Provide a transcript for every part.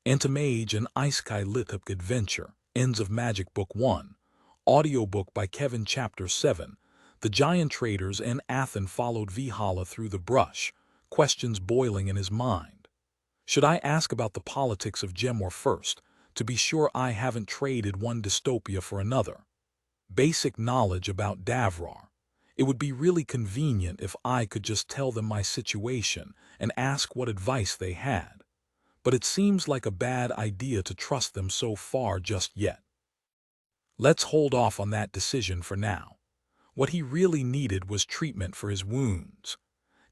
Antimage and Isekai LitRPG Adventure, Ends of Magic Book 1, Audiobook by Kevin Chapter 7. The giant traders and Athen followed Vihala through the brush, questions boiling in his mind. Should I ask about the politics of Gemor first, to be sure I haven't traded one dystopia for another? Basic knowledge about Davrar. It would be really convenient if I could just tell them my situation and ask what advice they had. But it seems like a bad idea to trust them so far just yet. Let's hold off on that decision for now. What he really needed was treatment for his wounds.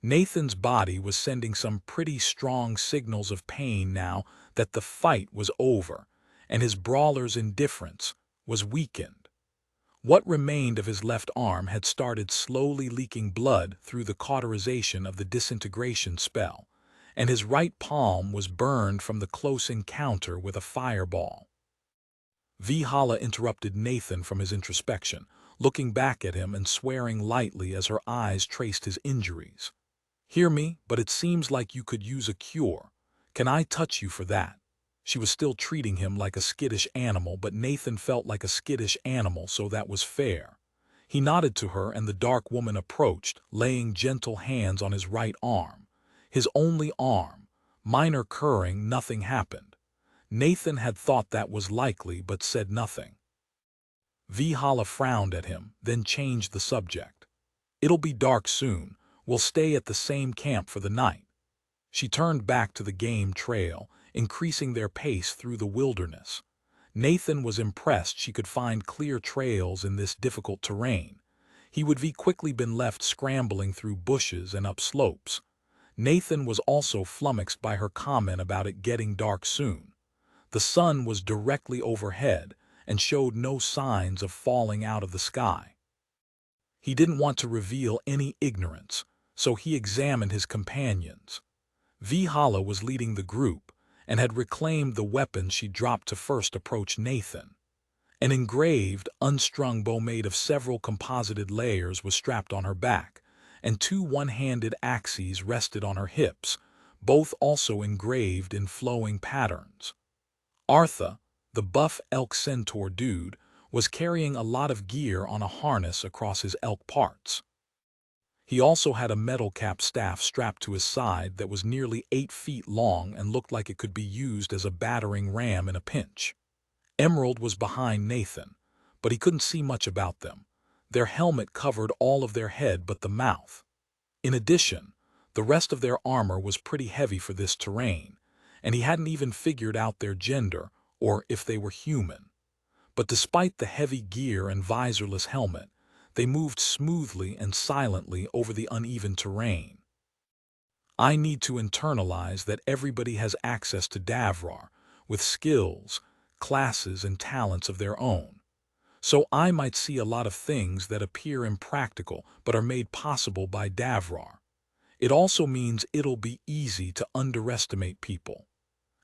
Nathan's body was sending some pretty strong signals of pain now that the fight was over, and his brawler's indifference was weakened. What remained of his left arm had started slowly leaking blood through the cauterization of the disintegration spell, and his right palm was burned from the close encounter with a fireball. Vihala interrupted Nathan from his introspection, looking back at him and swearing lightly as her eyes traced his injuries. "Hear me, but it seems like you could use a cure. Can I touch you for that?" She was still treating him like a skittish animal, but Nathan felt like a skittish animal, so that was fair. He nodded to her, and the dark woman approached, laying gentle hands on his right arm. His only arm. Minor curring, nothing happened. Nathan had thought that was likely, but said nothing. Vihala frowned at him, then changed the subject. "It'll be dark soon. We'll stay at the same camp for the night." She turned back to the game trail, increasing their pace through the wilderness. Nathan was impressed she could find clear trails in this difficult terrain. He would have quickly been left scrambling through bushes and up slopes. Nathan was also flummoxed by her comment about it getting dark soon. The sun was directly overhead and showed no signs of falling out of the sky. He didn't want to reveal any ignorance, so he examined his companions. Vihala was leading the group and had reclaimed the weapon she dropped to first approach Nathan. An engraved, unstrung bow made of several composited layers was strapped on her back, and two one-handed axes rested on her hips, both also engraved in flowing patterns. Artha, the buff elk centaur dude, was carrying a lot of gear on a harness across his elk parts. He also had a metal-capped staff strapped to his side that was nearly 8 feet long and looked like it could be used as a battering ram in a pinch. Emerald was behind Nathan, but he couldn't see much about them. Their helmet covered all of their head but the mouth. In addition, the rest of their armor was pretty heavy for this terrain, and he hadn't even figured out their gender or if they were human. But despite the heavy gear and visorless helmet, they moved smoothly and silently over the uneven terrain. I need to internalize that everybody has access to Davrar, with skills, classes, and talents of their own. So I might see a lot of things that appear impractical but are made possible by Davrar. It also means it'll be easy to underestimate people.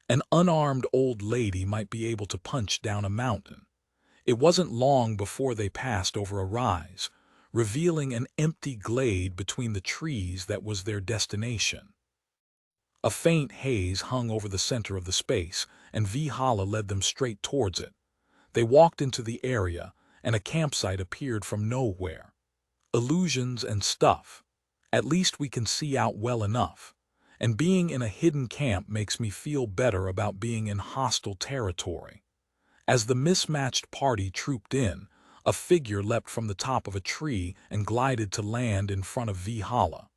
An unarmed old lady might be able to punch down a mountain. It wasn't long before they passed over a rise, revealing an empty glade between the trees that was their destination. A faint haze hung over the center of the space, and Vihala led them straight towards it. They walked into the area, and a campsite appeared from nowhere. Illusions and stuff. At least we can see out well enough. And being in a hidden camp makes me feel better about being in hostile territory. As the mismatched party trooped in, a figure leapt from the top of a tree and glided to land in front of Vihala.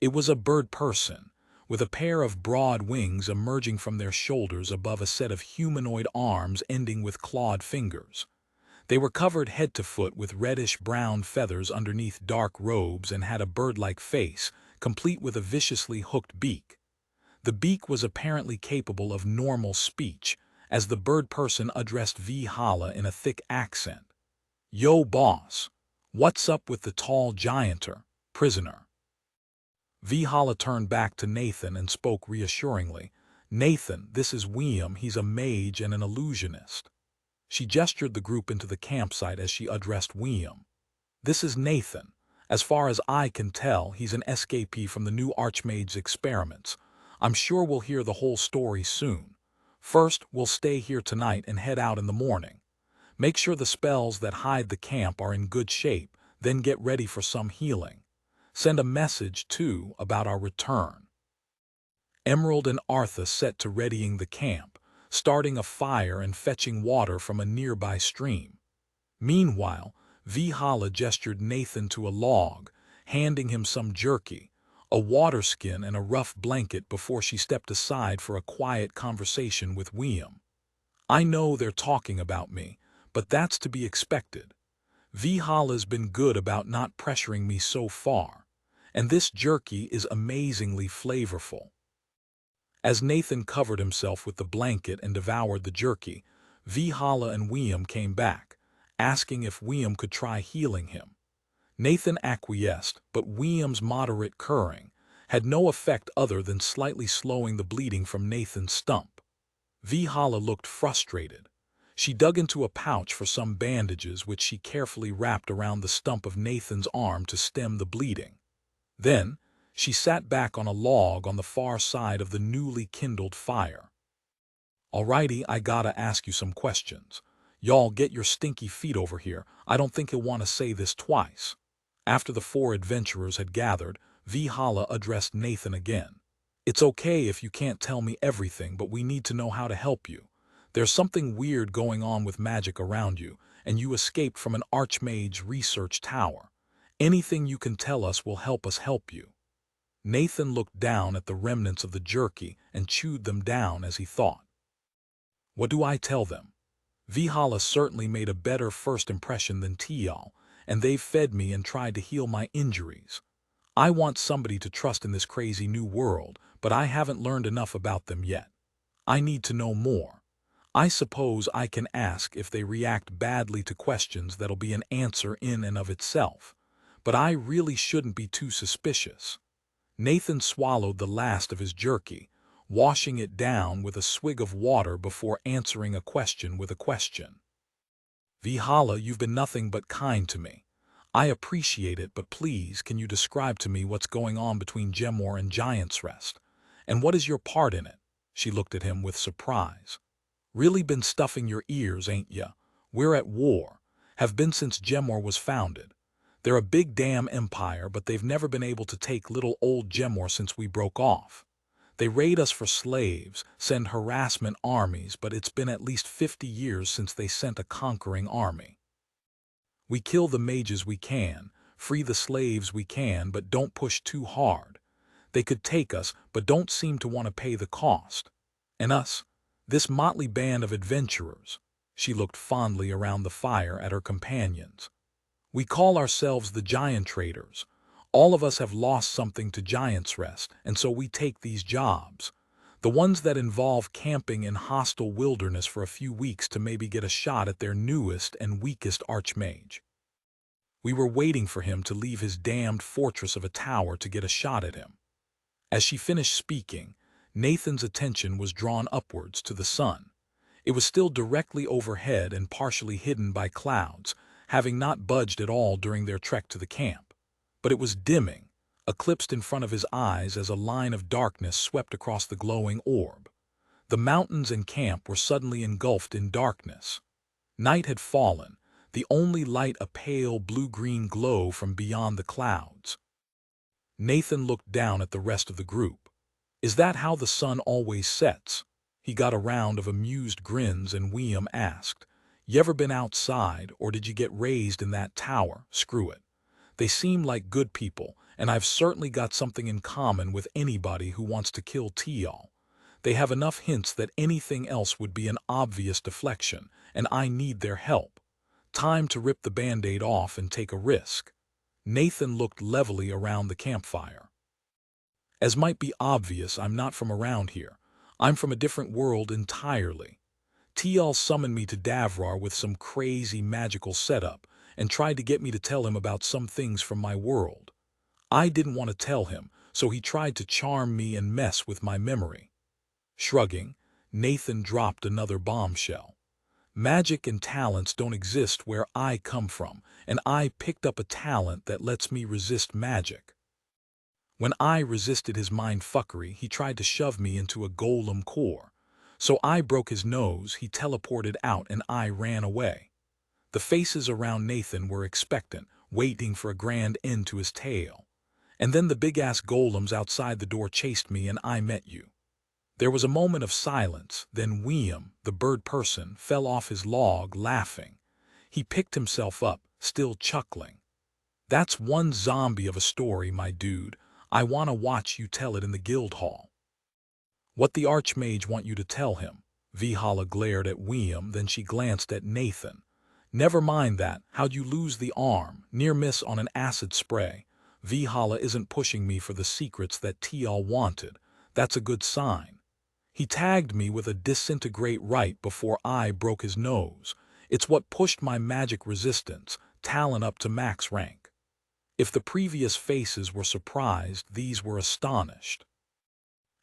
It was a bird person, with a pair of broad wings emerging from their shoulders above a set of humanoid arms ending with clawed fingers. They were covered head to foot with reddish-brown feathers underneath dark robes and had a bird-like face, complete with a viciously hooked beak. The beak was apparently capable of normal speech, as the bird person addressed Vihala in a thick accent. "Yo, boss. What's up with the tall gianter, prisoner?" Vihala turned back to Nathan and spoke reassuringly. "Nathan, this is William. He's a mage and an illusionist." She gestured the group into the campsite as she addressed William. "This is Nathan. As far as I can tell, he's an escapee from the new Archmage's experiments. I'm sure we'll hear the whole story soon. First, we'll stay here tonight and head out in the morning. Make sure the spells that hide the camp are in good shape, then get ready for some healing. Send a message, too, about our return." Emerald and Artha set to readying the camp, starting a fire and fetching water from a nearby stream. Meanwhile, Vihala gestured Nathan to a log, handing him some jerky, a water skin and a rough blanket before she stepped aside for a quiet conversation with William. "I know they're talking about me, but that's to be expected. Vihala's been good about not pressuring me so far, and this jerky is amazingly flavorful." As Nathan covered himself with the blanket and devoured the jerky, Vihala and William came back, asking if William could try healing him. Nathan acquiesced, but William's moderate curing had no effect other than slightly slowing the bleeding from Nathan's stump. Vihala looked frustrated. She dug into a pouch for some bandages which she carefully wrapped around the stump of Nathan's arm to stem the bleeding. Then, she sat back on a log on the far side of the newly kindled fire. "Alrighty, I gotta ask you some questions. Y'all get your stinky feet over here. I don't think he'll want to say this twice." After the four adventurers had gathered, Vihala addressed Nathan again. "It's okay if you can't tell me everything, but we need to know how to help you. There's something weird going on with magic around you, and you escaped from an Archmage research tower. Anything you can tell us will help us help you." Nathan looked down at the remnants of the jerky and chewed them down as he thought. "What do I tell them? Vihala certainly made a better first impression than Tial, and they've fed me and tried to heal my injuries. I want somebody to trust in this crazy new world, but I haven't learned enough about them yet. I need to know more. I suppose I can ask if they react badly to questions that'll be an answer in and of itself, but I really shouldn't be too suspicious." Nathan swallowed the last of his jerky, washing it down with a swig of water before answering a question with a question. "Vihala, you've been nothing but kind to me. I appreciate it, but please, can you describe to me what's going on between Gemor and Giant's Rest? And what is your part in it?" She looked at him with surprise. "Really been stuffing your ears, ain't ya? We're at war. Have been since Gemor was founded. They're a big damn empire, but they've never been able to take little old Gemor since we broke off. They raid us for slaves, send harassment armies, but it's been at least 50 years since they sent a conquering army. We kill the mages we can, free the slaves we can, but don't push too hard. They could take us, but don't seem to want to pay the cost. And us, this motley band of adventurers." She looked fondly around the fire at her companions. "We call ourselves the Giant Traders. All of us have lost something to Giant's Rest, and so we take these jobs. The ones that involve camping in hostile wilderness for a few weeks to maybe get a shot at their newest and weakest archmage. We were waiting for him to leave his damned fortress of a tower to get a shot at him." As she finished speaking, Nathan's attention was drawn upwards to the sun. It was still directly overhead and partially hidden by clouds, having not budged at all during their trek to the camp. But it was dimming, eclipsed in front of his eyes as a line of darkness swept across the glowing orb. The mountains and camp were suddenly engulfed in darkness. Night had fallen, the only light a pale blue-green glow from beyond the clouds. Nathan looked down at the rest of the group. "Is that how the sun always sets?" He got a round of amused grins, and William asked, "You ever been outside, or did you get raised in that tower? Screw it. They seem like good people, and I've certainly got something in common with anybody who wants to kill Tial. They have enough hints that anything else would be an obvious deflection, and I need their help. Time to rip the Band-Aid off and take a risk." Nathan looked levelly around the campfire. "As might be obvious, I'm not from around here. I'm from a different world entirely. Tial summoned me to Davrar with some crazy magical setup, and tried to get me to tell him about some things from my world. I didn't want to tell him, so he tried to charm me and mess with my memory." Shrugging, Nathan dropped another bombshell. "Magic and talents don't exist where I come from, and I picked up a talent that lets me resist magic. When I resisted his mind-fuckery, he tried to shove me into a golem core, So I broke his nose, he teleported out, and I ran away. The faces around Nathan were expectant, waiting for a grand end to his tale. And then the big-ass golems outside the door chased me and I met you. There was a moment of silence, then William, the bird person, fell off his log, laughing. He picked himself up, still chuckling. That's one zombie of a story, my dude. I want to watch you tell it in the guild hall. What the Archmage want you to tell him? Vihala glared at William, then she glanced at Nathan. Never mind that. How'd you lose the arm? Near miss on an acid spray. Vihala isn't pushing me for the secrets that Tial wanted. That's a good sign. He tagged me with a disintegrate right before I broke his nose. It's what pushed my magic resistance, talent up to max rank. If the previous faces were surprised, these were astonished.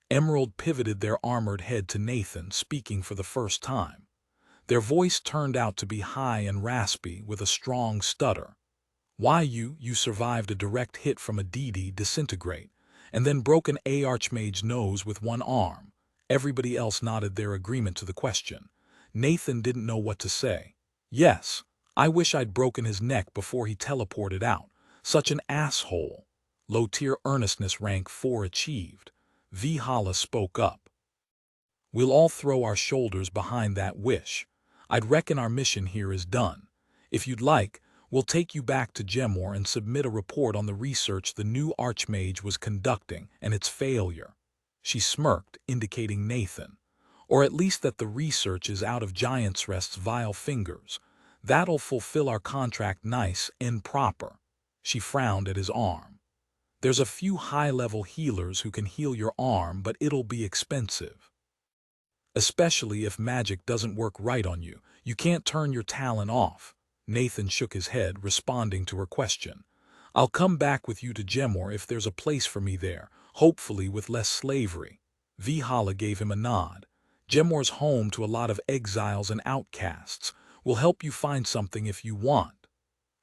Emerald pivoted their armored head to Nathan, speaking for the first time. Their voice turned out to be high and raspy with a strong stutter. Why you survived a direct hit from a DD disintegrate, and then broke an Archmage's nose with one arm. Everybody else nodded their agreement to the question. Nathan didn't know what to say. Yes, I wish I'd broken his neck before he teleported out. Such an asshole. Low-tier earnestness rank 4 achieved. Vihala spoke up. We'll all throw our shoulders behind that wish. I'd reckon our mission here is done. If you'd like, we'll take you back to Gemor and submit a report on the research the new Archmage was conducting and its failure. She smirked, indicating Nathan. Or at least that the research is out of Giant's Rest's vile fingers. That'll fulfill our contract nice and proper. She frowned at his arm. There's a few high-level healers who can heal your arm, but it'll be expensive. Especially if magic doesn't work right on you. You can't turn your talent off. Nathan shook his head, responding to her question. I'll come back with you to Gemor if there's a place for me there, hopefully with less slavery. Vihala gave him a nod. Gemor's home to a lot of exiles and outcasts. We'll help you find something if you want.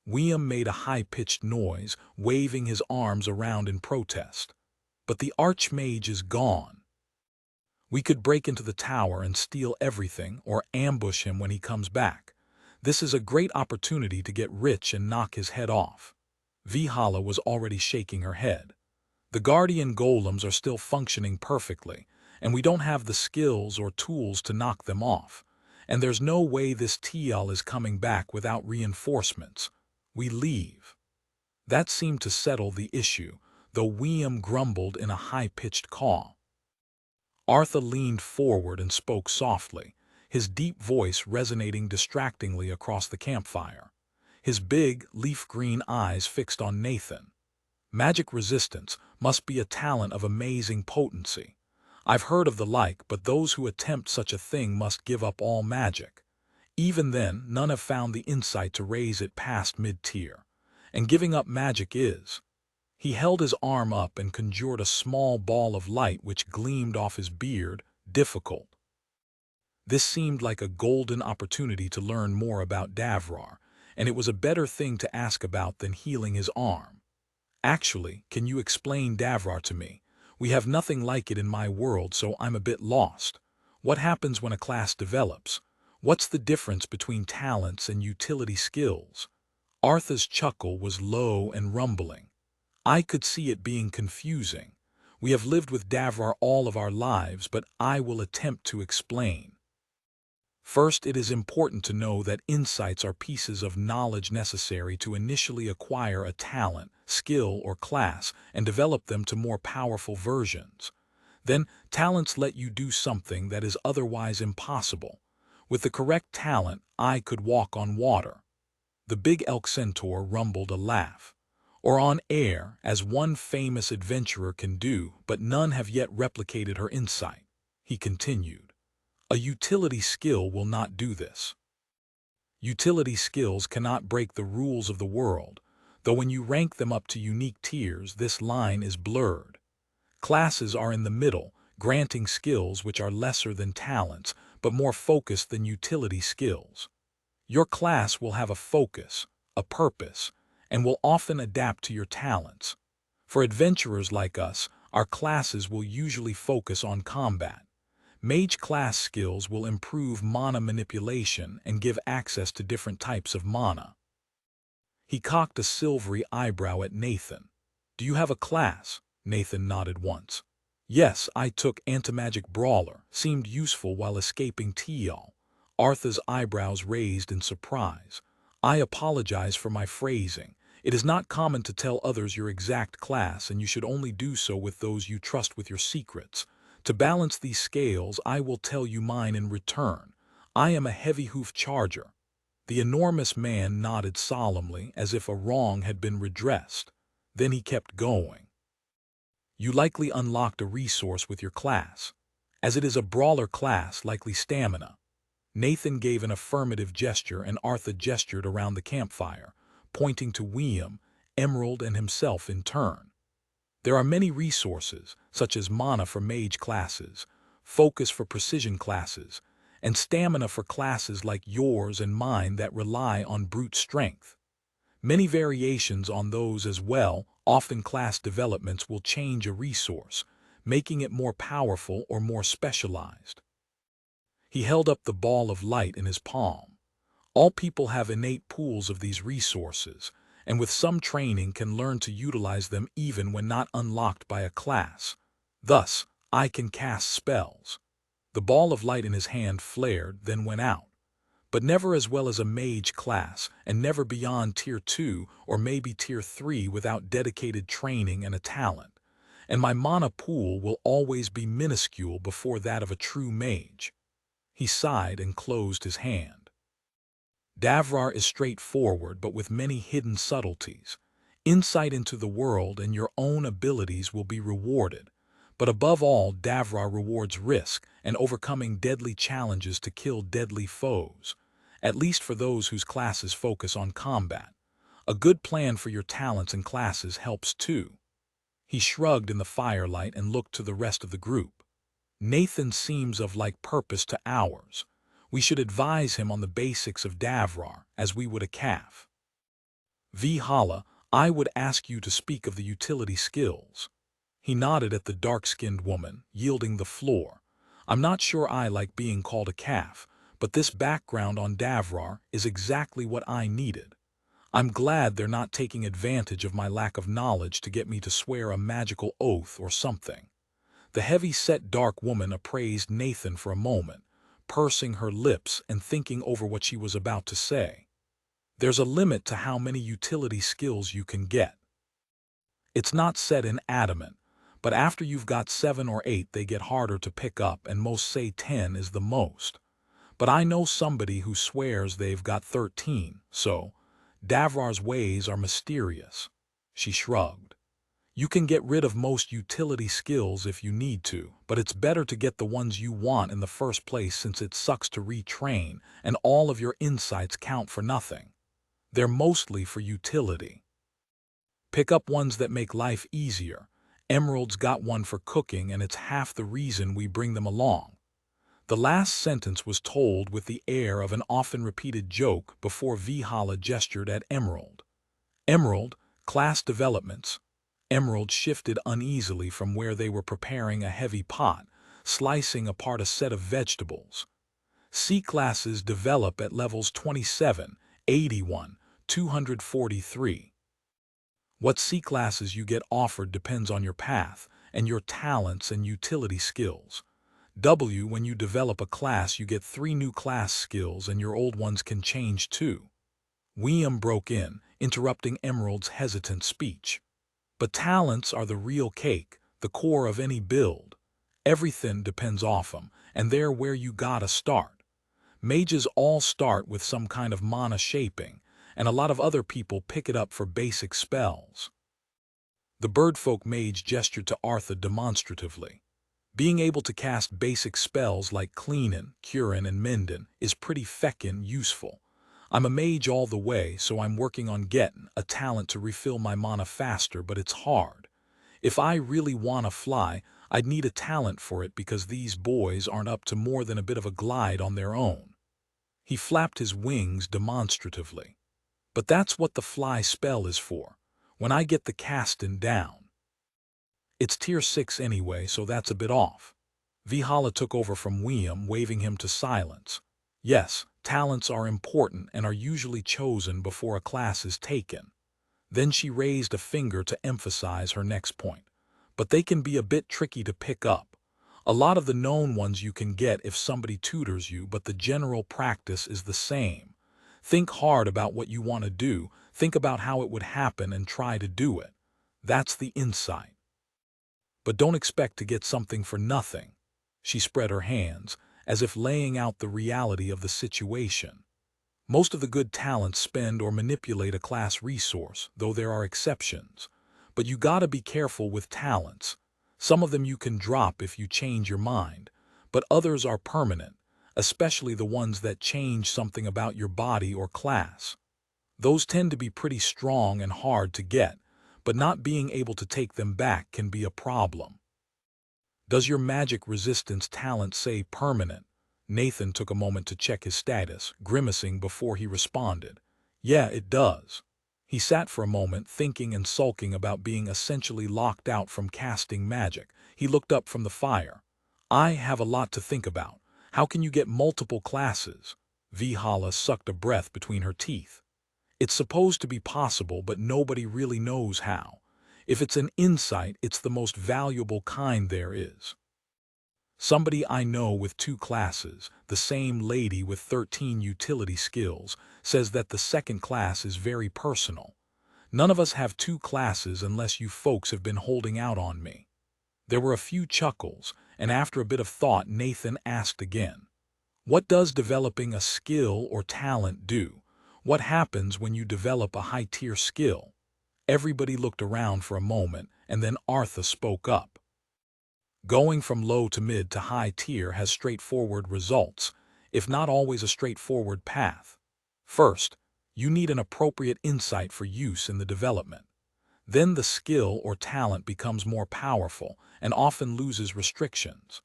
William made a high-pitched noise, waving his arms around in protest. But the Archmage is gone. We could break into the tower and steal everything or ambush him when he comes back. This is a great opportunity to get rich and knock his head off. Vihala was already shaking her head. The Guardian Golems are still functioning perfectly, and we don't have the skills or tools to knock them off. And there's no way this Tial is coming back without reinforcements. We leave. That seemed to settle the issue, though William grumbled in a high-pitched caw. Arthur leaned forward and spoke softly, his deep voice resonating distractingly across the campfire. His big, leaf-green eyes fixed on Nathan. Magic resistance must be a talent of amazing potency. I've heard of the like, but those who attempt such a thing must give up all magic. Even then, none have found the insight to raise it past mid-tier. And giving up magic is. He held his arm up and conjured a small ball of light which gleamed off his beard, difficult. This seemed like a golden opportunity to learn more about Davrar, and it was a better thing to ask about than healing his arm. Actually, can you explain Davrar to me? We have nothing like it in my world, so I'm a bit lost. What happens when a class develops? What's the difference between talents and utility skills? Arthur's chuckle was low and rumbling. I could see it being confusing. We have lived with Davrar all of our lives, but I will attempt to explain. First, it is important to know that insights are pieces of knowledge necessary to initially acquire a talent, skill, or class and develop them to more powerful versions. Then, talents let you do something that is otherwise impossible. With the correct talent, I could walk on water. The big elk centaur rumbled a laugh. Or on air, as one famous adventurer can do, but none have yet replicated her insight. He continued. A utility skill will not do this. Utility skills cannot break the rules of the world, though when you rank them up to unique tiers, this line is blurred. Classes are in the middle, granting skills which are lesser than talents, but more focused than utility skills. Your class will have a focus, a purpose, and will often adapt to your talents. For adventurers like us, our classes will usually focus on combat. Mage class skills will improve mana manipulation and give access to different types of mana. He cocked a silvery eyebrow at Nathan. Do you have a class? Nathan nodded once. Yes, I took Antimagic Brawler. Seemed useful while escaping Teal. Arthur's eyebrows raised in surprise. I apologize for my phrasing. It is not common to tell others your exact class, and you should only do so with those you trust with your secrets. To balance these scales, I will tell you mine in return. I am a heavy-hoof charger. The enormous man nodded solemnly as if a wrong had been redressed. Then he kept going. You likely unlocked a resource with your class. As it is a brawler class, likely stamina. Nathan gave an affirmative gesture and Arthur gestured around the campfire, pointing to William, Emerald, and himself in turn. There are many resources, such as mana for mage classes, focus for precision classes, and stamina for classes like yours and mine that rely on brute strength. Many variations on those as well. Often class developments will change a resource, making it more powerful or more specialized. He held up the ball of light in his palm. All people have innate pools of these resources, and with some training can learn to utilize them even when not unlocked by a class. Thus, I can cast spells. The ball of light in his hand flared, then went out. But never as well as a mage class, and never beyond Tier 2 or maybe Tier 3 without dedicated training and a talent. And my mana pool will always be minuscule before that of a true mage. He sighed and closed his hand. Davrar is straightforward but with many hidden subtleties. Insight into the world and your own abilities will be rewarded. But above all, Davrar rewards risk and overcoming deadly challenges to kill deadly foes. At least for those whose classes focus on combat. A good plan for your talents and classes helps too. He shrugged in the firelight and looked to the rest of the group. Nathan seems of like purpose to ours. We should advise him on the basics of Davrar, as we would a calf. Vihala, I would ask you to speak of the utility skills. He nodded at the dark-skinned woman, yielding the floor. I'm not sure I like being called a calf, but this background on Davrar is exactly what I needed. I'm glad they're not taking advantage of my lack of knowledge to get me to swear a magical oath or something. The heavy-set dark woman appraised Nathan for a moment, pursing her lips and thinking over what she was about to say. There's a limit to how many utility skills you can get. It's not set in adamant, but after you've got 7 or 8 they get harder to pick up and most say 10 is the most. But I know somebody who swears they've got 13, so Davrar's ways are mysterious. She shrugged. You can get rid of most utility skills if you need to, but it's better to get the ones you want in the first place since it sucks to retrain and all of your insights count for nothing. They're mostly for utility. Pick up ones that make life easier. Emerald's got one for cooking and it's half the reason we bring them along. The last sentence was told with the air of an often repeated joke before Vihala gestured at Emerald. Emerald, class developments. Emerald shifted uneasily from where they were preparing a heavy pot, slicing apart a set of vegetables. C-classes develop at levels 27, 81, 243. What C-classes you get offered depends on your path and your talents and utility skills. W, when you develop a class, you get 3 new class skills and your old ones can change too. William broke in, interrupting Emerald's hesitant speech. But talents are the real cake, the core of any build. Everything depends off 'em, and they're where you gotta start. Mages all start with some kind of mana shaping, and a lot of other people pick it up for basic spells. The birdfolk mage gestured to Arthur demonstratively. Being able to cast basic spells like Cleanin', Curin', and Mendin' is pretty feckin' useful. I'm a mage all the way, so I'm working on getting a talent to refill my mana faster, but it's hard. If I really wanna fly, I'd need a talent for it because these boys aren't up to more than a bit of a glide on their own. He flapped his wings demonstratively. But that's what the fly spell is for, when I get the castin' down. It's tier 6 anyway, so that's a bit off. Vihala took over from William, waving him to silence. Yes, talents are important and are usually chosen before a class is taken. Then she raised a finger to emphasize her next point. But they can be a bit tricky to pick up. A lot of the known ones you can get if somebody tutors you, but the general practice is the same. Think hard about what you want to do, think about how it would happen and try to do it. That's the insight. But don't expect to get something for nothing. She spread her hands, as if laying out the reality of the situation. Most of the good talents spend or manipulate a class resource, though there are exceptions. But you gotta be careful with talents. Some of them you can drop if you change your mind, but others are permanent, especially the ones that change something about your body or class. Those tend to be pretty strong and hard to get, but not being able to take them back can be a problem. Does your magic resistance talent say permanent? Nathan took a moment to check his status, grimacing before he responded. Yeah, it does. He sat for a moment, thinking and sulking about being essentially locked out from casting magic. He looked up from the fire. I have a lot to think about. How can you get multiple classes? Vihala sucked a breath between her teeth. It's supposed to be possible, but nobody really knows how. If it's an insight, it's the most valuable kind there is. Somebody I know with 2 classes, the same lady with 13 utility skills, says that the second class is very personal. None of us have 2 classes unless you folks have been holding out on me. There were a few chuckles, and after a bit of thought, Nathan asked again. What does developing a skill or talent do? What happens when you develop a high-tier skill? Everybody looked around for a moment, and then Artha spoke up. Going from low to mid to high tier has straightforward results, if not always a straightforward path. First, you need an appropriate insight for use in the development. Then the skill or talent becomes more powerful and often loses restrictions.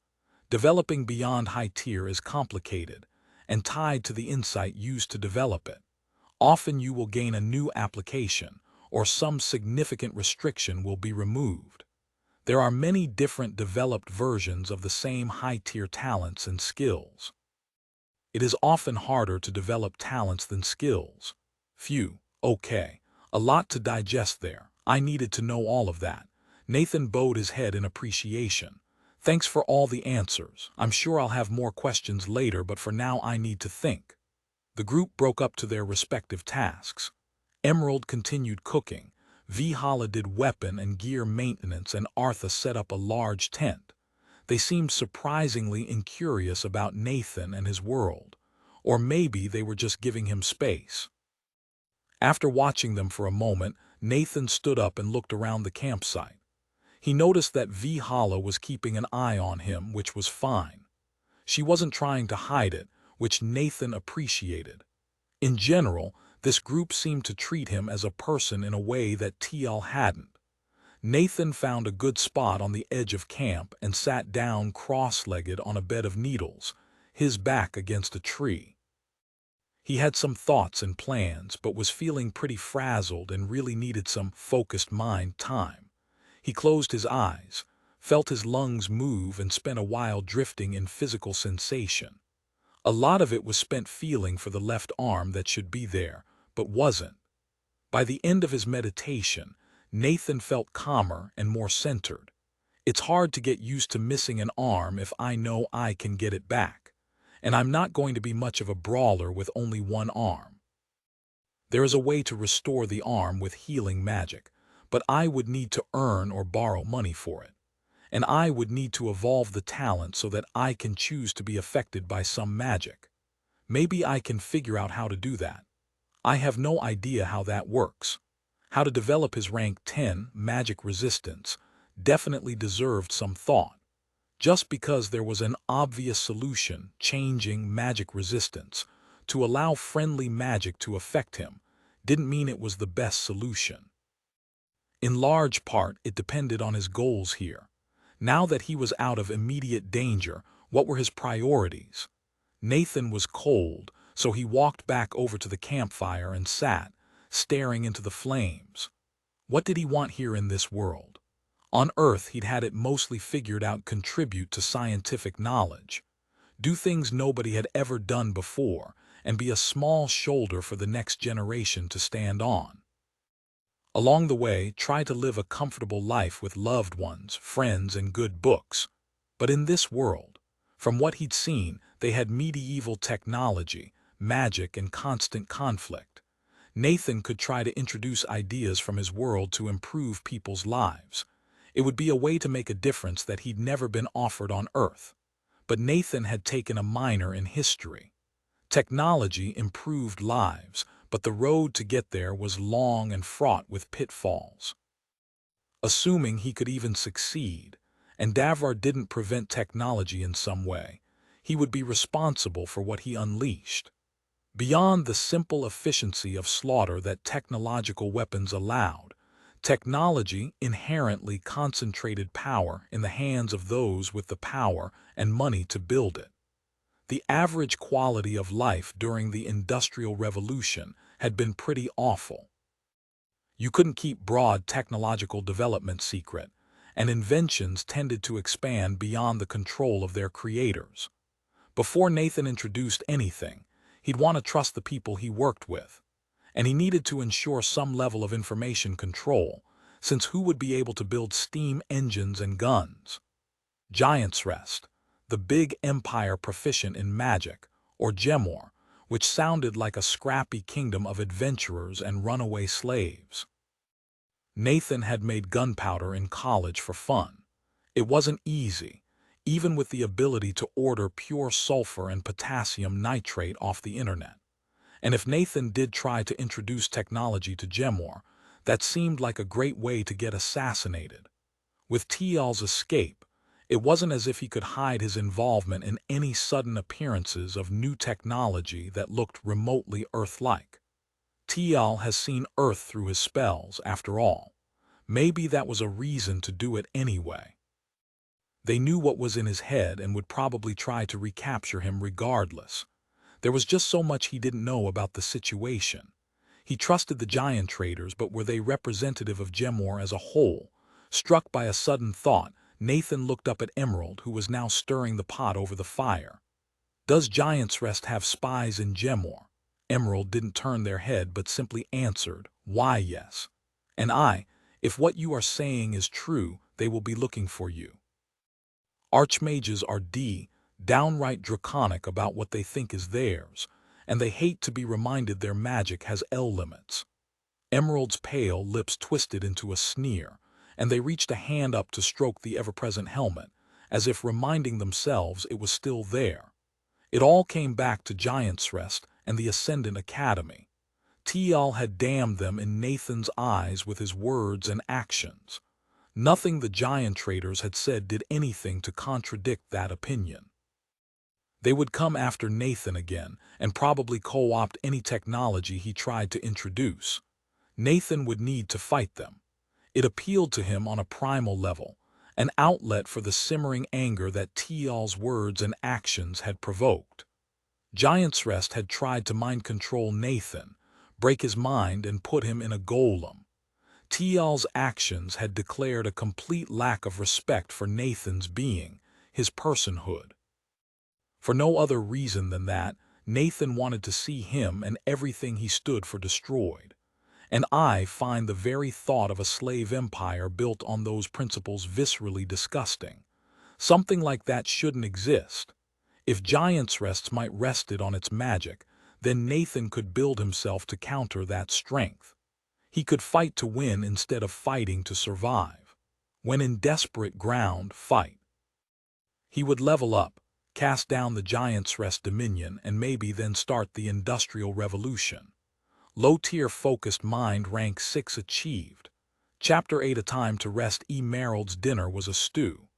Developing beyond high tier is complicated and tied to the insight used to develop it. Often you will gain a new application, or some significant restriction will be removed. There are many different developed versions of the same high-tier talents and skills. It is often harder to develop talents than skills. Phew, okay, a lot to digest there. I needed to know all of that. Nathan bowed his head in appreciation. Thanks for all the answers. I'm sure I'll have more questions later, but for now I need to think. The group broke up to their respective tasks. Emerald continued cooking, Vihala did weapon and gear maintenance, and Artha set up a large tent. They seemed surprisingly incurious about Nathan and his world, or maybe they were just giving him space. After watching them for a moment, Nathan stood up and looked around the campsite. He noticed that Vihala was keeping an eye on him, which was fine. She wasn't trying to hide it, which Nathan appreciated. In general, this group seemed to treat him as a person in a way that TL hadn't. Nathan found a good spot on the edge of camp and sat down cross-legged on a bed of needles, his back against a tree. He had some thoughts and plans, but was feeling pretty frazzled and really needed some focused mind time. He closed his eyes, felt his lungs move, and spent a while drifting in physical sensation. A lot of it was spent feeling for the left arm that should be there, but wasn't. By the end of his meditation, Nathan felt calmer and more centered. It's hard to get used to missing an arm if I know I can get it back, and I'm not going to be much of a brawler with only one arm. There is a way to restore the arm with healing magic, but I would need to earn or borrow money for it. And I would need to evolve the talent so that I can choose to be affected by some magic. Maybe I can figure out how to do that. I have no idea how that works. How to develop his rank 10 magic resistance definitely deserved some thought. Just because there was an obvious solution, changing magic resistance, to allow friendly magic to affect him, didn't mean it was the best solution. In large part, it depended on his goals here. Now that he was out of immediate danger, what were his priorities? Nathan was cold, so he walked back over to the campfire and sat, staring into the flames. What did he want here in this world? On Earth, he'd had it mostly figured out: contribute to scientific knowledge, do things nobody had ever done before, and be a small shoulder for the next generation to stand on. Along the way, try to live a comfortable life with loved ones, friends, and good books. But in this world, from what he'd seen, they had medieval technology, magic, and constant conflict. Nathan could try to introduce ideas from his world to improve people's lives. It would be a way to make a difference that he'd never been offered on Earth. But Nathan had taken a minor in history. Technology improved lives, but the road to get there was long and fraught with pitfalls. Assuming he could even succeed, and Davrar didn't prevent technology in some way, he would be responsible for what he unleashed. Beyond the simple efficiency of slaughter that technological weapons allowed, technology inherently concentrated power in the hands of those with the power and money to build it. The average quality of life during the Industrial Revolution had been pretty awful. You couldn't keep broad technological development secret, and inventions tended to expand beyond the control of their creators. Before Nathan introduced anything, he'd want to trust the people he worked with, and he needed to ensure some level of information control, since who would be able to build steam engines and guns? Giant's Rest, the big empire proficient in magic, or Gemor, which sounded like a scrappy kingdom of adventurers and runaway slaves. Nathan had made gunpowder in college for fun. It wasn't easy, even with the ability to order pure sulfur and potassium nitrate off the internet. And if Nathan did try to introduce technology to Gemor, that seemed like a great way to get assassinated. With Tial's escape, it wasn't as if he could hide his involvement in any sudden appearances of new technology that looked remotely Earth-like. Tial has seen Earth through his spells, after all. Maybe that was a reason to do it anyway. They knew what was in his head and would probably try to recapture him regardless. There was just so much he didn't know about the situation. He trusted the giant traders, but were they representative of Gemor as a whole? Struck by a sudden thought, Nathan looked up at Emerald, who was now stirring the pot over the fire. "Does Giant's Rest have spies in Gemor?" Emerald didn't turn their head, but simply answered, "Why, yes. And if what you are saying is true, they will be looking for you." Archmages are downright draconic about what they think is theirs, and they hate to be reminded their magic has limits. Emerald's pale lips twisted into a sneer, and they reached a hand up to stroke the ever-present helmet, as if reminding themselves it was still there. It all came back to Giant's Rest and the Ascendant Academy. Tial had damned them in Nathan's eyes with his words and actions. Nothing the giant traders had said did anything to contradict that opinion. They would come after Nathan again and probably co-opt any technology he tried to introduce. Nathan would need to fight them. It appealed to him on a primal level, an outlet for the simmering anger that Tial's words and actions had provoked. Giant's Rest had tried to mind control Nathan, break his mind and put him in a golem. Tial's actions had declared a complete lack of respect for Nathan's being, his personhood. For no other reason than that, Nathan wanted to see him and everything he stood for destroyed. And I find the very thought of a slave empire built on those principles viscerally disgusting. Something like that shouldn't exist. If Giant's Rest might rested on its magic, then Nathan could build himself to counter that strength. He could fight to win instead of fighting to survive. When in desperate ground, fight. He would level up, cast down the Giant's Rest dominion, and maybe then start the Industrial Revolution. Low-tier focused mind rank 6 achieved. Chapter 8 A Time to Rest. Emerald's dinner was a stew.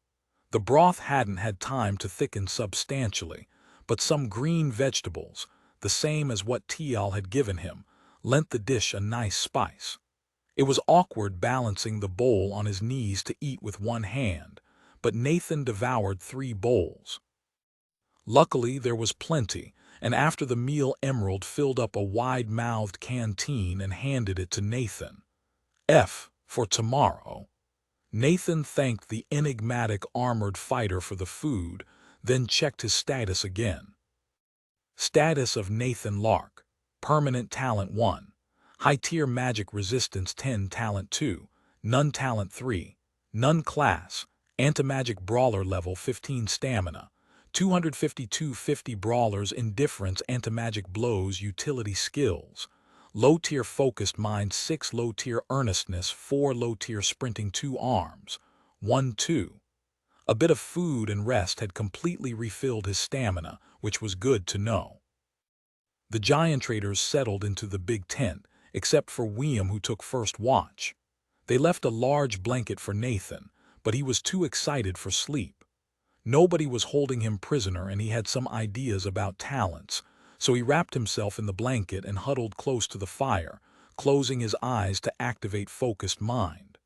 The broth hadn't had time to thicken substantially, but some green vegetables, the same as what Tial had given him, lent the dish a nice spice. It was awkward balancing the bowl on his knees to eat with one hand, but Nathan devoured 3 bowls. Luckily, there was plenty, and after the meal Emerald filled up a wide-mouthed canteen and handed it to Nathan. "For tomorrow." Nathan thanked the enigmatic armored fighter for the food, then checked his status again. Status of Nathan Lark. Permanent Talent 1. High-tier Magic Resistance 10 Talent 2. None Talent 3. None Class. Antimagic Brawler Level 15 Stamina. 250 Brawlers Indifference Antimagic Blows Utility Skills. Low-tier Focused Mind 6 Low-tier Earnestness 4 Low-tier Sprinting 2 Arms. 1-2. A bit of food and rest had completely refilled his stamina, which was good to know. The giant traders settled into the big tent, except for William, who took first watch. They left a large blanket for Nathan, but he was too excited for sleep. Nobody was holding him prisoner, and he had some ideas about talents, so he wrapped himself in the blanket and huddled close to the fire, closing his eyes to activate focused mind.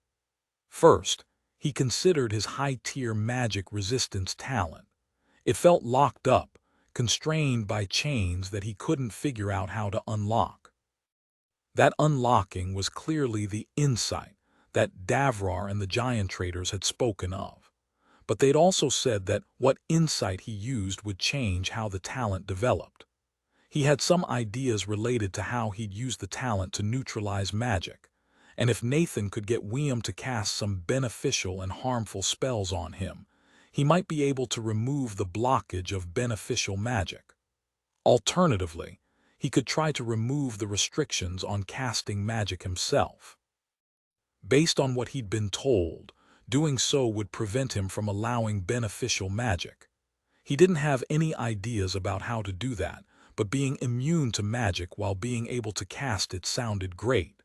First, he considered his high-tier magic resistance talent. It felt locked up, constrained by chains that he couldn't figure out how to unlock. That unlocking was clearly the insight that Davrar and the giant traders had spoken of. But they'd also said that what insight he used would change how the talent developed. He had some ideas related to how he'd use the talent to neutralize magic, and if Nathan could get William to cast some beneficial and harmful spells on him, he might be able to remove the blockage of beneficial magic. Alternatively, he could try to remove the restrictions on casting magic himself. Based on what he'd been told, doing so would prevent him from allowing beneficial magic. He didn't have any ideas about how to do that, but being immune to magic while being able to cast it sounded great.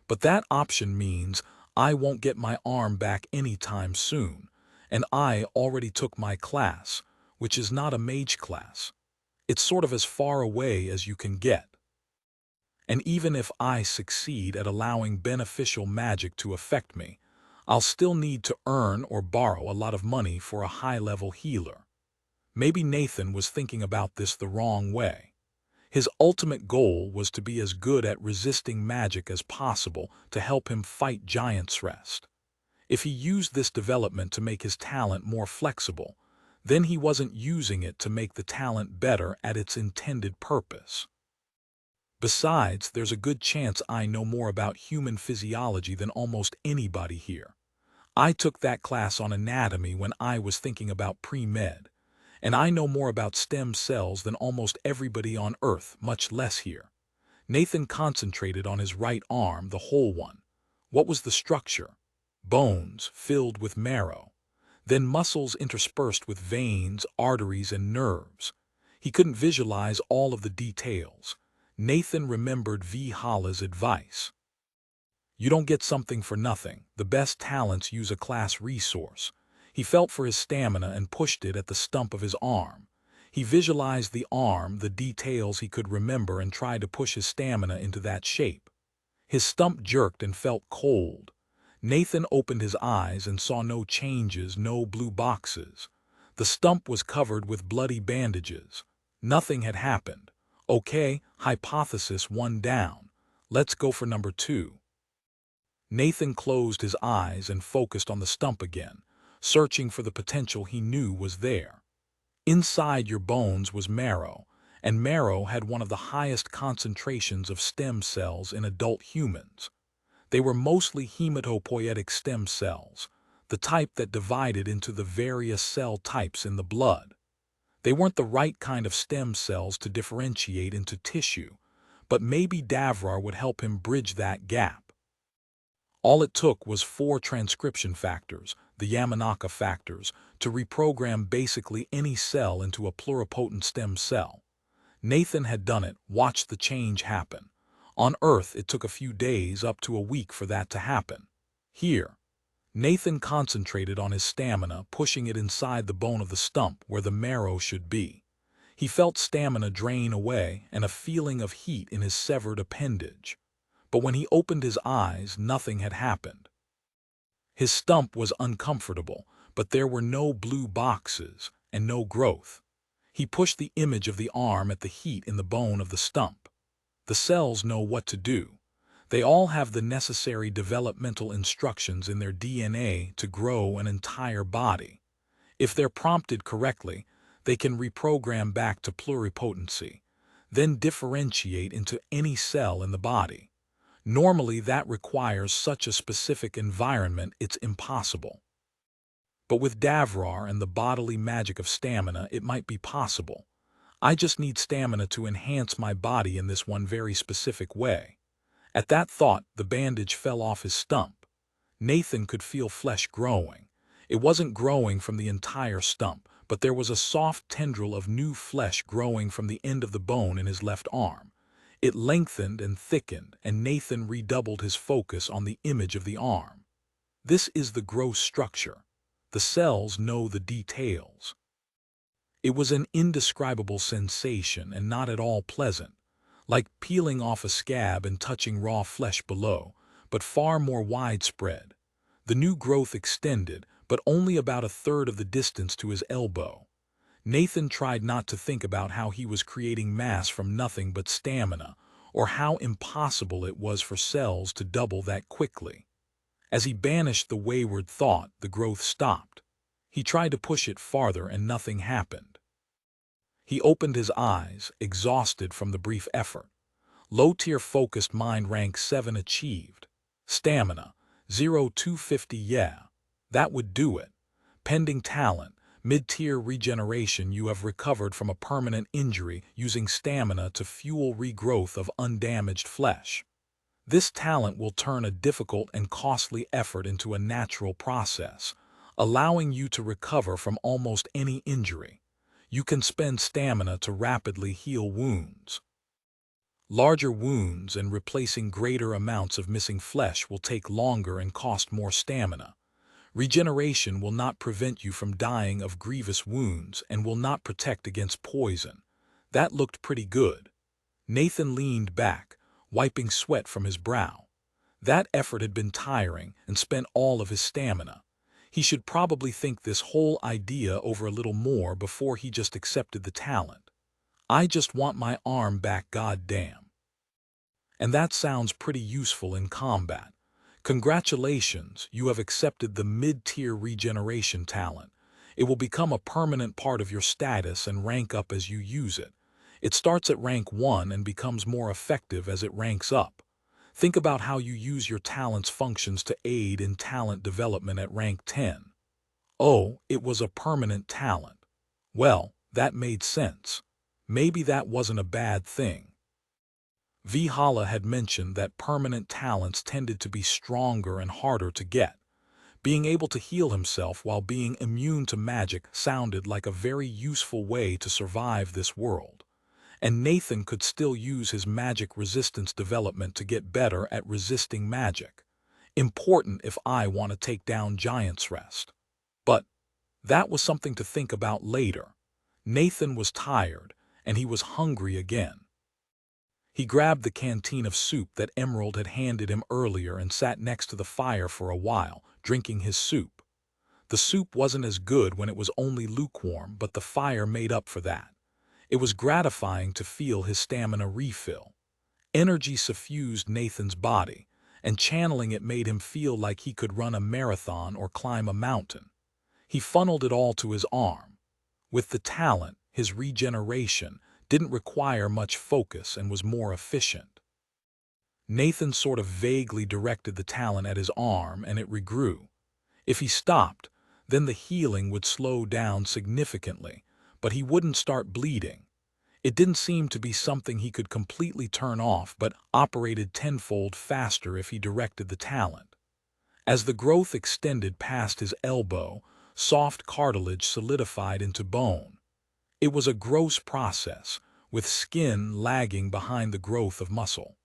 But that option means I won't get my arm back anytime soon, and I already took my class, which is not a mage class. It's sort of as far away as you can get. And even if I succeed at allowing beneficial magic to affect me, I'll still need to earn or borrow a lot of money for a high-level healer. Maybe Nathan was thinking about this the wrong way. His ultimate goal was to be as good at resisting magic as possible to help him fight Giant's Rest. If he used this development to make his talent more flexible, then he wasn't using it to make the talent better at its intended purpose. Besides, there's a good chance I know more about human physiology than almost anybody here. I took that class on anatomy when I was thinking about pre-med, and I know more about stem cells than almost everybody on Earth, much less here. Nathan concentrated on his right arm, the whole one. What was the structure? Bones filled with marrow, then muscles interspersed with veins, arteries, and nerves. He couldn't visualize all of the details. Nathan remembered Vihala's advice. You don't get something for nothing. The best talents use a class resource. He felt for his stamina and pushed it at the stump of his arm. He visualized the arm, the details he could remember, and tried to push his stamina into that shape. His stump jerked and felt cold. Nathan opened his eyes and saw no changes, no blue boxes. The stump was covered with bloody bandages. Nothing had happened. Okay, hypothesis 1 down. Let's go for number 2. Nathan closed his eyes and focused on the stump again, searching for the potential he knew was there. Inside your bones was marrow, and marrow had one of the highest concentrations of stem cells in adult humans. They were mostly hematopoietic stem cells, the type that divided into the various cell types in the blood. They weren't the right kind of stem cells to differentiate into tissue, but maybe Davrar would help him bridge that gap. All it took was 4 transcription factors, the Yamanaka factors, to reprogram basically any cell into a pluripotent stem cell. Nathan had done it, watched the change happen. On Earth, it took a few days up to a week for that to happen. Here, Nathan concentrated on his stamina, pushing it inside the bone of the stump where the marrow should be. He felt stamina drain away and a feeling of heat in his severed appendage. But when he opened his eyes, nothing had happened. His stump was uncomfortable, but there were no blue boxes and no growth. He pushed the image of the arm at the heat in the bone of the stump. The cells know what to do. They all have the necessary developmental instructions in their DNA to grow an entire body. If they're prompted correctly, they can reprogram back to pluripotency, then differentiate into any cell in the body. Normally, that requires such a specific environment it's impossible. But with Davrar and the bodily magic of stamina, it might be possible. I just need stamina to enhance my body in this one very specific way. At that thought, the bandage fell off his stump. Nathan could feel flesh growing. It wasn't growing from the entire stump, but there was a soft tendril of new flesh growing from the end of the bone in his left arm. It lengthened and thickened, and Nathan redoubled his focus on the image of the arm. This is the gross structure. The cells know the details. It was an indescribable sensation and not at all pleasant, like peeling off a scab and touching raw flesh below, but far more widespread. The new growth extended, but only about a third of the distance to his elbow. Nathan tried not to think about how he was creating mass from nothing but stamina, or how impossible it was for cells to double that quickly. As he banished the wayward thought, the growth stopped. He tried to push it farther and nothing happened. He opened his eyes, exhausted from the brief effort. Low-tier focused mind rank 7 achieved. Stamina, 0250 yeah. That would do it. Pending talent, mid-tier regeneration. You have recovered from a permanent injury using stamina to fuel regrowth of undamaged flesh. This talent will turn a difficult and costly effort into a natural process, allowing you to recover from almost any injury. You can spend stamina to rapidly heal wounds. Larger wounds and replacing greater amounts of missing flesh will take longer and cost more stamina. Regeneration will not prevent you from dying of grievous wounds and will not protect against poison. That looked pretty good. Nathan leaned back, wiping sweat from his brow. That effort had been tiring and spent all of his stamina. He should probably think this whole idea over a little more before he just accepted the talent. I just want my arm back, goddamn. And that sounds pretty useful in combat. Congratulations, you have accepted the mid-tier regeneration talent. It will become a permanent part of your status and rank up as you use it. It starts at rank 1 and becomes more effective as it ranks up. Think about how you use your talent's functions to aid in talent development at rank 10. Oh, it was a permanent talent. Well, that made sense. Maybe that wasn't a bad thing. Vihala had mentioned that permanent talents tended to be stronger and harder to get. Being able to heal himself while being immune to magic sounded like a very useful way to survive this world. And Nathan could still use his magic resistance development to get better at resisting magic. Important if I want to take down Giant's Rest. But that was something to think about later. Nathan was tired, and he was hungry again. He grabbed the canteen of soup that Emerald had handed him earlier and sat next to the fire for a while, drinking his soup. The soup wasn't as good when it was only lukewarm, but the fire made up for that. It was gratifying to feel his stamina refill. Energy suffused Nathan's body, and channeling it made him feel like he could run a marathon or climb a mountain. He funneled it all to his arm. With the talent, his regeneration didn't require much focus and was more efficient. Nathan sort of vaguely directed the talent at his arm and it regrew. If he stopped, then the healing would slow down significantly, but he wouldn't start bleeding. It didn't seem to be something he could completely turn off, but operated tenfold faster if he directed the talent. As the growth extended past his elbow, soft cartilage solidified into bone. It was a gross process, with skin lagging behind the growth of muscle.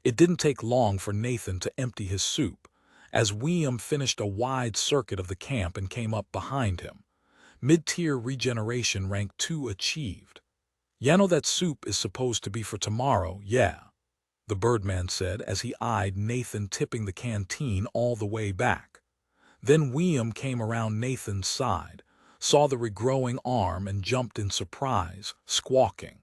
It didn't take long for Nathan to empty his soup, as William finished a wide circuit of the camp and came up behind him. Mid-tier regeneration rank 2 achieved. "You know that soup is supposed to be for tomorrow, yeah," the Birdman said as he eyed Nathan tipping the canteen all the way back. Then William came around Nathan's side, saw the regrowing arm and jumped in surprise, squawking.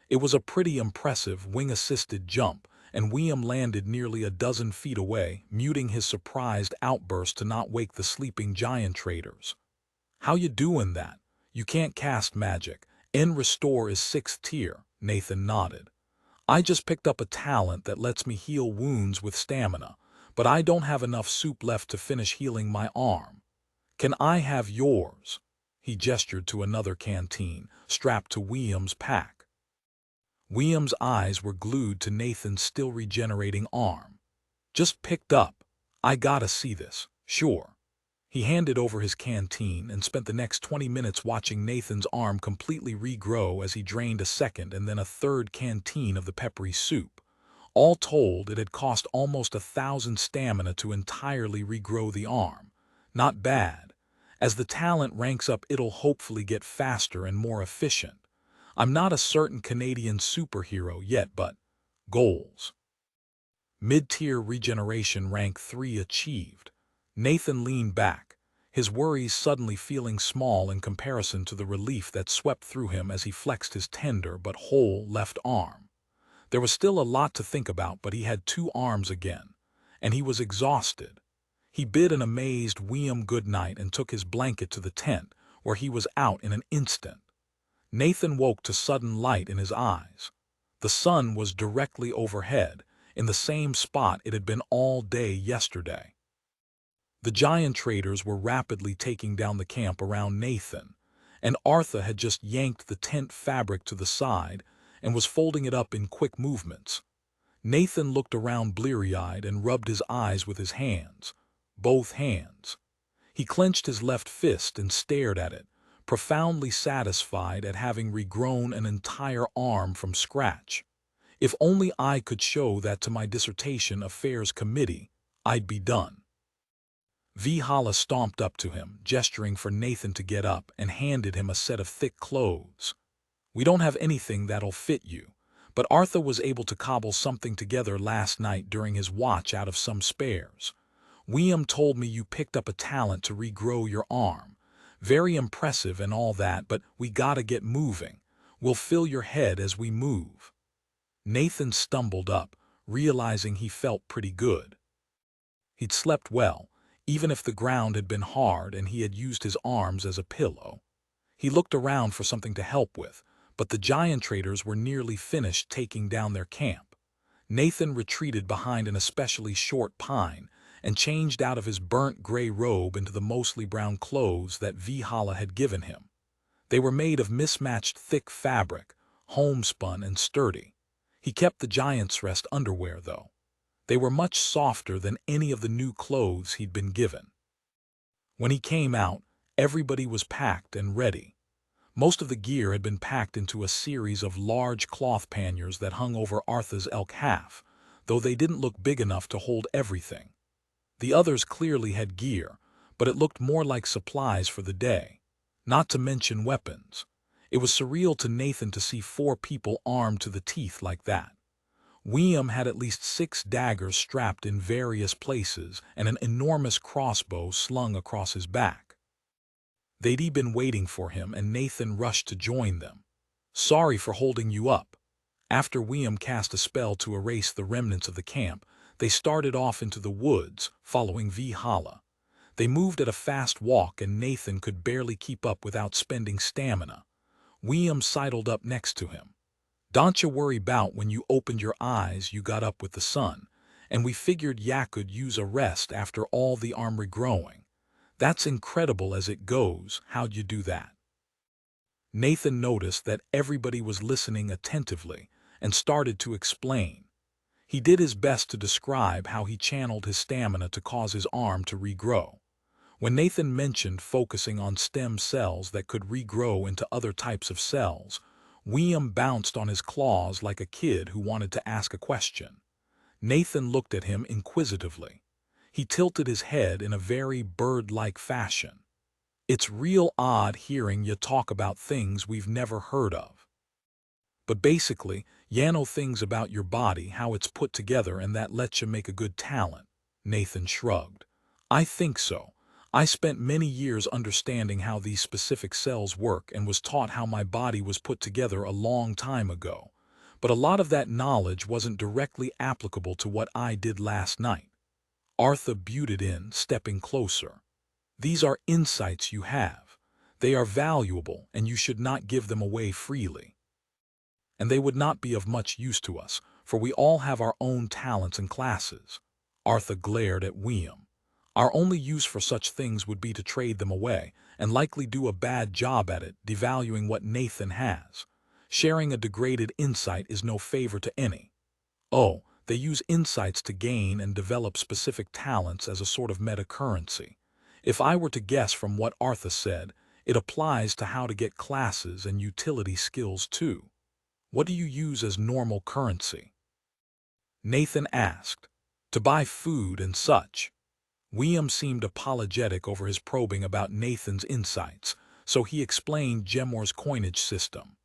It was a pretty impressive wing-assisted jump, and William landed nearly a dozen feet away, muting his surprised outburst to not wake the sleeping giant traders. "How you doing that? You can't cast magic. Restore is 6th tier, Nathan nodded. "I just picked up a talent that lets me heal wounds with stamina, but I don't have enough soup left to finish healing my arm. Can I have yours?" He gestured to another canteen, strapped to William's pack. William's eyes were glued to Nathan's still regenerating arm. "Just picked up. I gotta see this, sure." He handed over his canteen and spent the next 20 minutes watching Nathan's arm completely regrow as he drained a second and then a third canteen of the peppery soup. All told, it had cost almost 1,000 stamina to entirely regrow the arm. Not bad. As the talent ranks up, it'll hopefully get faster and more efficient. I'm not a certain Canadian superhero yet, but goals. Mid-tier regeneration rank 3 achieved. Nathan leaned back, his worries suddenly feeling small in comparison to the relief that swept through him as he flexed his tender but whole left arm. There was still a lot to think about, but he had 2 arms again, and he was exhausted. He bid an amazed William goodnight and took his blanket to the tent, where he was out in an instant. Nathan woke to sudden light in his eyes. The sun was directly overhead, in the same spot it had been all day yesterday. The giant traders were rapidly taking down the camp around Nathan, and Arthur had just yanked the tent fabric to the side and was folding it up in quick movements. Nathan looked around bleary-eyed and rubbed his eyes with his hands, both hands. He clenched his left fist and stared at it, profoundly satisfied at having regrown an entire arm from scratch. "If only I could show that to my dissertation affairs committee, I'd be done." Vihala stomped up to him, gesturing for Nathan to get up, and handed him a set of thick clothes. "We don't have anything that'll fit you, but Arthur was able to cobble something together last night during his watch out of some spares. William told me you picked up a talent to regrow your arm. Very impressive and all that, but we gotta get moving. We'll fill your head as we move." Nathan stumbled up, realizing he felt pretty good. He'd slept well, even if the ground had been hard and he had used his arms as a pillow. He looked around for something to help with, but the giant traders were nearly finished taking down their camp. Nathan retreated behind an especially short pine and changed out of his burnt gray robe into the mostly brown clothes that Vihala had given him. They were made of mismatched thick fabric, homespun and sturdy. He kept the giant's rest underwear, though. They were much softer than any of the new clothes he'd been given. When he came out, everybody was packed and ready. Most of the gear had been packed into a series of large cloth panniers that hung over Arthur's elk half, though they didn't look big enough to hold everything. The others clearly had gear, but it looked more like supplies for the day, not to mention weapons. It was surreal to Nathan to see 4 people armed to the teeth like that. William had at least 6 daggers strapped in various places and an enormous crossbow slung across his back. They'd been waiting for him, and Nathan rushed to join them. "Sorry for holding you up." After William cast a spell to erase the remnants of the camp, they started off into the woods, following Vihala. They moved at a fast walk, and Nathan could barely keep up without spending stamina. William sidled up next to him. "Don't you worry about when you opened your eyes you got up with the sun, and we figured ya could use a rest after all the arm regrowing. That's incredible as it goes. How'd you do that?" Nathan noticed that everybody was listening attentively and started to explain. He did his best to describe how he channeled his stamina to cause his arm to regrow. When Nathan mentioned focusing on stem cells that could regrow into other types of cells, William bounced on his claws like a kid who wanted to ask a question. Nathan looked at him inquisitively. He tilted his head in a very bird-like fashion. "It's real odd hearing you talk about things we've never heard of. But basically, you know things about your body, how it's put together, and that lets you make a good talent." Nathan shrugged. "I think so. I spent many years understanding how these specific cells work and was taught how my body was put together a long time ago. but a lot of that knowledge wasn't directly applicable to what I did last night. Arthur butted in, stepping closer. These are insights you have. They are valuable, and you should not give them away freely. And they would not be of much use to us, for we all have our own talents and classes. Arthur glared at William. Our only use for such things would be to trade them away, and likely do a bad job at it, devaluing what Nathan has. Sharing a degraded insight is no favor to any. Oh, they use insights to gain and develop specific talents as a sort of meta-currency. If I were to guess from what Arthur said, it applies to how to get classes and utility skills too. What do you use as normal currency? Nathan asked. To buy food and such. William seemed apologetic over his probing about Nathan's insights, so he explained Gemor's coinage system.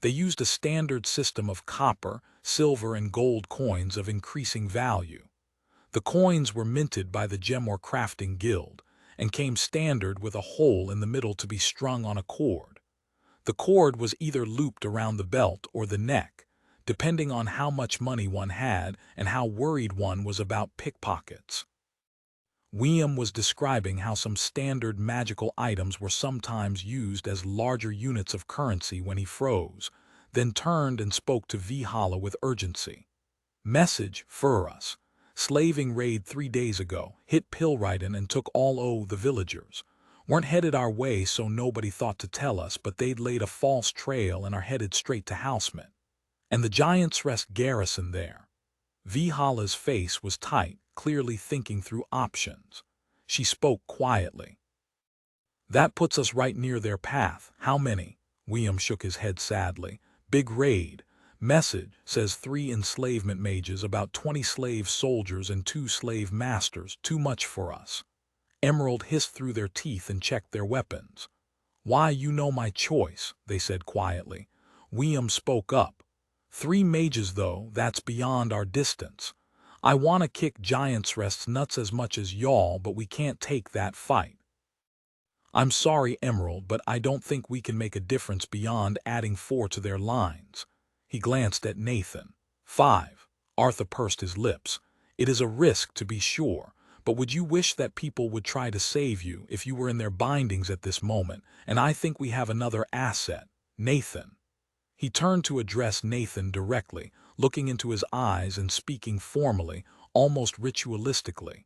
They used a standard system of copper, silver, and gold coins of increasing value. The coins were minted by the Gemor Crafting Guild, and came standard with a hole in the middle to be strung on a cord. The cord was either looped around the belt or the neck, depending on how much money one had and how worried one was about pickpockets. William was describing how some standard magical items were sometimes used as larger units of currency when he froze, then turned and spoke to Vihala with urgency. Message for us. Slaving raid 3 days ago, hit Pilriden and took all the villagers. Weren't headed our way, so nobody thought to tell us, but they'd laid a false trail and are headed straight to Housemint. And the Giants' Rest garrison there. Vihala's face was tight, clearly thinking through options. She spoke quietly. That puts us right near their path. How many? William shook his head sadly. Big raid. Message says 3 enslavement mages, about 20 slave soldiers and 2 slave masters. Too much for us. Emerald hissed through their teeth and checked their weapons. Why, you know my choice, they said quietly. William spoke up. 3 mages, though, that's beyond our distance. I want to kick Giants' Rest's nuts as much as y'all, but we can't take that fight. I'm sorry, Emerald, but I don't think we can make a difference beyond adding 4 to their lines. He glanced at Nathan. 5. Arthur pursed his lips. It is a risk, to be sure, but would you wish that people would try to save you if you were in their bindings at this moment? And I think we have another asset, Nathan. He turned to address Nathan directly, looking into his eyes and speaking formally, almost ritualistically.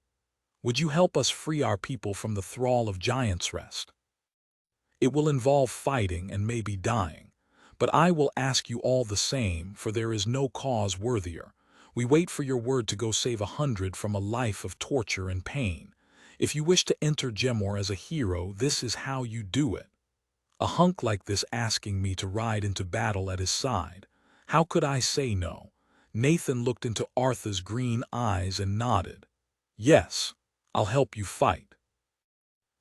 Would you help us free our people from the thrall of Giants' Rest? It will involve fighting and maybe dying, but I will ask you all the same, for there is no cause worthier. We wait for your word to go save 100 from a life of torture and pain. If you wish to enter Gemor as a hero, this is how you do it. A hunk like this asking me to ride into battle at his side. How could I say no? Nathan looked into Arthur's green eyes and nodded. Yes, I'll help you fight.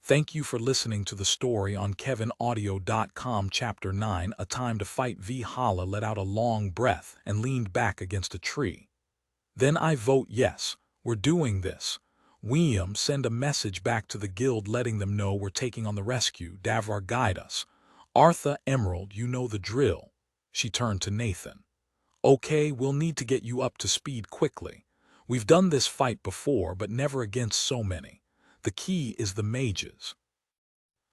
Thank you for listening to the story on KevinAudio.com. Chapter 9. A Time to Fight. Vihala let out a long breath and leaned back against a tree. Then I vote yes, we're doing this. William, send a message back to the guild letting them know we're taking on the rescue. Davrar, guide us. Arthur, Emerald, you know the drill. She turned to Nathan. Okay, we'll need to get you up to speed quickly. We've done this fight before, but never against so many. The key is the mages.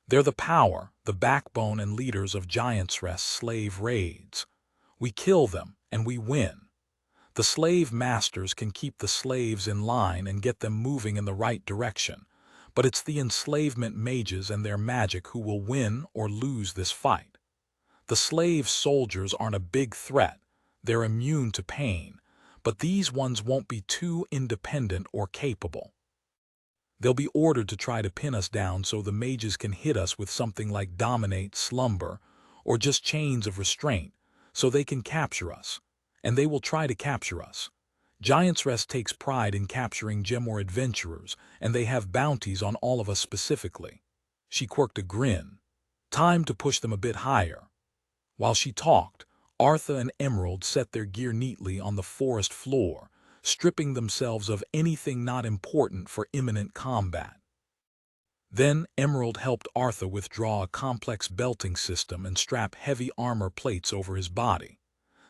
They're the power, the backbone and leaders of Giants' Rest slave raids. We kill them, and we win. The slave masters can keep the slaves in line and get them moving in the right direction, but it's the enslavement mages and their magic who will win or lose this fight. The slave soldiers aren't a big threat. They're immune to pain, but these ones won't be too independent or capable. They'll be ordered to try to pin us down so the mages can hit us with something like dominate, slumber, or just chains of restraint, so they can capture us. And they will try to capture us. Giants' Rest takes pride in capturing Gemor adventurers, and they have bounties on all of us specifically. She quirked a grin. Time to push them a bit higher. While she talked, Arthur and Emerald set their gear neatly on the forest floor, stripping themselves of anything not important for imminent combat. Then Emerald helped Arthur withdraw a complex belting system and strap heavy armor plates over his body.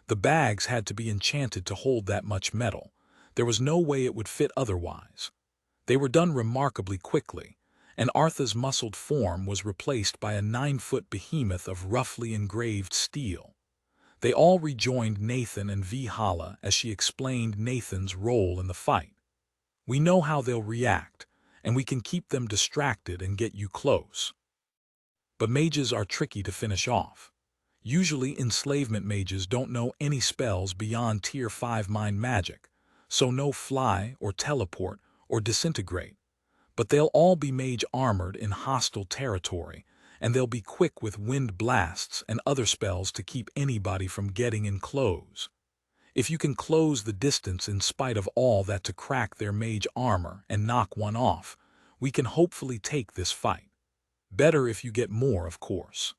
The bags had to be enchanted to hold that much metal. There was no way it would fit otherwise. They were done remarkably quickly, and Artha's muscled form was replaced by a 9-foot behemoth of roughly engraved steel. They all rejoined Nathan and Vihala as she explained Nathan's role in the fight. We know how they'll react, and we can keep them distracted and get you close. But mages are tricky to finish off. Usually enslavement mages don't know any spells beyond Tier 5 mind magic, so no fly or teleport or disintegrate. But they'll all be mage armored in hostile territory, and they'll be quick with wind blasts and other spells to keep anybody from getting in close. If you can close the distance in spite of all that to crack their mage armor and knock one off, we can hopefully take this fight. Better if you get more, of course.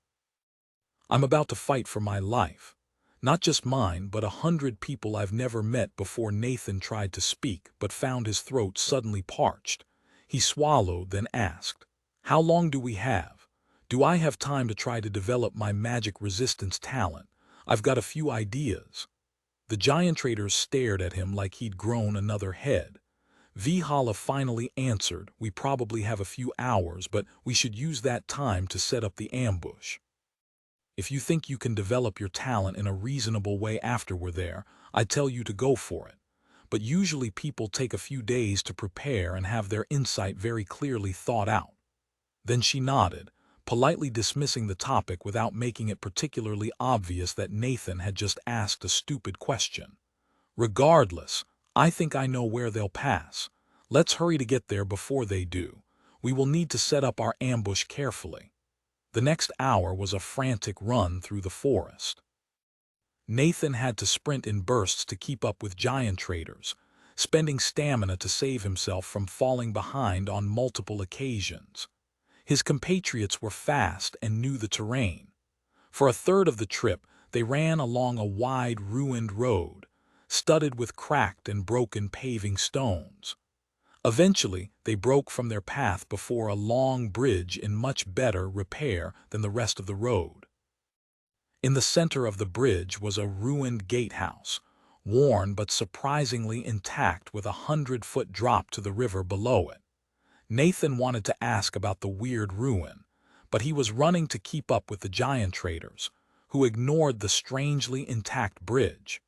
I'm about to fight for my life. Not just mine, but 100 people I've never met before. Nathan tried to speak, but found his throat suddenly parched. He swallowed, then asked, "How long do we have? Do I have time to try to develop my magic resistance talent? I've got a few ideas." The giant traders stared at him like he'd grown another head. Vihala finally answered, "We probably have a few hours, but we should use that time to set up the ambush. If you think you can develop your talent in a reasonable way after we're there, I tell you to go for it. But usually people take a few days to prepare and have their insight very clearly thought out." Then she nodded, politely dismissing the topic without making it particularly obvious that Nathan had just asked a stupid question. "Regardless, I think I know where they'll pass. Let's hurry to get there before they do. We will need to set up our ambush carefully." The next hour was a frantic run through the forest. Nathan had to sprint in bursts to keep up with giant traders, spending stamina to save himself from falling behind on multiple occasions. His compatriots were fast and knew the terrain. For a third of the trip, they ran along a wide, ruined road, studded with cracked and broken paving stones. Eventually, they broke from their path before a long bridge in much better repair than the rest of the road. In the center of the bridge was a ruined gatehouse, worn but surprisingly intact with a 100-foot drop to the river below it. Nathan wanted to ask about the weird ruin, but he was running to keep up with the giant traders, who ignored the strangely intact bridge.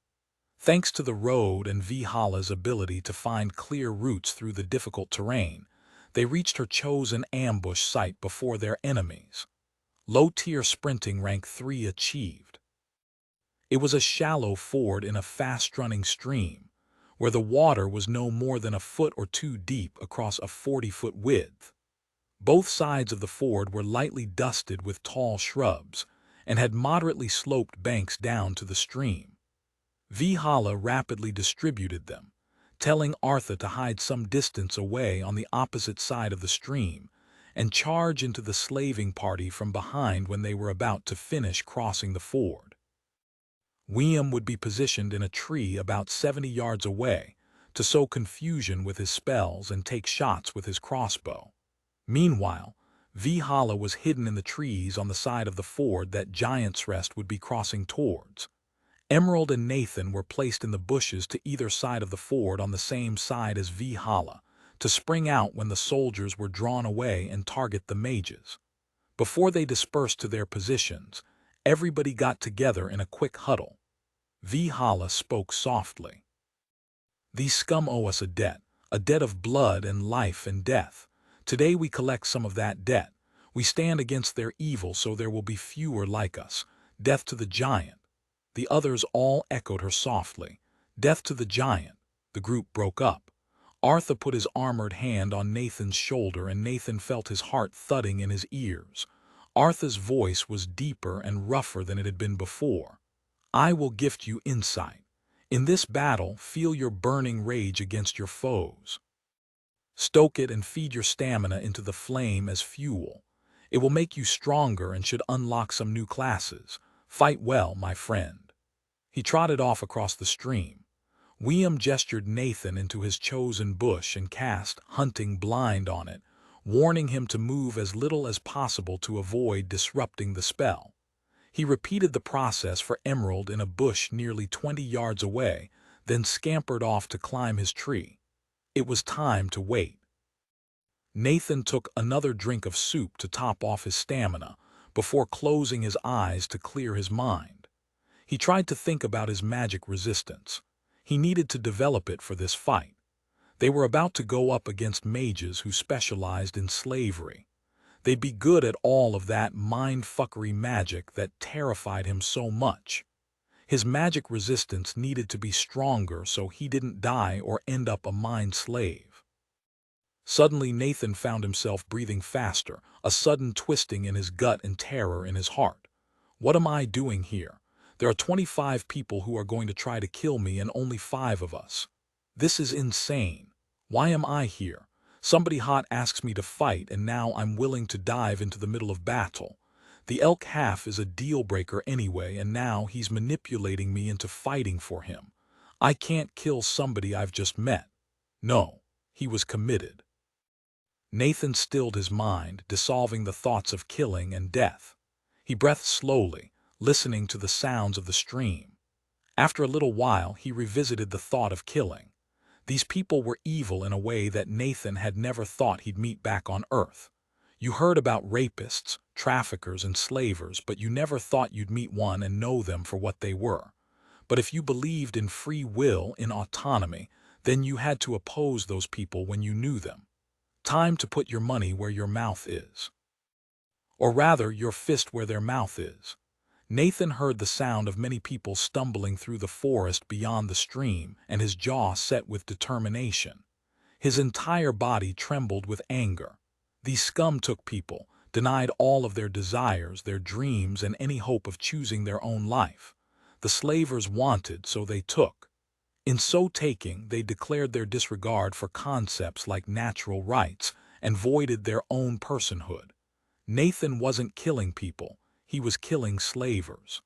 Thanks to the road and Vihala's ability to find clear routes through the difficult terrain, they reached her chosen ambush site before their enemies. Low-tier sprinting rank 3 achieved. It was a shallow ford in a fast-running stream, where the water was no more than a foot or two deep across a 40-foot width. Both sides of the ford were lightly dusted with tall shrubs and had moderately sloped banks down to the stream. Vihala rapidly distributed them, telling Artha to hide some distance away on the opposite side of the stream and charge into the slaving party from behind when they were about to finish crossing the ford. William would be positioned in a tree about 70 yards away to sow confusion with his spells and take shots with his crossbow. Meanwhile, Vihala was hidden in the trees on the side of the ford that Giant's Rest would be crossing towards. Emerald and Nathan were placed in the bushes to either side of the ford on the same side as Vihala, to spring out when the soldiers were drawn away and target the mages. Before they dispersed to their positions, everybody got together in a quick huddle. Vihala spoke softly. "These scum owe us a debt of blood and life and death. Today we collect some of that debt. We stand against their evil so there will be fewer like us. Death to the giant." The others all echoed her softly. "Death to the giant." The group broke up. Artha put his armored hand on Nathan's shoulder and Nathan felt his heart thudding in his ears. Artha's voice was deeper and rougher than it had been before. "I will gift you insight. In this battle, feel your burning rage against your foes. Stoke it and feed your stamina into the flame as fuel. It will make you stronger and should unlock some new classes. Fight well, my friend." He trotted off across the stream. William gestured Nathan into his chosen bush and cast Hunting Blind on it, warning him to move as little as possible to avoid disrupting the spell. He repeated the process for Emerald in a bush nearly 20 yards away, then scampered off to climb his tree. It was time to wait. Nathan took another drink of soup to top off his stamina, before closing his eyes to clear his mind. He tried to think about his magic resistance. He needed to develop it for this fight. They were about to go up against mages who specialized in slavery. They'd be good at all of that mind-fuckery magic that terrified him so much. His magic resistance needed to be stronger so he didn't die or end up a mind slave. Suddenly Nathan found himself breathing faster, a sudden twisting in his gut and terror in his heart. What am I doing here? There are 25 people who are going to try to kill me and only 5 of us. This is insane. Why am I here? Somebody hot asks me to fight and now I'm willing to dive into the middle of battle. The elk half is a deal breaker anyway and now he's manipulating me into fighting for him. I can't kill somebody I've just met. No, he was committed. Nathan stilled his mind, dissolving the thoughts of killing and death. He breathed slowly, listening to the sounds of the stream. After a little while, he revisited the thought of killing. These people were evil in a way that Nathan had never thought he'd meet back on Earth. You heard about rapists, traffickers, and slavers, but you never thought you'd meet one and know them for what they were. But if you believed in free will, in autonomy, then you had to oppose those people when you knew them. Time to put your money where your mouth is. Or rather, your fist where their mouth is. Nathan heard the sound of many people stumbling through the forest beyond the stream, and his jaw set with determination. His entire body trembled with anger. These scum took people, denied all of their desires, their dreams, and any hope of choosing their own life. The slavers wanted, so they took. In so taking, they declared their disregard for concepts like natural rights and voided their own personhood. Nathan wasn't killing people, he was killing slavers.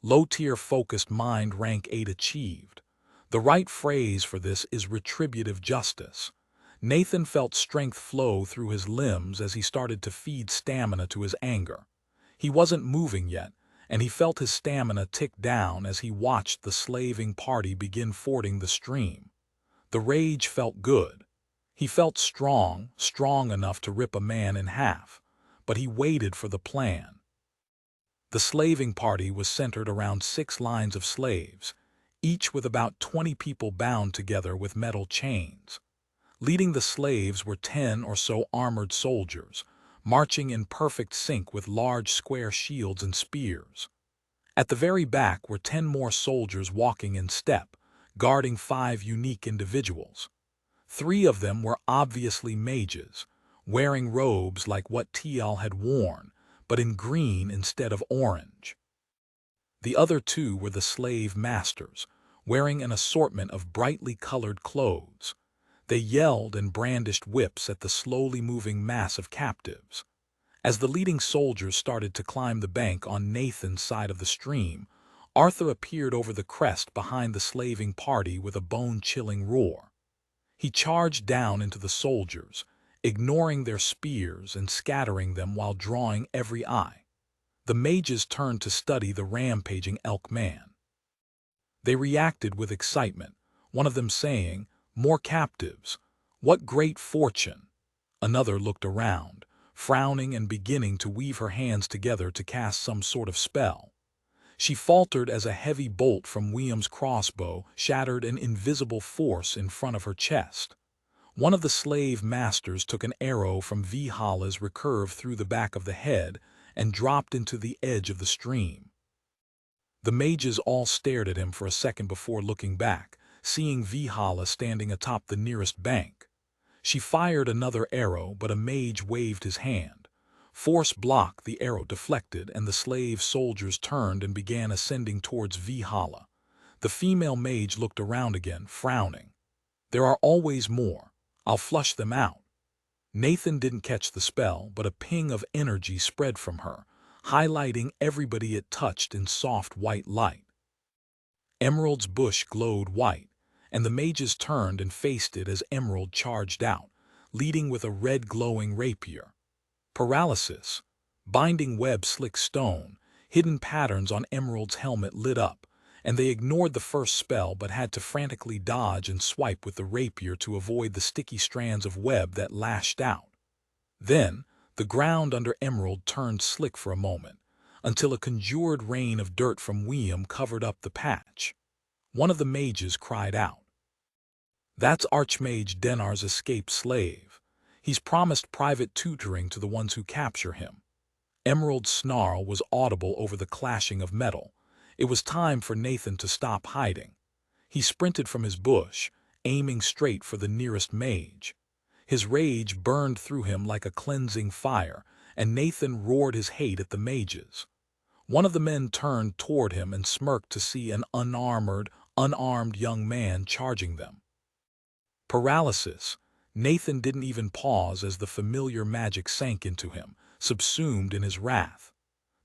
Low-tier focused mind rank 8 achieved. The right phrase for this is retributive justice. Nathan felt strength flow through his limbs as he started to feed stamina to his anger. He wasn't moving yet, and he felt his stamina tick down as he watched the slaving party begin fording the stream. The rage felt good. He felt strong enough to rip a man in half, but he waited for the plan. The slaving party was centered around 6 lines of slaves, each with about 20 people bound together with metal chains. Leading the slaves were 10 or so armored soldiers, marching in perfect sync with large square shields and spears. At the very back were 10 more soldiers walking in step, guarding 5 unique individuals. 3 of them were obviously mages, wearing robes like what Tial had worn, but in green instead of orange. The other 2 were the slave masters, wearing an assortment of brightly colored clothes. They yelled and brandished whips at the slowly moving mass of captives. As the leading soldiers started to climb the bank on Nathan's side of the stream, Arthur appeared over the crest behind the slaving party with a bone-chilling roar. He charged down into the soldiers, ignoring their spears and scattering them while drawing every eye. The mages turned to study the rampaging elk man. They reacted with excitement, one of them saying, "More captives! What great fortune!" Another looked around, frowning and beginning to weave her hands together to cast some sort of spell. She faltered as a heavy bolt from William's crossbow shattered an invisible force in front of her chest. One of the slave masters took an arrow from Vihala's recurve through the back of the head and dropped into the edge of the stream. The mages all stared at him for a second before looking back, seeing Vihala standing atop the nearest bank. She fired another arrow, but a mage waved his hand. Force blocked, the arrow deflected, and the slave soldiers turned and began ascending towards Vihala. The female mage looked around again, frowning. "There are always more. I'll flush them out." Nathan didn't catch the spell, but a ping of energy spread from her, highlighting everybody it touched in soft white light. Emerald's bush glowed white, and the mages turned and faced it as Emerald charged out, leading with a red glowing rapier. Paralysis, binding web slick stone, Hidden patterns on Emerald's helmet lit up, and they ignored the first spell but had to frantically dodge and swipe with the rapier to avoid the sticky strands of web that lashed out. Then, the ground under Emerald turned slick for a moment, until a conjured rain of dirt from William covered up the patch. One of the mages cried out. "That's Archmage Denar's escaped slave. He's promised private tutoring to the ones who capture him." Emerald's snarl was audible over the clashing of metal. It was time for Nathan to stop hiding. He sprinted from his bush, aiming straight for the nearest mage. His rage burned through him like a cleansing fire, and Nathan roared his hate at the mages. One of the men turned toward him and smirked to see an unarmed young man charging them. Paralysis. Nathan didn't even pause as the familiar magic sank into him, subsumed in his wrath.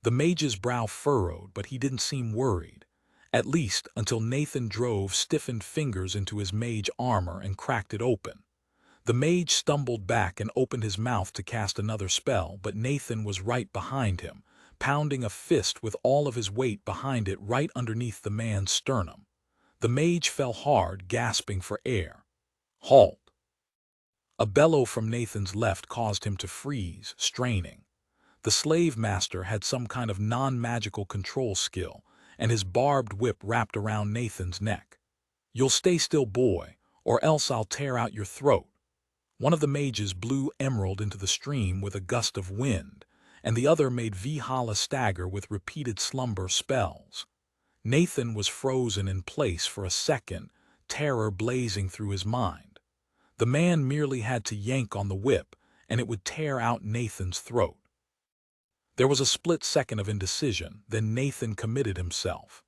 The mage's brow furrowed, but he didn't seem worried. At least until Nathan drove stiffened fingers into his mage armor and cracked it open. The mage stumbled back and opened his mouth to cast another spell, but Nathan was right behind him, pounding a fist with all of his weight behind it right underneath the man's sternum. The mage fell hard, gasping for air. "Halt!" A bellow from Nathan's left caused him to freeze, straining. The slave master had some kind of non-magical control skill, and his barbed whip wrapped around Nathan's neck. "You'll stay still, boy, or else I'll tear out your throat." One of the mages blew Emerald into the stream with a gust of wind, and the other made Vihala stagger with repeated slumber spells. Nathan was frozen in place for a second, terror blazing through his mind. The man merely had to yank on the whip, and it would tear out Nathan's throat. There was a split second of indecision, then Nathan committed himself.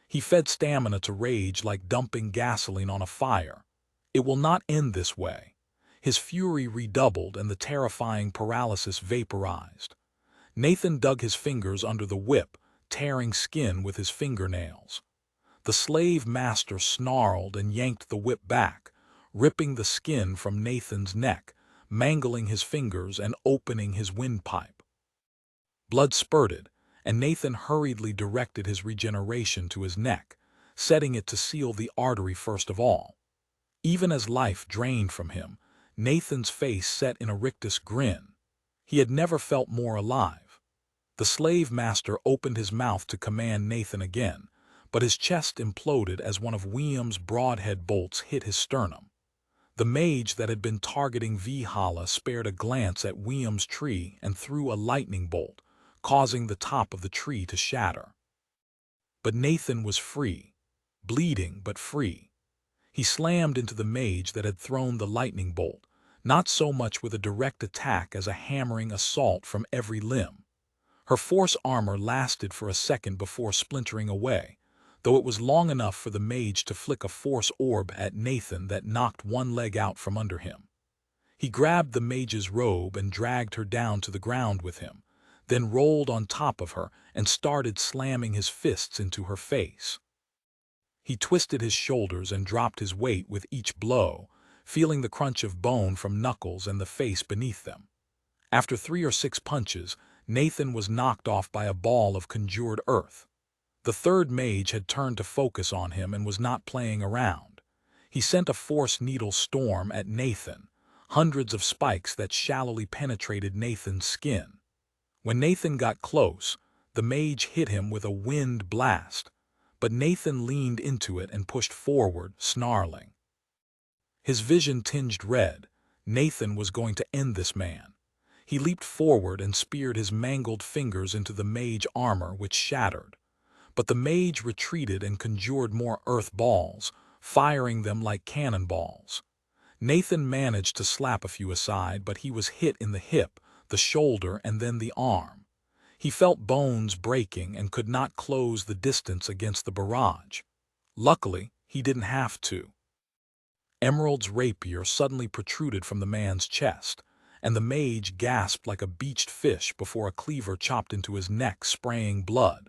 He fed stamina to rage like dumping gasoline on a fire. It will not end this way. His fury redoubled and the terrifying paralysis vaporized. Nathan dug his fingers under the whip, tearing skin with his fingernails. The slave master snarled and yanked the whip back, ripping the skin from Nathan's neck, mangling his fingers and opening his windpipe. Blood spurted, and Nathan hurriedly directed his regeneration to his neck, setting it to seal the artery first of all. Even as life drained from him, Nathan's face set in a rictus grin. He had never felt more alive. The slave master opened his mouth to command Nathan again, but his chest imploded as one of William's broadhead bolts hit his sternum. The mage that had been targeting Vihala spared a glance at William's tree and threw a lightning bolt, causing the top of the tree to shatter. But Nathan was free, bleeding but free. He slammed into the mage that had thrown the lightning bolt, not so much with a direct attack as a hammering assault from every limb. Her force armor lasted for a second before splintering away, though it was long enough for the mage to flick a force orb at Nathan that knocked one leg out from under him. He grabbed the mage's robe and dragged her down to the ground with him, then rolled on top of her and started slamming his fists into her face. He twisted his shoulders and dropped his weight with each blow, feeling the crunch of bone from knuckles and the face beneath them. After 3 or 6 punches, Nathan was knocked off by a ball of conjured earth. The third mage had turned to focus on him and was not playing around. He sent a force needle storm at Nathan, hundreds of spikes that shallowly penetrated Nathan's skin. When Nathan got close, the mage hit him with a wind blast, but Nathan leaned into it and pushed forward, snarling. His vision tinged red. Nathan was going to end this man. He leaped forward and speared his mangled fingers into the mage armor, which shattered. But the mage retreated and conjured more earth balls, firing them like cannonballs. Nathan managed to slap a few aside, but he was hit in the hip, the shoulder, and then the arm. He felt bones breaking and could not close the distance against the barrage. Luckily, he didn't have to. Emerald's rapier suddenly protruded from the man's chest, and the mage gasped like a beached fish before a cleaver chopped into his neck, spraying blood.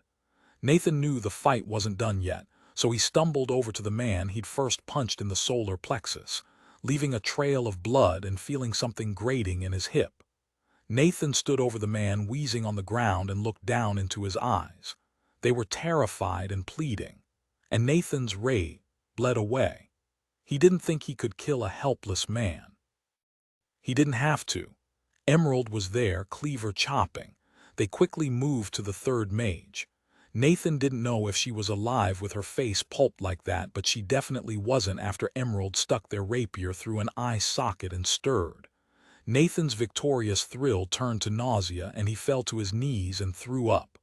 Nathan knew the fight wasn't done yet, so he stumbled over to the man he'd first punched in the solar plexus, leaving a trail of blood and feeling something grating in his hip. Nathan stood over the man wheezing on the ground and looked down into his eyes. They were terrified and pleading, and Nathan's rage bled away. He didn't think he could kill a helpless man. He didn't have to. Emerald was there, cleaver chopping. They quickly moved to the third mage. Nathan didn't know if she was alive with her face pulped like that, but she definitely wasn't after Emerald stuck their rapier through an eye socket and stirred. Nathan's victorious thrill turned to nausea, and he fell to his knees and threw up.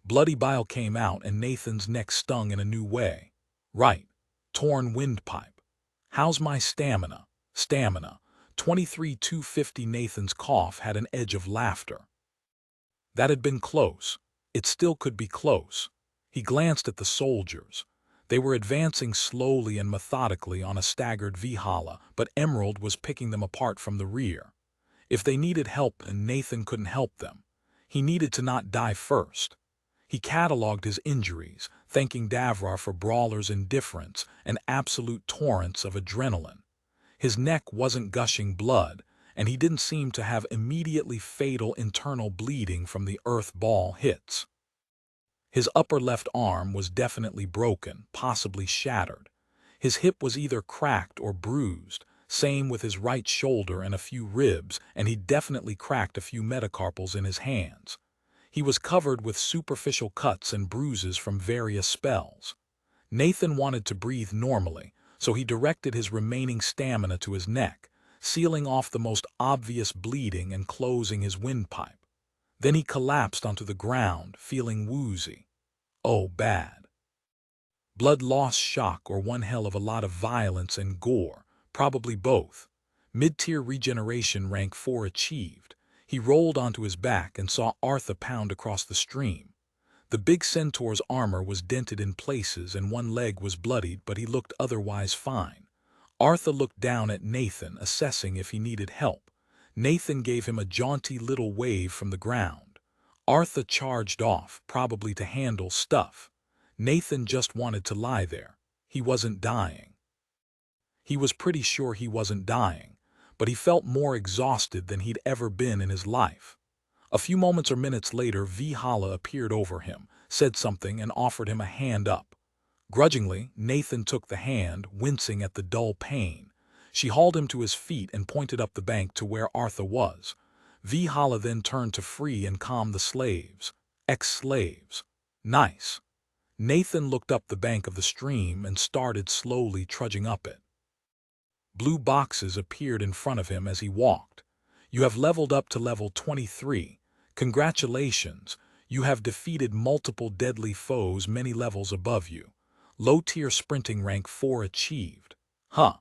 Bloody bile came out, and Nathan's neck stung in a new way. Right. Torn windpipe. How's my stamina? Stamina. 23,250. Nathan's cough had an edge of laughter. That had been close. It still could be close. He glanced at the soldiers. They were advancing slowly and methodically on a staggered Valhalla, but Emerald was picking them apart from the rear. If they needed help and Nathan couldn't help them, he needed to not die first. He catalogued his injuries, thanking Davrar for Brawler's indifference and absolute torrents of adrenaline. His neck wasn't gushing blood, and he didn't seem to have immediately fatal internal bleeding from the earth ball hits. His upper left arm was definitely broken, possibly shattered. His hip was either cracked or bruised, same with his right shoulder and a few ribs, and he definitely cracked a few metacarpals in his hands. He was covered with superficial cuts and bruises from various spells. Nathan wanted to breathe normally, so he directed his remaining stamina to his neck, sealing off the most obvious bleeding and closing his windpipe. Then he collapsed onto the ground, feeling woozy. Oh, bad. Blood loss, shock, or one hell of a lot of violence and gore, probably both. Mid-tier regeneration rank 4 achieved. He rolled onto his back and saw Artha pound across the stream. The big centaur's armor was dented in places and one leg was bloodied, but he looked otherwise fine. Artha looked down at Nathan, assessing if he needed help. Nathan gave him a jaunty little wave from the ground. Artha charged off, probably to handle stuff. Nathan just wanted to lie there. He wasn't dying. He was pretty sure he wasn't dying, but he felt more exhausted than he'd ever been in his life. A few moments or minutes later, Valhalla appeared over him, said something, and offered him a hand up. Grudgingly, Nathan took the hand, wincing at the dull pain. She hauled him to his feet and pointed up the bank to where Artha was. Valhalla then turned to free and calm the slaves. Ex-slaves. Nice. Nathan looked up the bank of the stream and started slowly trudging up it. Blue boxes appeared in front of him as he walked. You have leveled up to level 23. Congratulations, you have defeated multiple deadly foes many levels above you. Low-tier sprinting rank 4 achieved. Huh.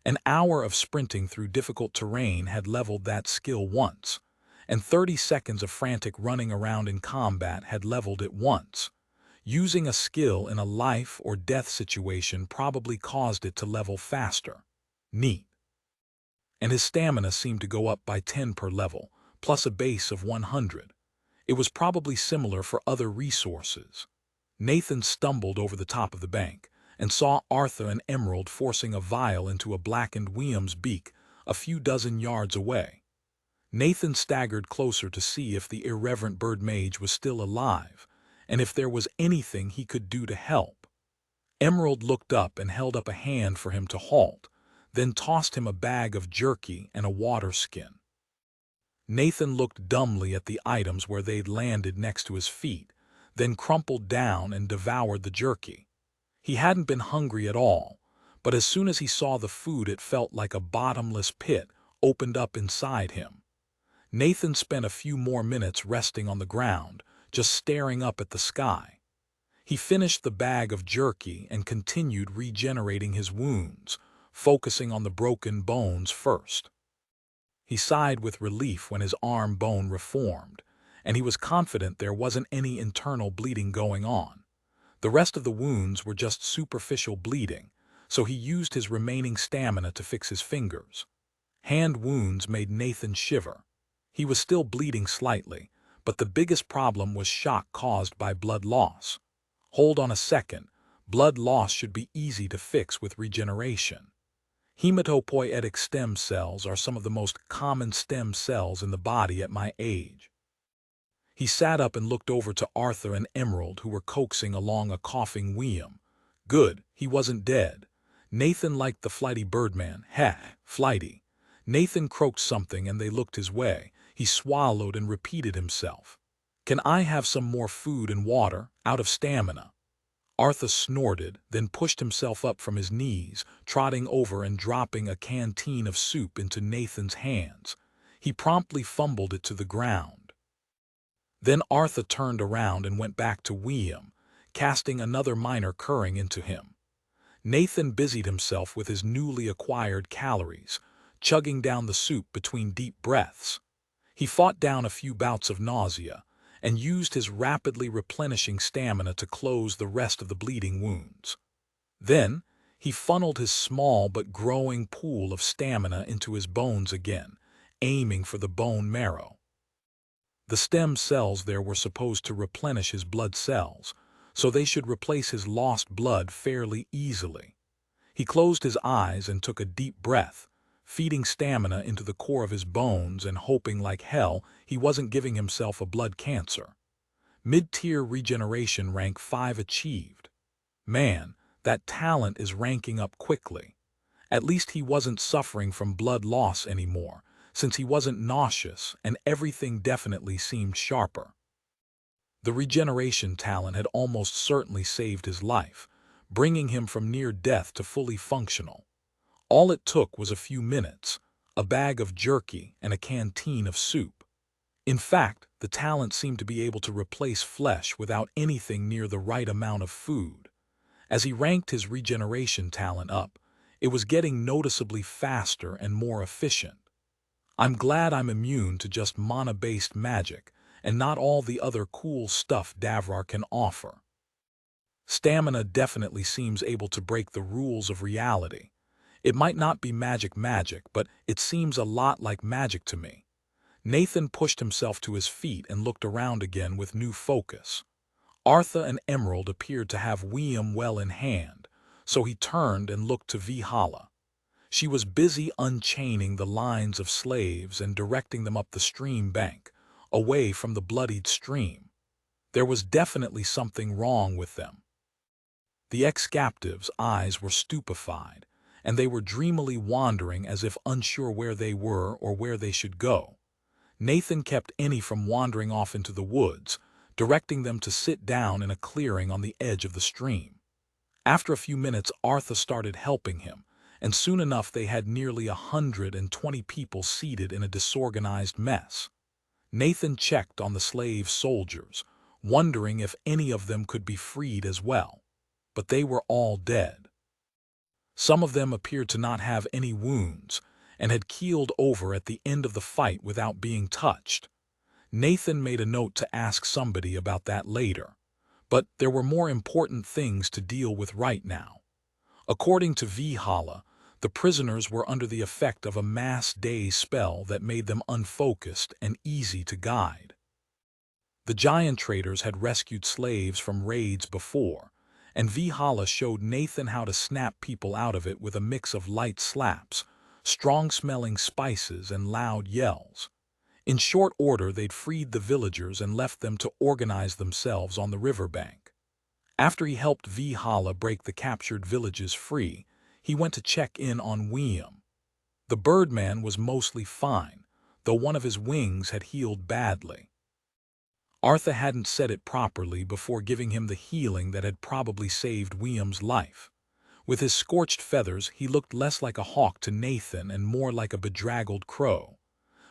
An hour of sprinting through difficult terrain had leveled that skill once, and 30 seconds of frantic running around in combat had leveled it once. Using a skill in a life or death situation probably caused it to level faster. Neat. And his stamina seemed to go up by 10 per level, plus a base of 100. It was probably similar for other resources. Nathan stumbled over the top of the bank and saw Artha and Emerald forcing a vial into a blackened Wium's beak a few dozen yards away. Nathan staggered closer to see if the irreverent bird mage was still alive, and if there was anything he could do to help. Emerald looked up and held up a hand for him to halt, then tossed him a bag of jerky and a water skin. Nathan looked dumbly at the items where they'd landed next to his feet, then crumpled down and devoured the jerky. He hadn't been hungry at all, but as soon as he saw the food it felt like a bottomless pit opened up inside him. Nathan spent a few more minutes resting on the ground, just staring up at the sky. He finished the bag of jerky and continued regenerating his wounds, focusing on the broken bones first. He sighed with relief when his arm bone reformed, and he was confident there wasn't any internal bleeding going on. The rest of the wounds were just superficial bleeding, so he used his remaining stamina to fix his fingers. Hand wounds made Nathan shiver. He was still bleeding slightly, but the biggest problem was shock caused by blood loss. Hold on a second, blood loss should be easy to fix with regeneration. Hematopoietic stem cells are some of the most common stem cells in the body at my age. He sat up and looked over to Arthur and Emerald, who were coaxing along a coughing William. Good, he wasn't dead. Nathan liked the flighty birdman. Heh, flighty. Nathan croaked something and they looked his way. He swallowed and repeated himself. Can I have some more food and water? Out of stamina. Arthur snorted, then pushed himself up from his knees, trotting over and dropping a canteen of soup into Nathan's hands. He promptly fumbled it to the ground. Then Arthur turned around and went back to William, casting another minor curring into him. Nathan busied himself with his newly acquired calories, chugging down the soup between deep breaths. He fought down a few bouts of nausea, and used his rapidly replenishing stamina to close the rest of the bleeding wounds. Then, he funneled his small but growing pool of stamina into his bones again, aiming for the bone marrow. The stem cells there were supposed to replenish his blood cells, so they should replace his lost blood fairly easily. He closed his eyes and took a deep breath, feeding stamina into the core of his bones and hoping like hell he wasn't giving himself a blood cancer. Mid-tier regeneration rank 5 achieved. Man, that talent is ranking up quickly. At least he wasn't suffering from blood loss anymore, since he wasn't nauseous and everything definitely seemed sharper. The regeneration talent had almost certainly saved his life, bringing him from near death to fully functional. All it took was a few minutes, a bag of jerky, and a canteen of soup. In fact, the talent seemed to be able to replace flesh without anything near the right amount of food. As he ranked his regeneration talent up, it was getting noticeably faster and more efficient. I'm glad I'm immune to just mana-based magic and not all the other cool stuff Davrar can offer. Stamina definitely seems able to break the rules of reality. It might not be magic, but it seems a lot like magic to me. Nathan pushed himself to his feet and looked around again with new focus. Arthur and Emerald appeared to have William well in hand, so he turned and looked to Vihala. She was busy unchaining the lines of slaves and directing them up the stream bank, away from the bloodied stream. There was definitely something wrong with them. The ex-captives' eyes were stupefied, and they were dreamily wandering as if unsure where they were or where they should go. Nathan kept any from wandering off into the woods, directing them to sit down in a clearing on the edge of the stream. After a few minutes, Arthur started helping him, and soon enough they had nearly 120 people seated in a disorganized mess. Nathan checked on the slave soldiers, wondering if any of them could be freed as well, but they were all dead. Some of them appeared to not have any wounds and had keeled over at the end of the fight without being touched. Nathan made a note to ask somebody about that later, but there were more important things to deal with right now. According to Vihala, the prisoners were under the effect of a mass daze spell that made them unfocused and easy to guide. The giant traders had rescued slaves from raids before, and Vihala showed Nathan how to snap people out of it with a mix of light slaps, strong-smelling spices, and loud yells. In short order, they'd freed the villagers and left them to organize themselves on the riverbank. After he helped Vihala break the captured villages free, he went to check in on William. The birdman was mostly fine, though one of his wings had healed badly. Arthur hadn't said it properly before giving him the healing that had probably saved William's life. With his scorched feathers, he looked less like a hawk to Nathan and more like a bedraggled crow.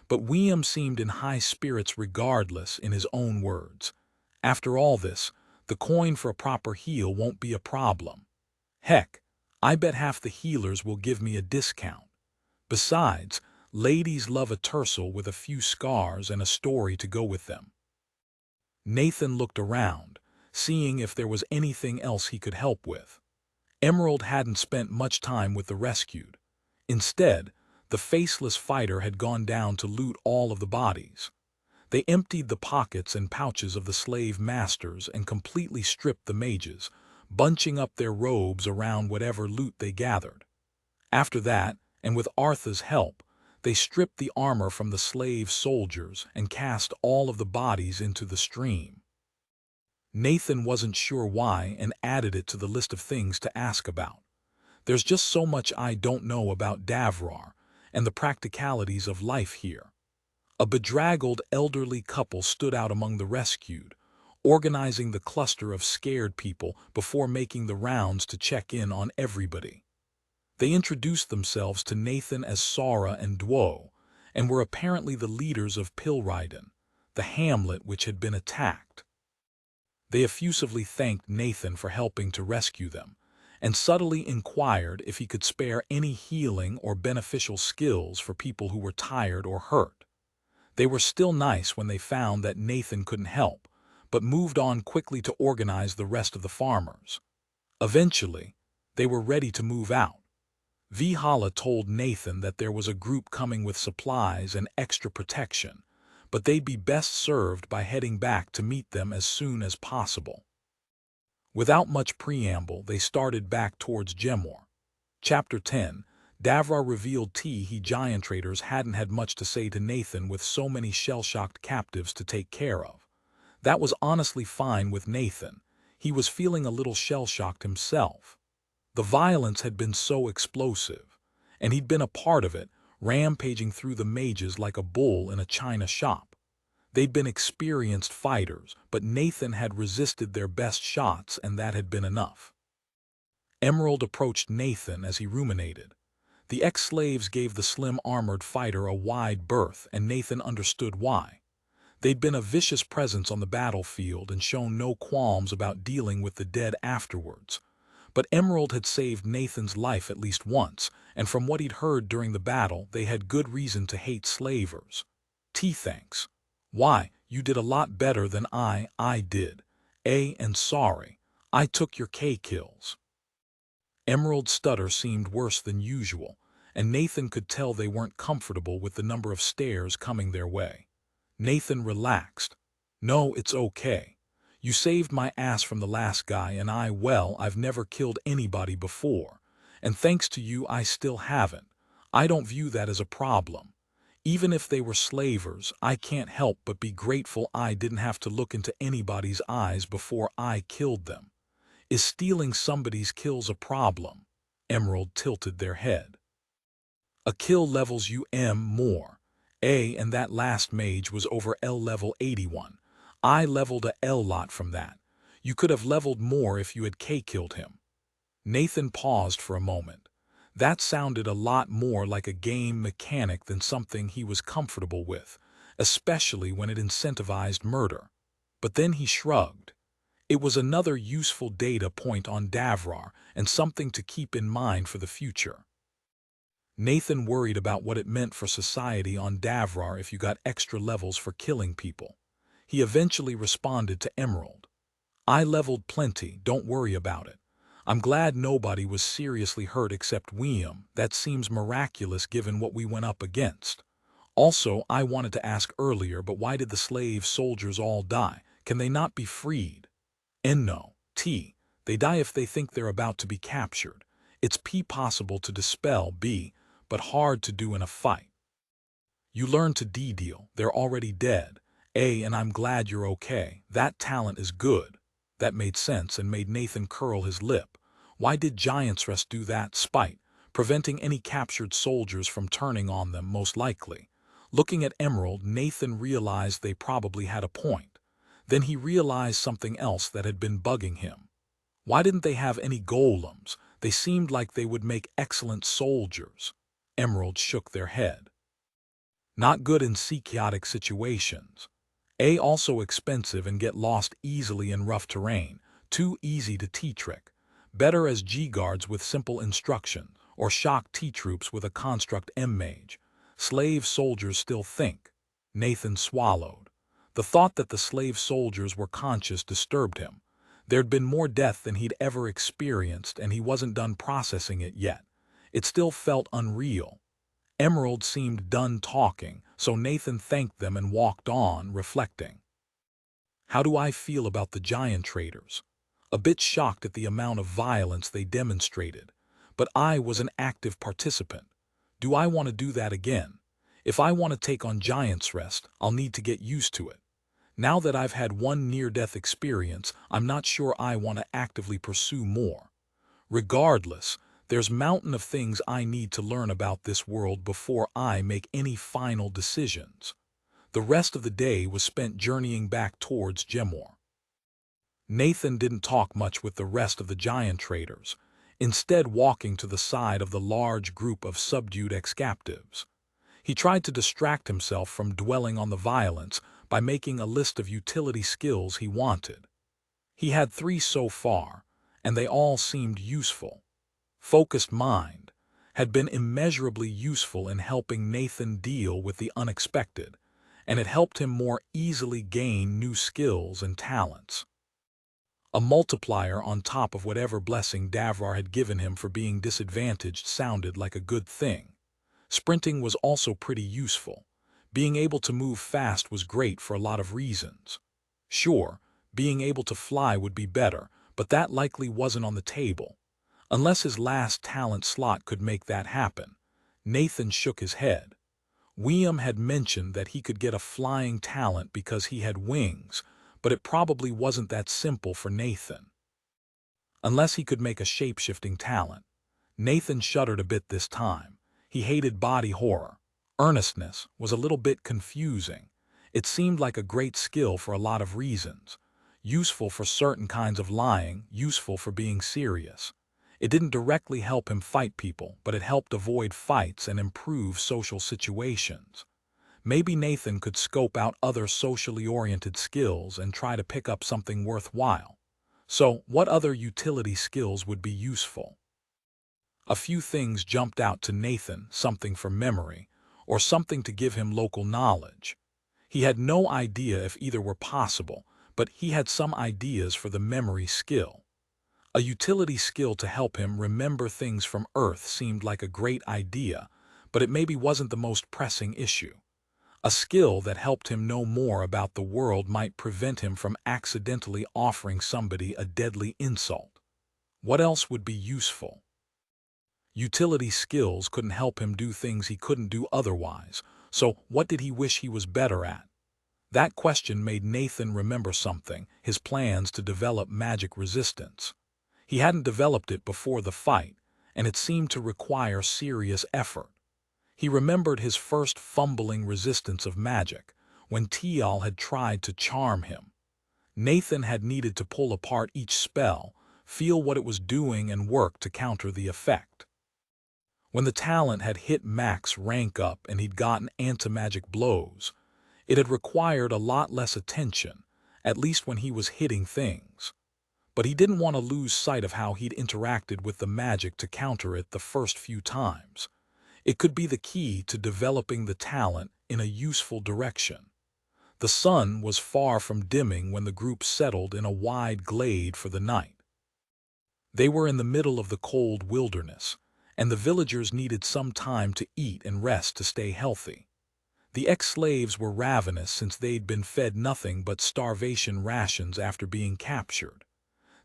But William seemed in high spirits regardless, in his own words. After all this, the coin for a proper heal won't be a problem. Heck, I bet half the healers will give me a discount. Besides, ladies love a tercel with a few scars and a story to go with them. Nathan looked around, seeing if there was anything else he could help with. Emerald hadn't spent much time with the rescued. Instead, the faceless fighter had gone down to loot all of the bodies. They emptied the pockets and pouches of the slave masters and completely stripped the mages, bunching up their robes around whatever loot they gathered. After that, and with Artha's help, they stripped the armor from the slave soldiers and cast all of the bodies into the stream. Nathan wasn't sure why and added it to the list of things to ask about. There's just so much I don't know about Davrar and the practicalities of life here. A bedraggled elderly couple stood out among the rescued, organizing the cluster of scared people before making the rounds to check in on everybody. They introduced themselves to Nathan as Sara and Dwo, and were apparently the leaders of Pilriden, the hamlet which had been attacked. They effusively thanked Nathan for helping to rescue them, and subtly inquired if he could spare any healing or beneficial skills for people who were tired or hurt. They were still nice when they found that Nathan couldn't help, but moved on quickly to organize the rest of the farmers. Eventually, they were ready to move out. Vihala told Nathan that there was a group coming with supplies and extra protection, but they'd be best served by heading back to meet them as soon as possible. Without much preamble, they started back towards Gemor. Chapter 10, Davrar revealed he giant traders hadn't had much to say to Nathan with so many shell-shocked captives to take care of. That was honestly fine with Nathan. He was feeling a little shell-shocked himself. The violence had been so explosive, and he'd been a part of it, rampaging through the mages like a bull in a china shop. They'd been experienced fighters, but Nathan had resisted their best shots, and that had been enough. Emerald approached Nathan as he ruminated. The ex-slaves gave the slim armored fighter a wide berth, and Nathan understood why. They'd been a vicious presence on the battlefield and shown no qualms about dealing with the dead afterwards. But Emerald had saved Nathan's life at least once, and from what he'd heard during the battle, they had good reason to hate slavers. Thanks. Why, you did a lot better than I did. And sorry, I took your K-kills. Emerald's stutter seemed worse than usual, and Nathan could tell they weren't comfortable with the number of stares coming their way. Nathan relaxed. No, it's okay. You saved my ass from the last guy, and I've never killed anybody before. And thanks to you, I still haven't. I don't view that as a problem. Even if they were slavers, I can't help but be grateful I didn't have to look into anybody's eyes before I killed them. Is stealing somebody's kills a problem? Emerald tilted their head. A kill levels you more. And that last mage was over L level 81. I leveled a L lot from that. You could have leveled more if you had K-killed him. Nathan paused for a moment. That sounded a lot more like a game mechanic than something he was comfortable with, especially when it incentivized murder. But then he shrugged. It was another useful data point on Davrar and something to keep in mind for the future. Nathan worried about what it meant for society on Davrar if you got extra levels for killing people. He eventually responded to Emerald. I leveled plenty, don't worry about it. I'm glad nobody was seriously hurt except William. That seems miraculous given what we went up against. Also, I wanted to ask earlier, but why did the slave soldiers all die? Can they not be freed? No. They die if they think they're about to be captured. It's possible to dispel, but hard to do in a fight. You learn to deal, they're already dead. And I'm glad you're okay. That talent is good. That made sense and made Nathan curl his lip. Why did Giant's Rest do that? Spite, preventing any captured soldiers from turning on them, most likely. Looking at Emerald, Nathan realized they probably had a point. Then he realized something else that had been bugging him. Why didn't they have any golems? They seemed like they would make excellent soldiers. Emerald shook their head. Not good in chaotic situations. Also expensive and get lost easily in rough terrain, too easy to T-trick. Better as G-guards with simple instruction, or shock T-troops with a construct M-mage. Slave soldiers still think. Nathan swallowed. The thought that the slave soldiers were conscious disturbed him. There'd been more death than he'd ever experienced, and he wasn't done processing it yet. It still felt unreal. Emerald seemed done talking, so Nathan thanked them and walked on, reflecting. How do I feel about the giant traders? A bit shocked at the amount of violence they demonstrated, but I was an active participant. Do I want to do that again? If I want to take on Giant's Rest, I'll need to get used to it. Now that I've had one near-death experience, I'm not sure I want to actively pursue more. Regardless, there's a mountain of things I need to learn about this world before I make any final decisions. The rest of the day was spent journeying back towards Gemor. Nathan didn't talk much with the rest of the giant traders, instead walking to the side of the large group of subdued ex-captives. He tried to distract himself from dwelling on the violence by making a list of utility skills he wanted. He had 3 so far, and they all seemed useful. Focused Mind had been immeasurably useful in helping Nathan deal with the unexpected, and it helped him more easily gain new skills and talents. A multiplier on top of whatever blessing Davrar had given him for being disadvantaged sounded like a good thing. Sprinting was also pretty useful. Being able to move fast was great for a lot of reasons. Sure, being able to fly would be better, but that likely wasn't on the table. Unless his last talent slot could make that happen. Nathan shook his head. William had mentioned that he could get a flying talent because he had wings, but it probably wasn't that simple for Nathan. Unless he could make a shape-shifting talent. Nathan shuddered a bit this time. He hated body horror. Earnestness was a little bit confusing. It seemed like a great skill for a lot of reasons. Useful for certain kinds of lying, useful for being serious. It didn't directly help him fight people, but it helped avoid fights and improve social situations. Maybe Nathan could scope out other socially oriented skills and try to pick up something worthwhile. So, what other utility skills would be useful? A few things jumped out to Nathan, something for memory, or something to give him local knowledge. He had no idea if either were possible, but he had some ideas for the memory skill. A utility skill to help him remember things from Earth seemed like a great idea, but it maybe wasn't the most pressing issue. A skill that helped him know more about the world might prevent him from accidentally offering somebody a deadly insult. What else would be useful? Utility skills couldn't help him do things he couldn't do otherwise, so what did he wish he was better at? That question made Nathan remember something, his plans to develop magic resistance. He hadn't developed it before the fight, and it seemed to require serious effort. He remembered his first fumbling resistance of magic, when Tial had tried to charm him. Nathan had needed to pull apart each spell, feel what it was doing and work to counter the effect. When the talent had hit max rank up and he'd gotten anti-magic blows, it had required a lot less attention, at least when he was hitting things. But he didn't want to lose sight of how he'd interacted with the magic to counter it the first few times. It could be the key to developing the talent in a useful direction. The sun was far from dimming when the group settled in a wide glade for the night. They were in the middle of the cold wilderness, and the villagers needed some time to eat and rest to stay healthy. The ex-slaves were ravenous since they'd been fed nothing but starvation rations after being captured.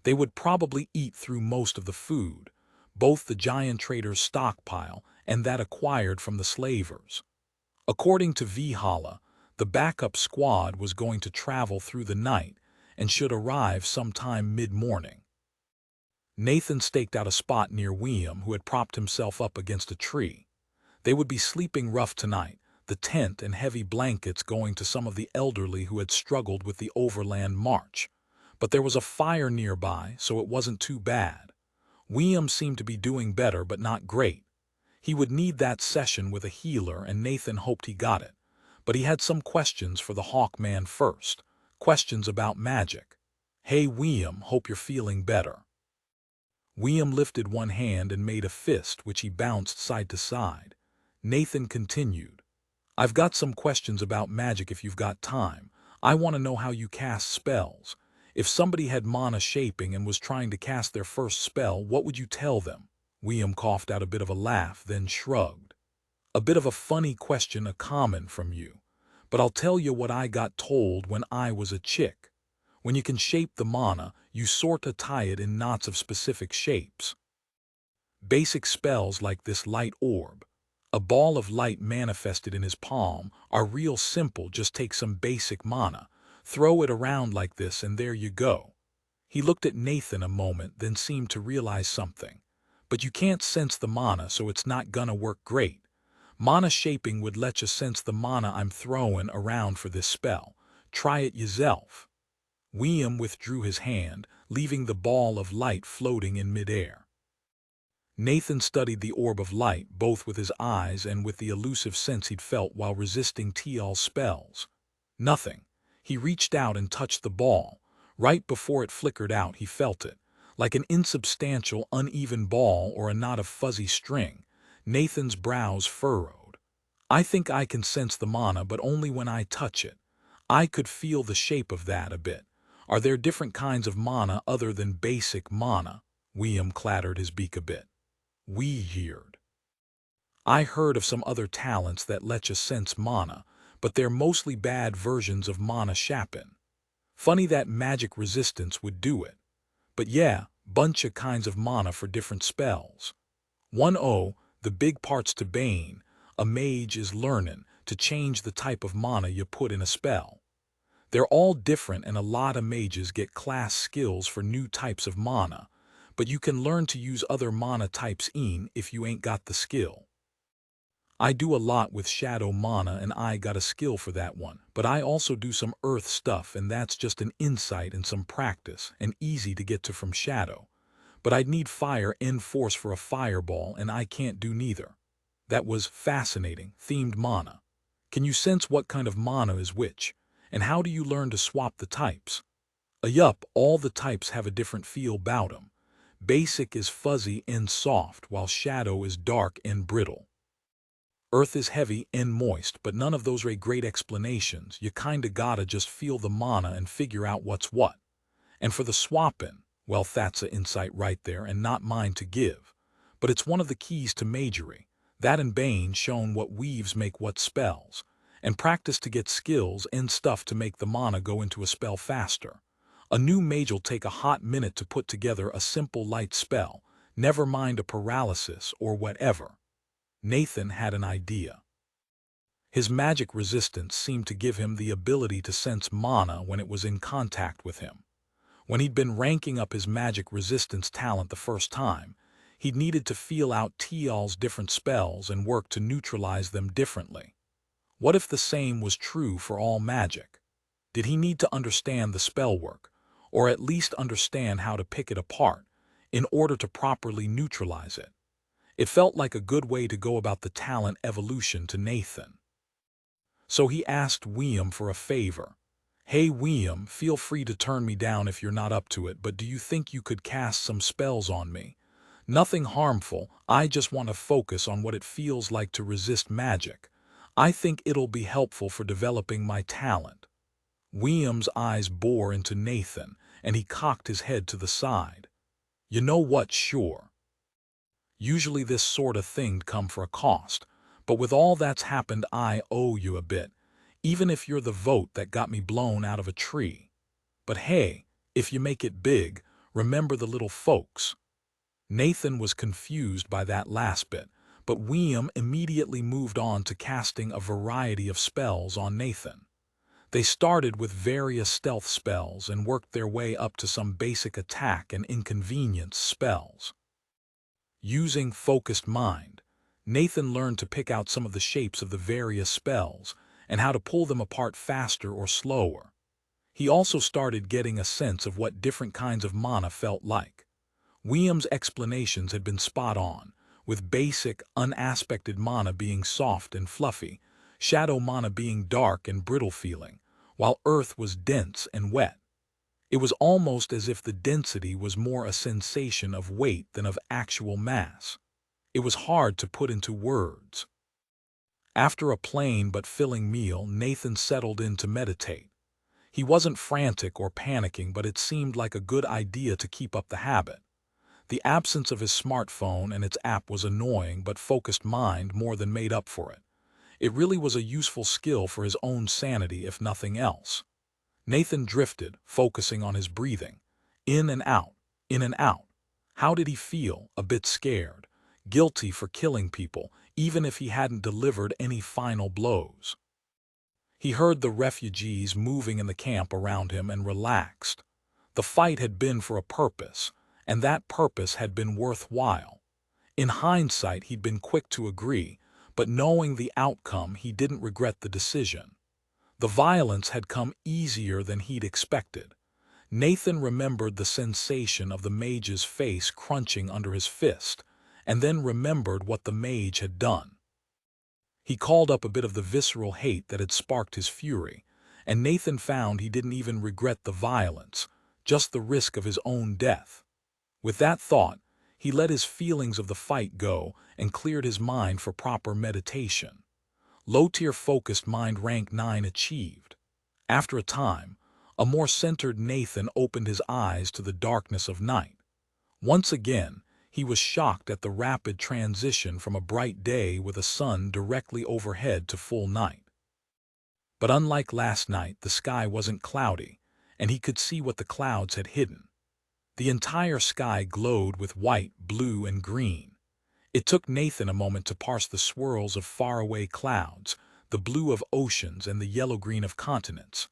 They would probably eat through most of the food, both the giant trader's stockpile and that acquired from the slavers. According to Vihala, the backup squad was going to travel through the night and should arrive sometime mid-morning. Nathan staked out a spot near William, who had propped himself up against a tree. They would be sleeping rough tonight, the tent and heavy blankets going to some of the elderly who had struggled with the overland march. But there was a fire nearby, so it wasn't too bad. William seemed to be doing better, but not great. He would need that session with a healer, and Nathan hoped he got it. But he had some questions for the Hawkman first. Questions about magic. "Hey William, hope you're feeling better." William lifted one hand and made a fist, which he bounced side to side. Nathan continued, "I've got some questions about magic if you've got time. I want to know how you cast spells. If somebody had mana shaping and was trying to cast their first spell, what would you tell them?" William coughed out a bit of a laugh, then shrugged. "A bit of a funny question, a common from you. But I'll tell you what I got told when I was a chick. When you can shape the mana, you sorta tie it in knots of specific shapes." Basic spells like this light orb, a ball of light manifested in his palm, are real simple. Just take some basic mana, throw it around like this, and there you go. He looked at Nathan a moment, then seemed to realize something. But you can't sense the mana, so it's not gonna work great. Mana shaping would let you sense the mana I'm throwing around for this spell. Try it yourself. William withdrew his hand, leaving the ball of light floating in midair. Nathan studied the orb of light, both with his eyes and with the elusive sense he'd felt while resisting Tial's spells. Nothing. He reached out and touched the ball. Right before it flickered out, he felt it. Like an insubstantial, uneven ball or a knot of fuzzy string. Nathan's brows furrowed. I think I can sense the mana, but only when I touch it. I could feel the shape of that a bit. Are there different kinds of mana other than basic mana? William clattered his beak a bit. Weird. I heard of some other talents that let you sense mana, but they're mostly bad versions of mana shaping. Funny that magic resistance would do it. But yeah, bunch of kinds of mana for different spells. 1-0, the big parts to Bane, a mage is learning to change the type of mana you put in a spell. They're all different, and a lot of mages get class skills for new types of mana, but you can learn to use other mana types if you ain't got the skill. I do a lot with shadow mana, and I got a skill for that one, but I also do some earth stuff, and that's just an insight and some practice, and easy to get to from shadow. But I'd need fire and force for a fireball, and I can't do neither. That was fascinating. Themed mana. Can you sense what kind of mana is which? And how do you learn to swap the types? Yup, all the types have a different feel 'bout 'em. Basic is fuzzy and soft, while shadow is dark and brittle. Earth is heavy and moist, but none of those are great explanations. You kinda gotta just feel the mana and figure out what's what. And for the swapping, well, that's a insight right there, and not mine to give. But it's one of the keys to magery. That and Bane shown what weaves make what spells, and practice to get skills and stuff to make the mana go into a spell faster. A new mage'll take a hot minute to put together a simple light spell, never mind a paralysis or whatever. Nathan had an idea. His magic resistance seemed to give him the ability to sense mana when it was in contact with him. When he'd been ranking up his magic resistance talent the first time, he'd needed to feel out Tial's different spells and work to neutralize them differently. What if the same was true for all magic? Did he need to understand the spell work, or at least understand how to pick it apart, in order to properly neutralize it? It felt like a good way to go about the talent evolution to Nathan. So he asked William for a favor. Hey William, feel free to turn me down if you're not up to it, but do you think you could cast some spells on me? Nothing harmful, I just want to focus on what it feels like to resist magic. I think it'll be helpful for developing my talent. William's eyes bore into Nathan, and he cocked his head to the side. You know what, sure. Usually this sort of thing'd come for a cost, but with all that's happened I owe you a bit, even if you're the vote that got me blown out of a tree. But hey, if you make it big, remember the little folks. Nathan was confused by that last bit, but William immediately moved on to casting a variety of spells on Nathan. They started with various stealth spells and worked their way up to some basic attack and inconvenience spells. Using focused mind, Nathan learned to pick out some of the shapes of the various spells and how to pull them apart faster or slower. He also started getting a sense of what different kinds of mana felt like. William's explanations had been spot on, with basic, unaspected mana being soft and fluffy, shadow mana being dark and brittle feeling, while earth was dense and wet. It was almost as if the density was more a sensation of weight than of actual mass. It was hard to put into words. After a plain but filling meal, Nathan settled in to meditate. He wasn't frantic or panicking, but it seemed like a good idea to keep up the habit. The absence of his smartphone and its app was annoying, but focused mind more than made up for it. It really was a useful skill for his own sanity, if nothing else. Nathan drifted, focusing on his breathing. In and out, in and out. How did he feel? A bit scared. guilty for killing people, even if he hadn't delivered any final blows. He heard the refugees moving in the camp around him and relaxed. The fight had been for a purpose, and that purpose had been worthwhile. In hindsight, he'd been quick to agree, but knowing the outcome, he didn't regret the decision. The violence had come easier than he'd expected. Nathan remembered the sensation of the mage's face crunching under his fist, and then remembered what the mage had done. He called up a bit of the visceral hate that had sparked his fury, and Nathan found he didn't even regret the violence, just the risk of his own death. With that thought, he let his feelings of the fight go and cleared his mind for proper meditation. Low-tier focused mind rank 9 achieved. After a time, a more centered Nathan opened his eyes to the darkness of night. Once again, he was shocked at the rapid transition from a bright day with a sun directly overhead to full night. But unlike last night, the sky wasn't cloudy, and he could see what the clouds had hidden. The entire sky glowed with white, blue, and green. It took Nathan a moment to parse the swirls of faraway clouds, the blue of oceans and the yellow-green of continents.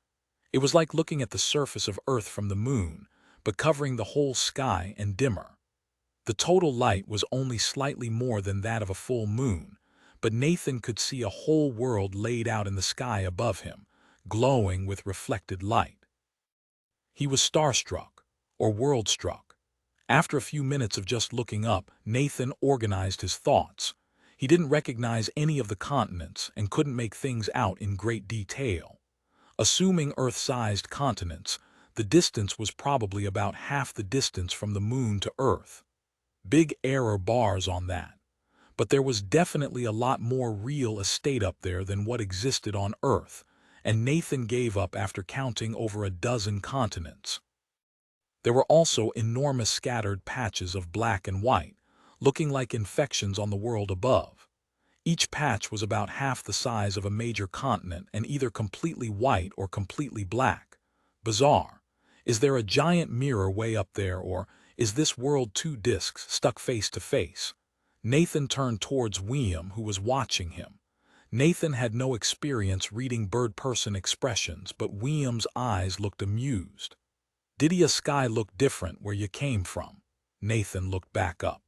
It was like looking at the surface of Earth from the moon, but covering the whole sky and dimmer. The total light was only slightly more than that of a full moon, but Nathan could see a whole world laid out in the sky above him, glowing with reflected light. He was starstruck, or world-struck. After a few minutes of just looking up, Nathan organized his thoughts. He didn't recognize any of the continents and couldn't make things out in great detail. Assuming Earth-sized continents, the distance was probably about half the distance from the moon to Earth. Big error bars on that. But there was definitely a lot more real estate up there than what existed on Earth, and Nathan gave up after counting over a dozen continents. There were also enormous scattered patches of black and white, looking like infections on the world above. Each patch was about half the size of a major continent and either completely white or completely black. Bizarre. Is there a giant mirror way up there, or is this world two discs stuck face to face? Nathan turned towards William, who was watching him. Nathan had no experience reading bird-person expressions, but William's eyes looked amused. Did your sky look different where you came from? Nathan looked back up.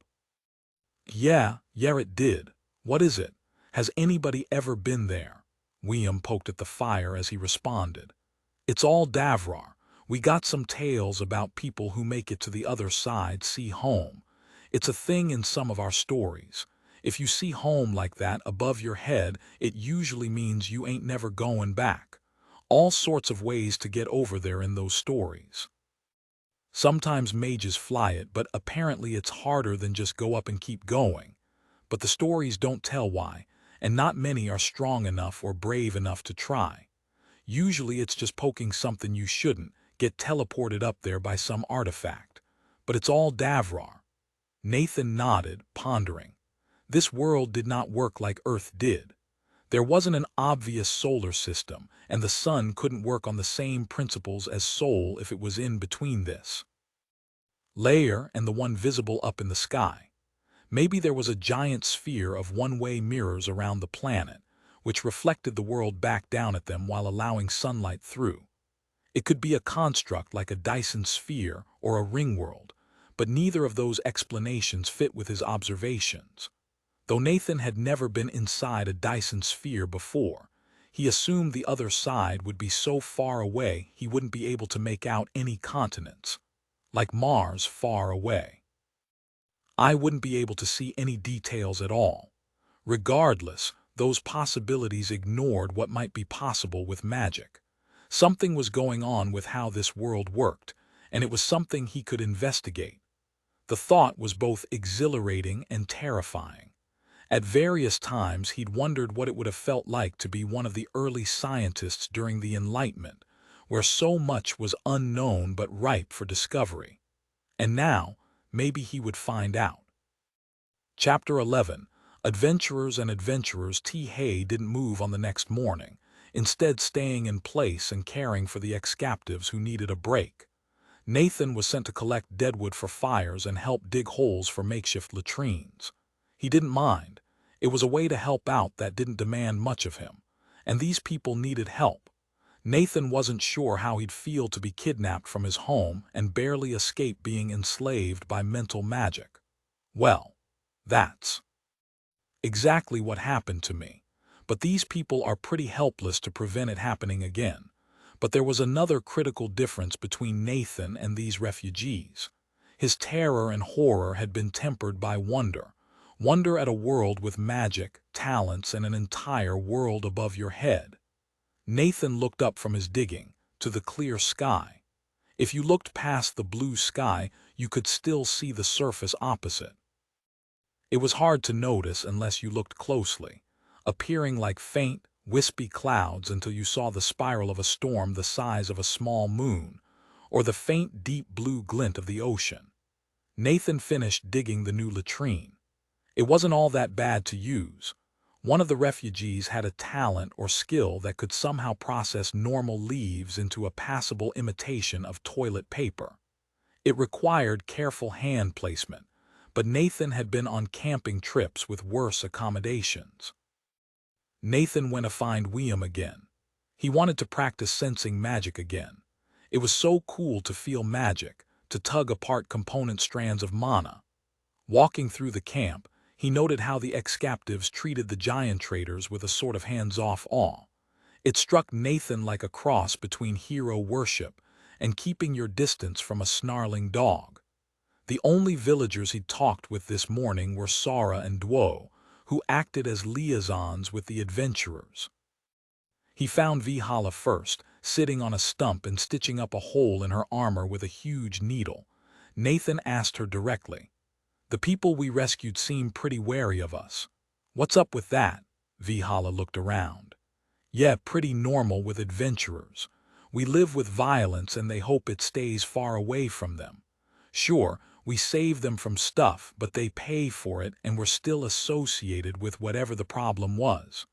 Yeah, it did. What is it? Has anybody ever been there? William poked at the fire as he responded. It's all Davrar. We got some tales about people who make it to the other side see home. It's a thing in some of our stories. If you see home like that above your head, it usually means you ain't never going back. All sorts of ways to get over there in those stories. Sometimes mages fly it, but apparently it's harder than just go up and keep going. But the stories don't tell why, and not many are strong enough or brave enough to try. Usually it's just poking something you shouldn't, get teleported up there by some artifact. But it's all Davrar. Nathan nodded, pondering. This world did not work like Earth did. There wasn't an obvious solar system, and the sun couldn't work on the same principles as Sol if it was in between this layer and the one visible up in the sky. Maybe there was a giant sphere of one-way mirrors around the planet, which reflected the world back down at them while allowing sunlight through. It could be a construct like a Dyson sphere or a ring world, but neither of those explanations fit with his observations. Though Nathan had never been inside a Dyson sphere before, he assumed the other side would be so far away he wouldn't be able to make out any continents. Like Mars far away. I wouldn't be able to see any details at all. Regardless, those possibilities ignored what might be possible with magic. Something was going on with how this world worked, and it was something he could investigate. The thought was both exhilarating and terrifying. At various times he'd wondered what it would have felt like to be one of the early scientists during the Enlightenment, where so much was unknown but ripe for discovery. And now, maybe he would find out. Chapter 11. Adventurers and Adventurers. T. Hay didn't move on the next morning, instead staying in place and caring for the ex-captives who needed a break. Nathan was sent to collect deadwood for fires and help dig holes for makeshift latrines. He didn't mind. It was a way to help out that didn't demand much of him. And these people needed help. Nathan wasn't sure how he'd feel to be kidnapped from his home and barely escape being enslaved by mental magic. Well, that's exactly what happened to me. But these people are pretty helpless to prevent it happening again. But there was another critical difference between Nathan and these refugees. His terror and horror had been tempered by wonder. Wonder at a world with magic, talents, and an entire world above your head. Nathan looked up from his digging, to the clear sky. If you looked past the blue sky, you could still see the surface opposite. It was hard to notice unless you looked closely, appearing like faint, wispy clouds until you saw the spiral of a storm the size of a small moon, or the faint, deep blue glint of the ocean. Nathan finished digging the new latrine. It wasn't all that bad to use. One of the refugees had a talent or skill that could somehow process normal leaves into a passable imitation of toilet paper. It required careful hand placement, but Nathan had been on camping trips with worse accommodations. Nathan went to find William again. He wanted to practice sensing magic again. It was so cool to feel magic, to tug apart component strands of mana. Walking through the camp, he noted how the ex-captives treated the giant traders with a sort of hands-off awe. It struck Nathan like a cross between hero worship and keeping your distance from a snarling dog. The only villagers he'd talked with this morning were Sara and Duo, who acted as liaisons with the adventurers. He found Vihala first, sitting on a stump and stitching up a hole in her armor with a huge needle. Nathan asked her directly, "The people we rescued seem pretty wary of us. What's up with that?" Vihala looked around. "Yeah, pretty normal with adventurers. We live with violence and they hope it stays far away from them. Sure, we save them from stuff, but they pay for it and we're still associated with whatever the problem was.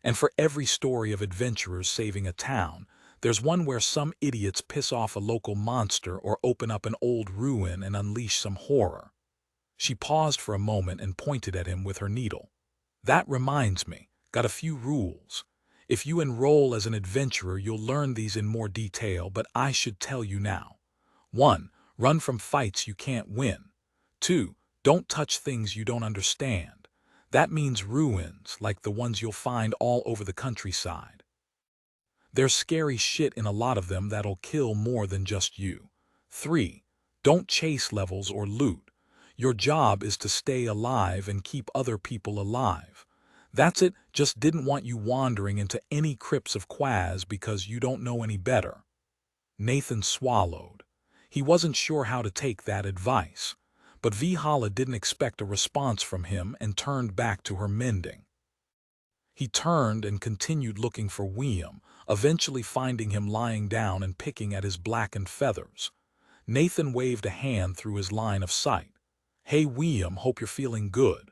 And for every story of adventurers saving a town, there's one where some idiots piss off a local monster or open up an old ruin and unleash some horror." She paused for a moment and pointed at him with her needle. "That reminds me, got a few rules. If you enroll as an adventurer, you'll learn these in more detail, but I should tell you now. 1. Run from fights you can't win. 2. Don't touch things you don't understand. That means ruins, like the ones you'll find all over the countryside. There's scary shit in a lot of them that'll kill more than just you. 3. Don't chase levels or loot. Your job is to stay alive and keep other people alive. That's it, just didn't want you wandering into any crypts of Quaz because you don't know any better." Nathan swallowed. He wasn't sure how to take that advice, but Vihala didn't expect a response from him and turned back to her mending. He turned and continued looking for William, eventually finding him lying down and picking at his blackened feathers. Nathan waved a hand through his line of sight. "Hey William, hope you're feeling good."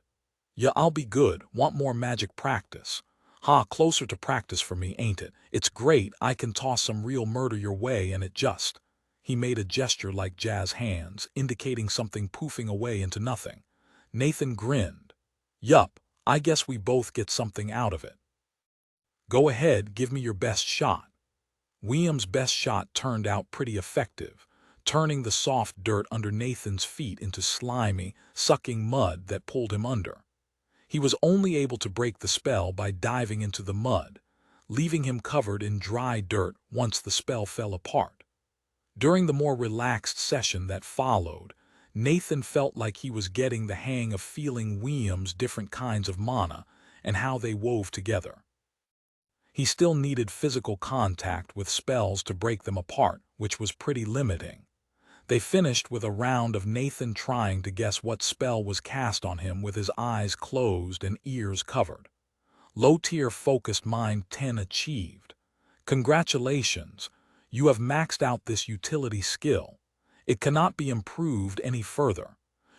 "Yeah, I'll be good. Want more magic practice." "Ha, closer to practice for me, ain't it? It's great, I can toss some real murder your way and it just—" He made a gesture like jazz hands, indicating something poofing away into nothing. Nathan grinned. "Yup, I guess we both get something out of it." "Go ahead, give me your best shot." William's best shot turned out pretty effective, turning the soft dirt under Nathan's feet into slimy, sucking mud that pulled him under. He was only able to break the spell by diving into the mud, leaving him covered in dry dirt once the spell fell apart. During the more relaxed session that followed, Nathan felt like he was getting the hang of feeling William's different kinds of mana and how they wove together. He still needed physical contact with spells to break them apart, which was pretty limiting. They finished with a round of Nathan trying to guess what spell was cast on him with his eyes closed and ears covered. Low-tier focused mind 10 achieved. Congratulations, you have maxed out this utility skill. It cannot be improved any further.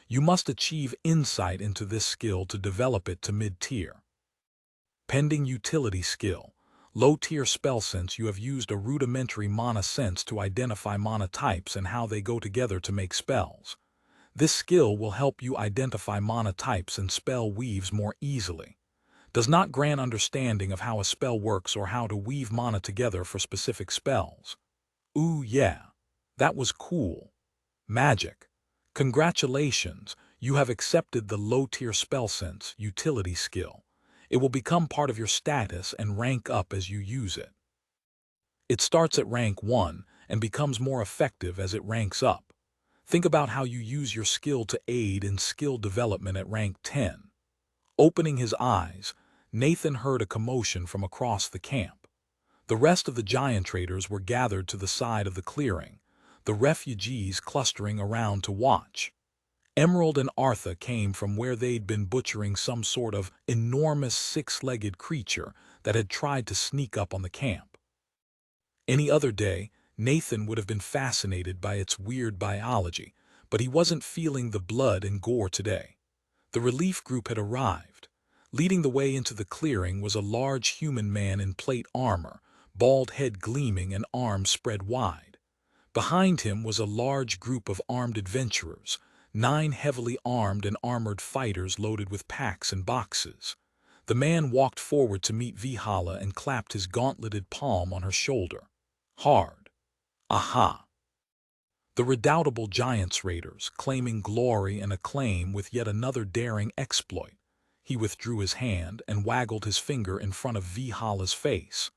You must achieve insight into this skill to develop it to mid-tier. Pending utility skill. Low-tier spell sense. You have used a rudimentary mana sense to identify mana types and how they go together to make spells. This skill will help you identify mana types and spell weaves more easily. Does not grant understanding of how a spell works or how to weave mana together for specific spells. Ooh yeah, that was cool. Magic. Congratulations, you have accepted the low-tier spell sense utility skill. It will become part of your status and rank up as you use it. It starts at rank 1 and becomes more effective as it ranks up. Think about how you use your skill to aid in skill development at rank 10. Opening his eyes, Nathan heard a commotion from across the camp. The rest of the giant traders were gathered to the side of the clearing, the refugees clustering around to watch. Emerald and Artha came from where they'd been butchering some sort of enormous six-legged creature that had tried to sneak up on the camp. Any other day, Nathan would have been fascinated by its weird biology, but he wasn't feeling the blood and gore today. The relief group had arrived. Leading the way into the clearing was a large human man in plate armor, bald head gleaming and arms spread wide. Behind him was a large group of armed adventurers, 9 heavily armed and armored fighters loaded with packs and boxes. The man walked forward to meet Vihala and clapped his gauntleted palm on her shoulder. Hard. Aha. The redoubtable Giants Raiders, claiming glory and acclaim with yet another daring exploit. He withdrew his hand and waggled his finger in front of Vihala's face.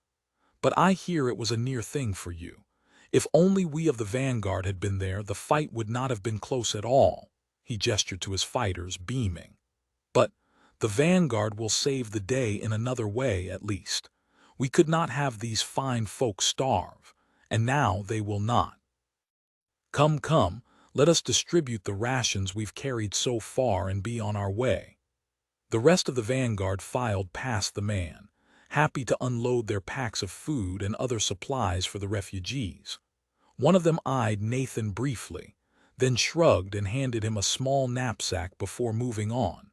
But I hear it was a near thing for you. If only we of the vanguard had been there, the fight would not have been close at all. He gestured to his fighters, beaming. But the vanguard will save the day in another way, at least. We could not have these fine folk starve, and now they will not. Come, come, let us distribute the rations we've carried so far and be on our way. The rest of the vanguard filed past the man, happy to unload their packs of food and other supplies for the refugees. One of them eyed Nathan briefly, then shrugged and handed him a small knapsack before moving on.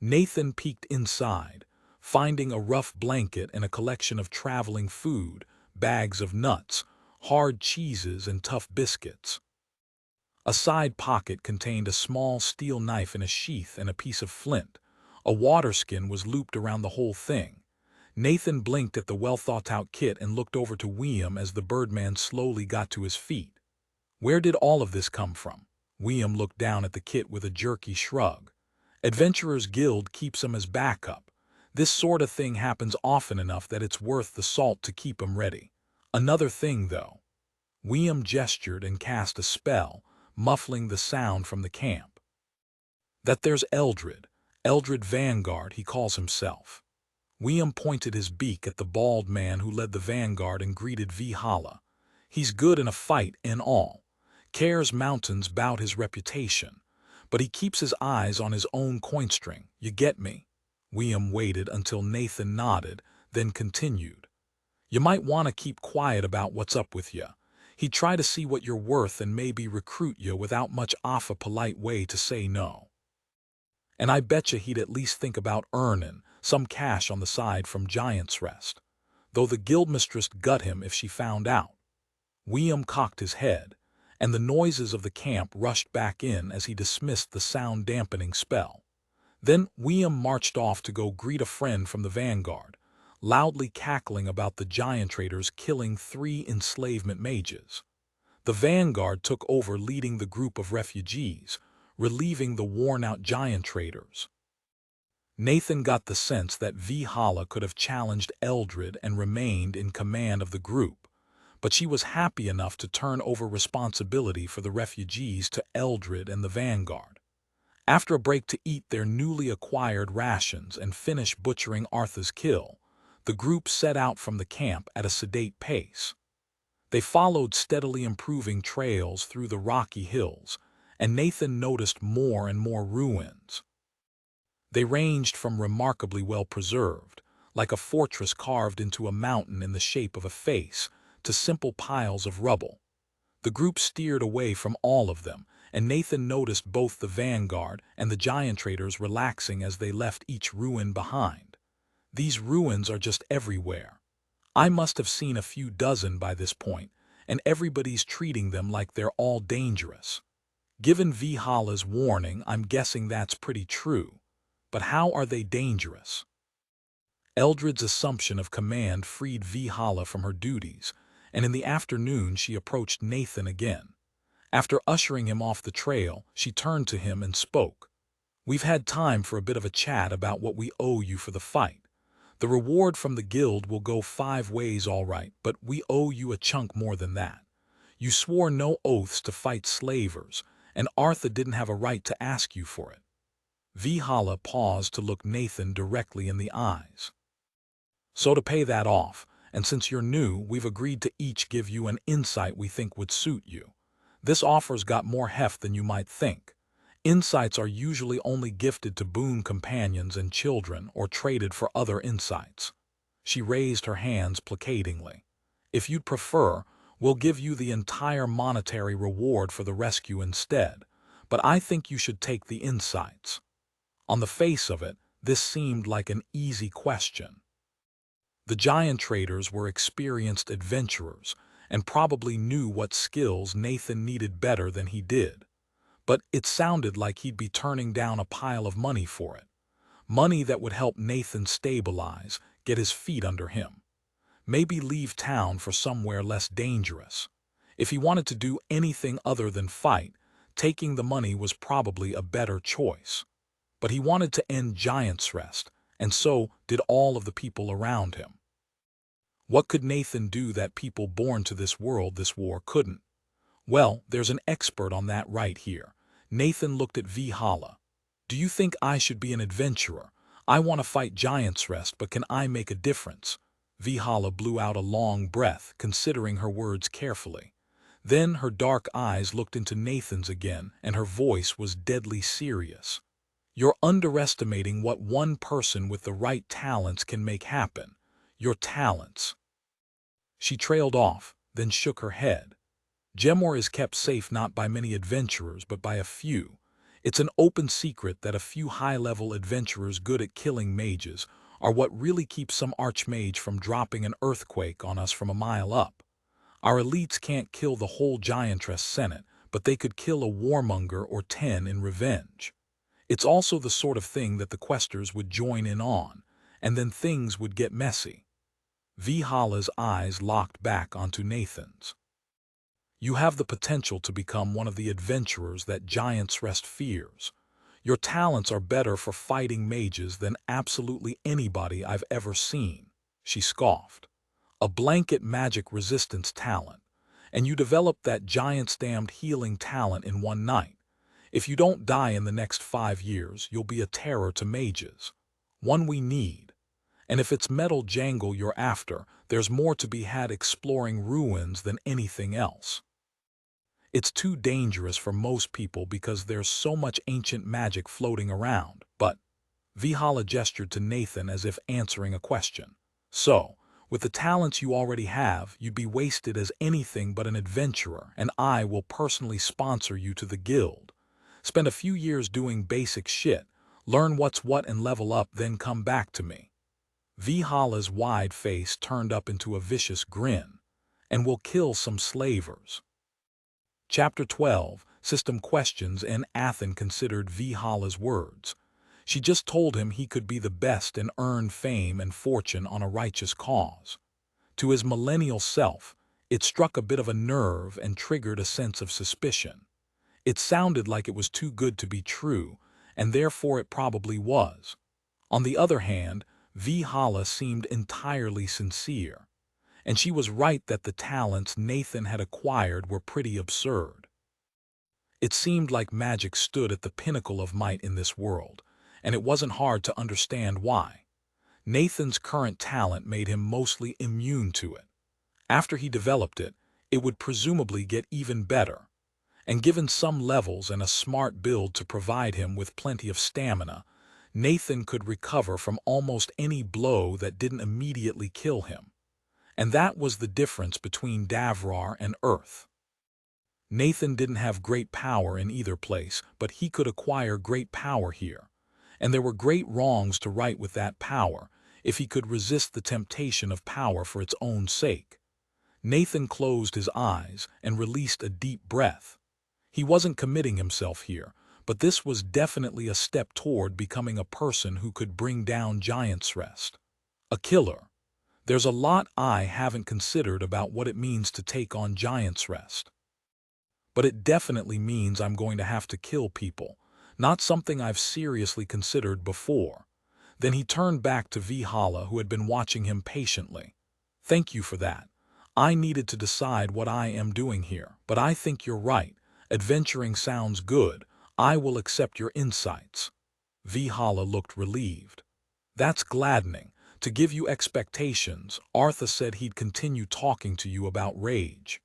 Nathan peeked inside, finding a rough blanket and a collection of traveling food, bags of nuts, hard cheeses, and tough biscuits. A side pocket contained a small steel knife in a sheath and a piece of flint. A water skin was looped around the whole thing. Nathan blinked at the well-thought-out kit and looked over to William as the birdman slowly got to his feet. Where did all of this come from? William looked down at the kit with a jerky shrug. Adventurers Guild keeps 'em as backup. This sort of thing happens often enough that it's worth the salt to keep 'em ready. Another thing, though. William gestured and cast a spell, muffling the sound from the camp. That there's Eldred Vanguard, he calls himself. William pointed his beak at the bald man who led the vanguard and greeted Vihala. He's good in a fight and all. Cares mountains bout his reputation. But he keeps his eyes on his own coinstring, you get me? William waited until Nathan nodded, then continued. You might want to keep quiet about what's up with you. He'd try to see what you're worth and maybe recruit you without much off a polite way to say no. And I betcha he'd at least think about earning some cash on the side from Giant's Rest, though the guildmistress'd gut him if she found out. William cocked his head, and the noises of the camp rushed back in as he dismissed the sound-dampening spell. Then William marched off to go greet a friend from the vanguard, loudly cackling about the giant traders killing 3 enslavement mages. The vanguard took over leading the group of refugees, relieving the worn-out giant traders. Nathan got the sense that Vihala could have challenged Eldred and remained in command of the group, but she was happy enough to turn over responsibility for the refugees to Eldred and the vanguard. After a break to eat their newly acquired rations and finish butchering Artha's kill, the group set out from the camp at a sedate pace. They followed steadily improving trails through the rocky hills, and Nathan noticed more and more ruins. They ranged from remarkably well preserved, like a fortress carved into a mountain in the shape of a face, to simple piles of rubble. The group steered away from all of them, and Nathan noticed both the vanguard and the giant traders relaxing as they left each ruin behind. These ruins are just everywhere. I must have seen a few dozen by this point, and everybody's treating them like they're all dangerous. Given Vihala's warning, I'm guessing that's pretty true. But how are they dangerous? Eldred's assumption of command freed Vihala from her duties, and in the afternoon she approached Nathan again. After ushering him off the trail, she turned to him and spoke. "We've had time for a bit of a chat about what we owe you for the fight. The reward from the guild will go 5 ways all right, but we owe you a chunk more than that. You swore no oaths to fight slavers, and Artha didn't have a right to ask you for it." Vihala paused to look Nathan directly in the eyes. "So to pay that off, and since you're new, we've agreed to each give you an insight we think would suit you. This offer's got more heft than you might think. Insights are usually only gifted to boon companions and children or traded for other insights." She raised her hands placatingly. "If you'd prefer, we'll give you the entire monetary reward for the rescue instead, but I think you should take the insights." On the face of it, this seemed like an easy question. The giant traders were experienced adventurers and probably knew what skills Nathan needed better than he did. But it sounded like he'd be turning down a pile of money for it. Money that would help Nathan stabilize, get his feet under him. Maybe leave town for somewhere less dangerous. If he wanted to do anything other than fight, taking the money was probably a better choice. But he wanted to end Giant's Rest, and so did all of the people around him. What could Nathan do that people born to this world this war couldn't? Well, there's an expert on that right here. Nathan looked at Vihala. "Do you think I should be an adventurer? I want to fight Giant's Rest, but can I make a difference?" Vihala blew out a long breath, considering her words carefully. Then her dark eyes looked into Nathan's again, and her voice was deadly serious. "You're underestimating what one person with the right talents can make happen. Your talents." She trailed off, then shook her head. "Gemor is kept safe not by many adventurers, but by a few. It's an open secret that a few high-level adventurers good at killing mages are what really keeps some archmage from dropping an earthquake on us from a mile up. Our elites can't kill the whole Giantress Senate, but they could kill a warmonger or 10 in revenge. It's also the sort of thing that the questers would join in on, and then things would get messy." Vihala's eyes locked back onto Nathan's. "You have the potential to become one of the adventurers that Giant's Rest fears. Your talents are better for fighting mages than absolutely anybody I've ever seen," she scoffed. "A blanket magic resistance talent, and you developed that giant's damned healing talent in one night. If you don't die in the next 5 years, you'll be a terror to mages. One we need. And if it's metal jangle you're after, there's more to be had exploring ruins than anything else. It's too dangerous for most people because there's so much ancient magic floating around, but..." Vihala gestured to Nathan as if answering a question. "So, with the talents you already have, you'd be wasted as anything but an adventurer, and I will personally sponsor you to the guild. Spend a few years doing basic shit, learn what's what and level up, then come back to me." Vihala's wide face turned up into a vicious grin. "And we'll kill some slavers." Chapter 12, System Questions, and Athen considered Vihala's words. She just told him he could be the best and earn fame and fortune on a righteous cause. To his millennial self, it struck a bit of a nerve and triggered a sense of suspicion. It sounded like it was too good to be true, and therefore it probably was. On the other hand, Vihala seemed entirely sincere, and she was right that the talents Nathan had acquired were pretty absurd. It seemed like magic stood at the pinnacle of might in this world, and it wasn't hard to understand why. Nathan's current talent made him mostly immune to it. After he developed it, it would presumably get even better. And given some levels and a smart build to provide him with plenty of stamina, Nathan could recover from almost any blow that didn't immediately kill him. And that was the difference between Davrar and Earth. Nathan didn't have great power in either place, but he could acquire great power here. And there were great wrongs to right with that power, if he could resist the temptation of power for its own sake. Nathan closed his eyes and released a deep breath. He wasn't committing himself here, but this was definitely a step toward becoming a person who could bring down Giant's Rest. A killer. There's a lot I haven't considered about what it means to take on Giant's Rest. But it definitely means I'm going to have to kill people, not something I've seriously considered before. Then he turned back to Vihala, who had been watching him patiently. Thank you for that. I needed to decide what I am doing here, but I think you're right. Adventuring sounds good. I will accept your insights. Vihala looked relieved. That's gladdening. To give you expectations, Artha said he'd continue talking to you about rage.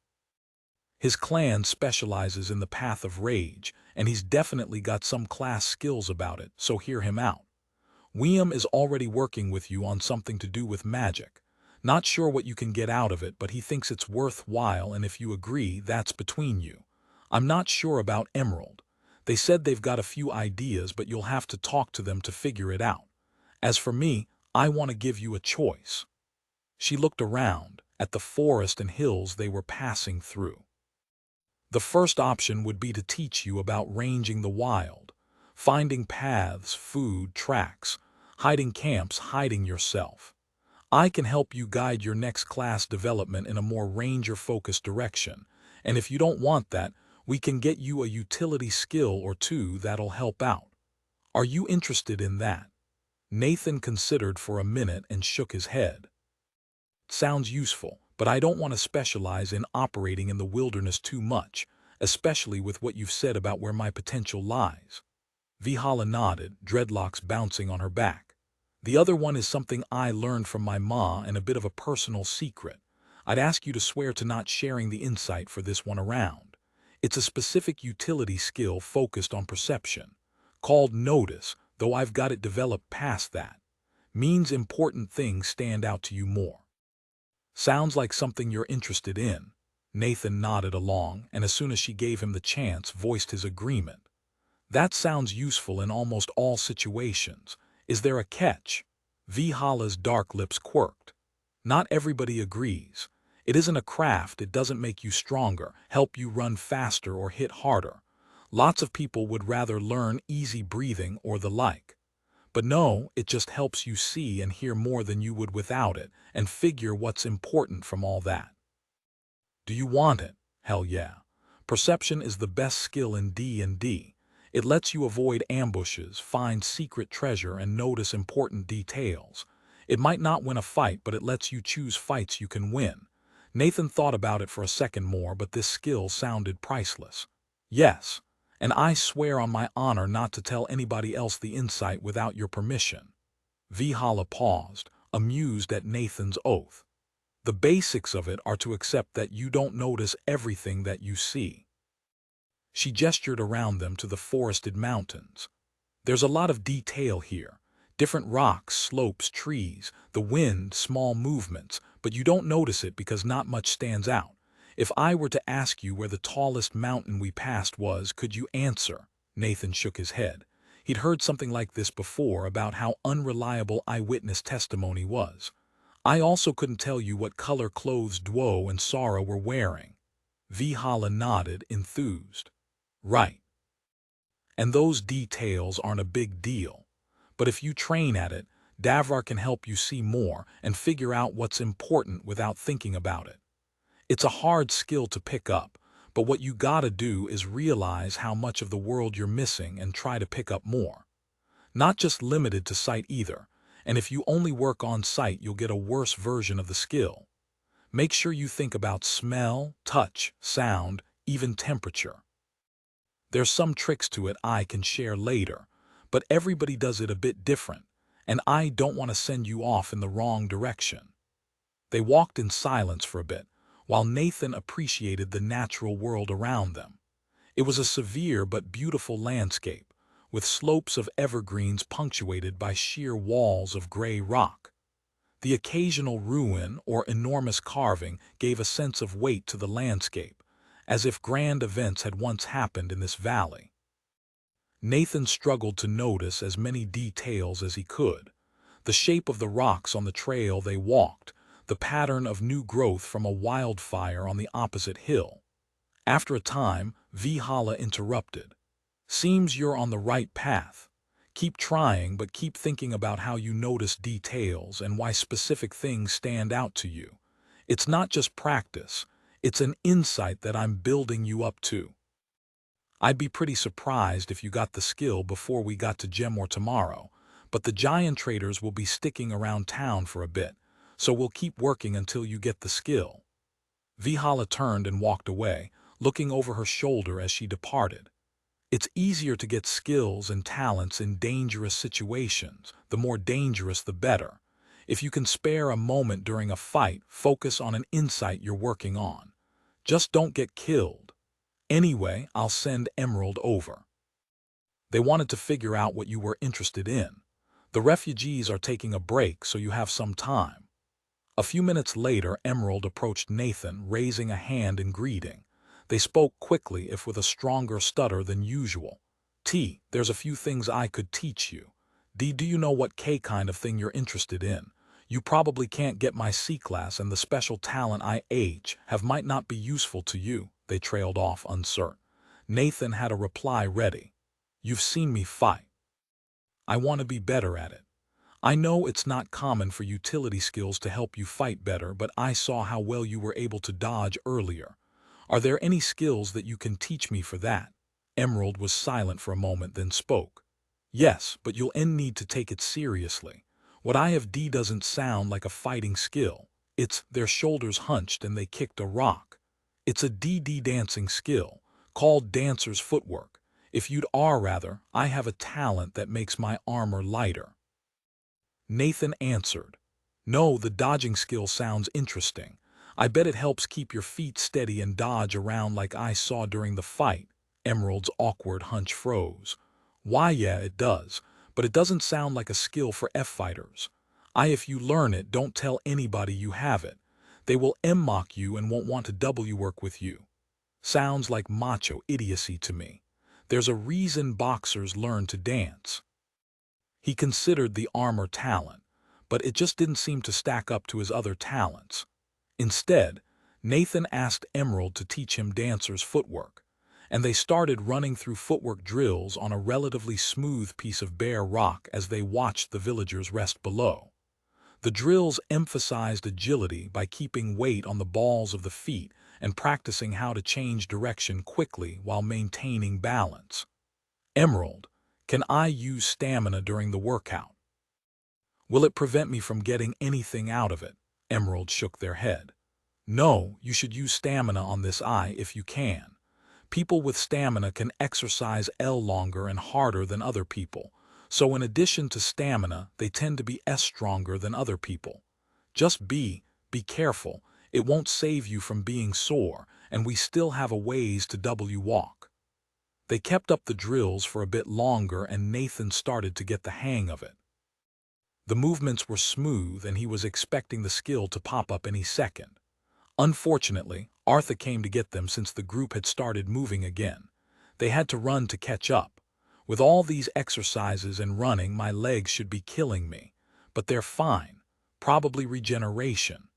His clan specializes in the path of rage, and he's definitely got some class skills about it, so hear him out. William is already working with you on something to do with magic. Not sure what you can get out of it, but he thinks it's worthwhile, and if you agree, that's between you. I'm not sure about Emerald. They said they've got a few ideas, but you'll have to talk to them to figure it out. As for me, I want to give you a choice. She looked around at the forest and hills they were passing through. The first option would be to teach you about ranging the wild, finding paths, food, tracks, hiding camps, hiding yourself. I can help you guide your next class development in a more ranger-focused direction, and if you don't want that, we can get you a utility skill or two that'll help out. Are you interested in that? Nathan considered for a minute and shook his head. Sounds useful, but I don't want to specialize in operating in the wilderness too much, especially with what you've said about where my potential lies. Vihala nodded, dreadlocks bouncing on her back. The other one is something I learned from my ma and a bit of a personal secret. I'd ask you to swear to not sharing the insight for this one around. It's a specific utility skill focused on perception, called notice, though I've got it developed past that. Means important things stand out to you more. Sounds like something you're interested in. Nathan nodded along, and as soon as she gave him the chance, voiced his agreement. That sounds useful in almost all situations. Is there a catch? Vihala's dark lips quirked. Not everybody agrees. It isn't a craft, it doesn't make you stronger, help you run faster or hit harder. Lots of people would rather learn easy breathing or the like. But no, it just helps you see and hear more than you would without it, and figure what's important from all that. Do you want it? Hell yeah. Perception is the best skill in D&D. It lets you avoid ambushes, find secret treasure, and notice important details. It might not win a fight, but it lets you choose fights you can win. Nathan thought about it for a second more, but this skill sounded priceless. Yes, and I swear on my honor not to tell anybody else the insight without your permission. Vihala paused, amused at Nathan's oath. The basics of it are to accept that you don't notice everything that you see. She gestured around them to the forested mountains. There's a lot of detail here. Different rocks, slopes, trees, the wind, small movements, but you don't notice it because not much stands out. If I were to ask you where the tallest mountain we passed was, could you answer? Nathan shook his head. He'd heard something like this before about how unreliable eyewitness testimony was. I also couldn't tell you what color clothes Duo and Sara were wearing. Vihala nodded, enthused. Right. And those details aren't a big deal. But if you train at it, Davrar can help you see more and figure out what's important without thinking about it. It's a hard skill to pick up, but what you gotta do is realize how much of the world you're missing and try to pick up more. Not just limited to sight either, and if you only work on sight, you'll get a worse version of the skill. Make sure you think about smell, touch, sound, even temperature. There's some tricks to it I can share later, but everybody does it a bit different, and I don't want to send you off in the wrong direction. They walked in silence for a bit, while Nathan appreciated the natural world around them. It was a severe but beautiful landscape, with slopes of evergreens punctuated by sheer walls of gray rock. The occasional ruin or enormous carving gave a sense of weight to the landscape, as if grand events had once happened in this valley. Nathan struggled to notice as many details as he could. The shape of the rocks on the trail they walked, the pattern of new growth from a wildfire on the opposite hill. After a time, Vihala interrupted. Seems you're on the right path. Keep trying, but keep thinking about how you notice details and why specific things stand out to you. It's not just practice, it's an insight that I'm building you up to. I'd be pretty surprised if you got the skill before we got to Gemor tomorrow, but the giant traders will be sticking around town for a bit, so we'll keep working until you get the skill. Vihala turned and walked away, looking over her shoulder as she departed. It's easier to get skills and talents in dangerous situations. The more dangerous, the better. If you can spare a moment during a fight, focus on an insight you're working on. Just don't get killed. Anyway, I'll send Emerald over. They wanted to figure out what you were interested in. The refugees are taking a break, so you have some time. A few minutes later, Emerald approached Nathan, raising a hand in greeting. They spoke quickly, if with a stronger stutter than usual. There's a few things I could teach you. Do you know what kind of thing you're interested in? You probably can't get my C-class, and the special talent I have might not be useful to you. They trailed off uncertain. Nathan had a reply ready. You've seen me fight. I want to be better at it. I know it's not common for utility skills to help you fight better, but I saw how well you were able to dodge earlier. Are there any skills that you can teach me for that? Emerald was silent for a moment, then spoke. Yes, but you'll need to take it seriously. What I have doesn't sound like a fighting skill. It's their shoulders hunched and they kicked a rock. It's a dancing skill, called dancer's footwork. If you'd rather, I have a talent that makes my armor lighter. Nathan answered. No, the dodging skill sounds interesting. I bet it helps keep your feet steady and dodge around like I saw during the fight. Emerald's awkward hunch froze. Why, yeah, it does, but it doesn't sound like a skill for F-fighters. If you learn it, don't tell anybody you have it. They will mock you and won't want to W-work with you. Sounds like macho idiocy to me. There's a reason boxers learn to dance. He considered the armor talent, but it just didn't seem to stack up to his other talents. Instead, Nathan asked Emerald to teach him dancer's footwork, and they started running through footwork drills on a relatively smooth piece of bare rock as they watched the villagers rest below. The drills emphasized agility by keeping weight on the balls of the feet and practicing how to change direction quickly while maintaining balance. Emerald, can I use stamina during the workout? Will it prevent me from getting anything out of it? Emerald shook their head. No, you should use stamina on this if you can. People with stamina can exercise longer and harder than other people, so in addition to stamina, they tend to be stronger than other people. Just be careful. It won't save you from being sore, and we still have a ways to walk. They kept up the drills for a bit longer, and Nathan started to get the hang of it. The movements were smooth, and he was expecting the skill to pop up any second. Unfortunately, Arthur came to get them since the group had started moving again. They had to run to catch up. With all these exercises and running, my legs should be killing me. But they're fine. Probably regeneration.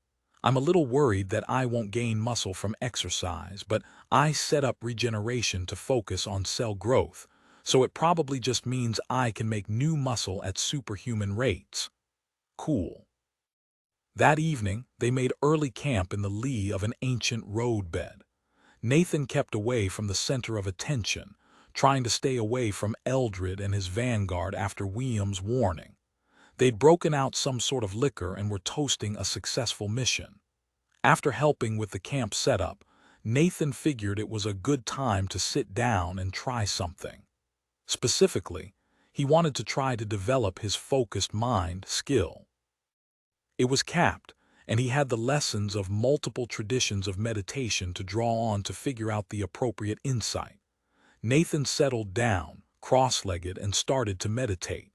I'm a little worried that I won't gain muscle from exercise, but I set up regeneration to focus on cell growth, so it probably just means I can make new muscle at superhuman rates. Cool. That evening, they made early camp in the lee of an ancient roadbed. Nathan kept away from the center of attention, trying to stay away from Eldred and his vanguard after William's warning. They'd broken out some sort of liquor and were toasting a successful mission. After helping with the camp setup, Nathan figured it was a good time to sit down and try something. Specifically, he wanted to try to develop his focused mind skill. It was capped, and he had the lessons of multiple traditions of meditation to draw on to figure out the appropriate insight. Nathan settled down, cross-legged, and started to meditate.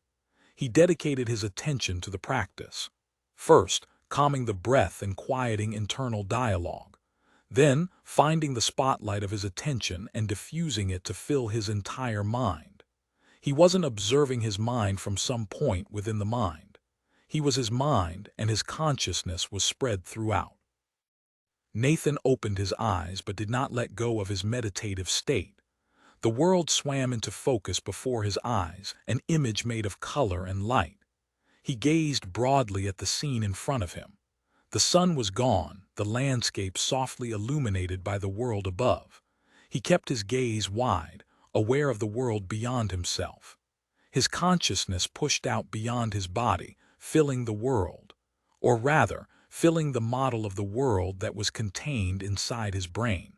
He dedicated his attention to the practice. First, calming the breath and quieting internal dialogue. Then, finding the spotlight of his attention and diffusing it to fill his entire mind. He wasn't observing his mind from some point within the mind. He was his mind, and his consciousness was spread throughout. Nathan opened his eyes but did not let go of his meditative state. The world swam into focus before his eyes, an image made of color and light. He gazed broadly at the scene in front of him. The sun was gone, the landscape softly illuminated by the world above. He kept his gaze wide, aware of the world beyond himself. His consciousness pushed out beyond his body, filling the world, or rather, filling the model of the world that was contained inside his brain.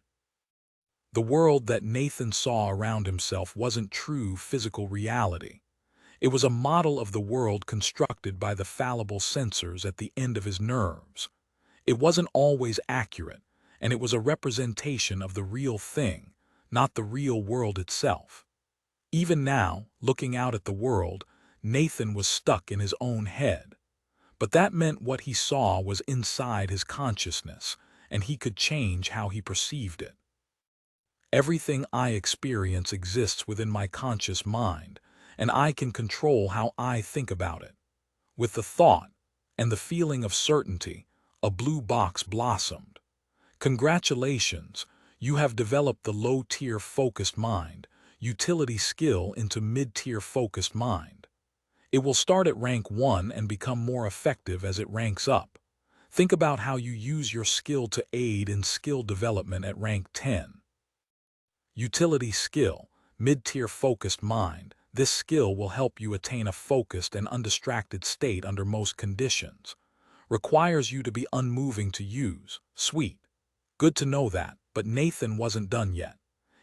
The world that Nathan saw around himself wasn't true physical reality. It was a model of the world constructed by the fallible sensors at the end of his nerves. It wasn't always accurate, and it was a representation of the real thing, not the real world itself. Even now, looking out at the world, Nathan was stuck in his own head. But that meant what he saw was inside his consciousness, and he could change how he perceived it. Everything I experience exists within my conscious mind, and I can control how I think about it. With the thought and the feeling of certainty, a blue box blossomed. Congratulations, you have developed the low-tier focused mind, utility skill into mid-tier focused mind. It will start at rank 1 and become more effective as it ranks up. Think about how you use your skill to aid in skill development at rank 10. Utility skill, mid-tier focused mind. This skill will help you attain a focused and undistracted state under most conditions. Requires you to be unmoving to use. Sweet. Good to know that, but Nathan wasn't done yet.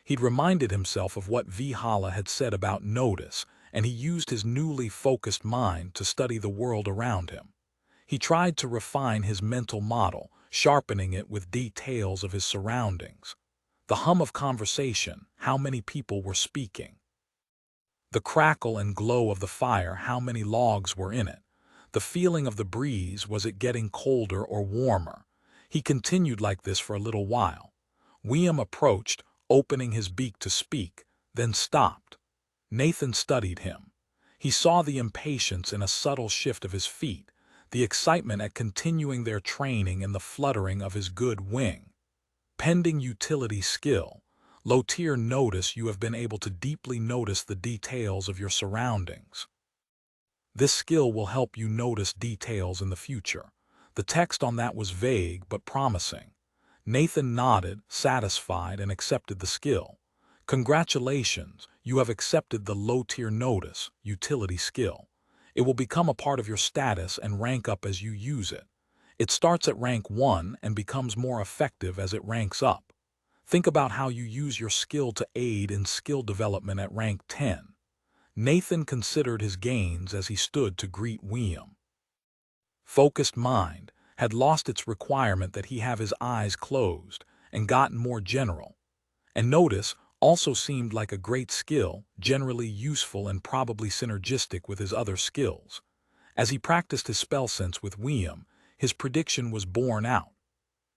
He'd reminded himself of what Vihala had said about notice, and he used his newly focused mind to study the world around him. He tried to refine his mental model, sharpening it with details of his surroundings. The hum of conversation, how many people were speaking. The crackle and glow of the fire, how many logs were in it. The feeling of the breeze, was it getting colder or warmer? He continued like this for a little while. William approached, opening his beak to speak, then stopped. Nathan studied him. He saw the impatience in a subtle shift of his feet, the excitement at continuing their training and the fluttering of his good wing. Pending utility skill, low-tier notice. You have been able to deeply notice the details of your surroundings. This skill will help you notice details in the future. The text on that was vague but promising. Nathan nodded, satisfied, and accepted the skill. Congratulations, you have accepted the low-tier notice, utility skill. It will become a part of your status and rank up as you use it. It starts at rank 1 and becomes more effective as it ranks up. Think about how you use your skill to aid in skill development at rank 10. Nathan considered his gains as he stood to greet William. Focused mind had lost its requirement that he have his eyes closed and gotten more general. And notice also seemed like a great skill, generally useful and probably synergistic with his other skills. As he practiced his spell sense with William, his prediction was borne out.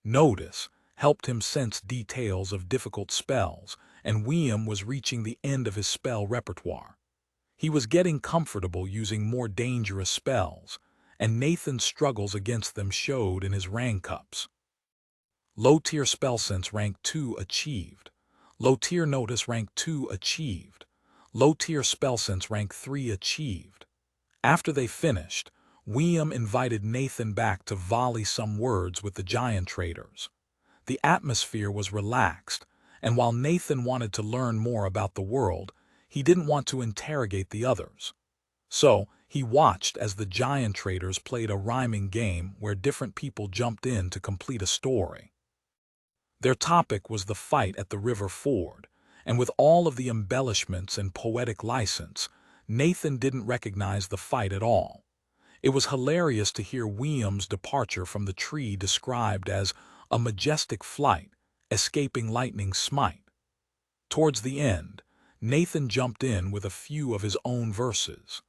Notice helped him sense details of difficult spells, and William was reaching the end of his spell repertoire. He was getting comfortable using more dangerous spells, and Nathan's struggles against them showed in his rank ups. Low-tier spell sense rank 2 achieved. Low-tier notice rank 2 achieved. Low-tier spell sense rank 3 achieved. After they finished, William invited Nathan back to volley some words with the giant traders. The atmosphere was relaxed, and while Nathan wanted to learn more about the world, he didn't want to interrogate the others. So, he watched as the giant traders played a rhyming game where different people jumped in to complete a story. Their topic was the fight at the river ford, and with all of the embellishments and poetic license, Nathan didn't recognize the fight at all. It was hilarious to hear William's departure from the tree described as a majestic flight, escaping lightning's smite. Towards the end, Nathan jumped in with a few of his own verses.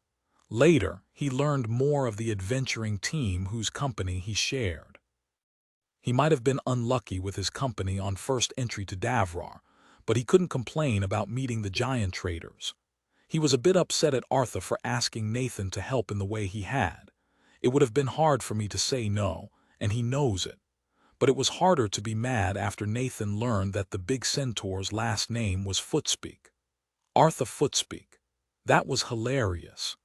Later, he learned more of the adventuring team whose company he shared. He might have been unlucky with his company on first entry to Davrar, but he couldn't complain about meeting the giant traders. He was a bit upset at Arthur for asking Nathan to help in the way he had. It would have been hard for me to say no, and he knows it. But it was harder to be mad after Nathan learned that the big centaur's last name was Footspeak. Arthur Footspeak. That was hilarious.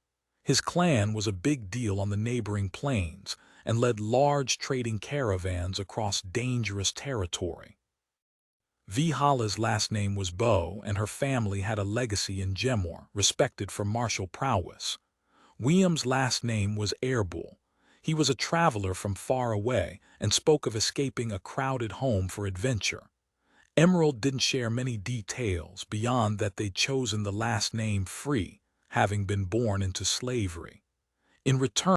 His clan was a big deal on the neighboring plains and led large trading caravans across dangerous territory. Vihala's last name was Bow, and her family had a legacy in Gemor, respected for martial prowess. William's last name was Airbull. He was a traveler from far away and spoke of escaping a crowded home for adventure. Emerald didn't share many details beyond that they'd chosen the last name Free, having been born into slavery. In return,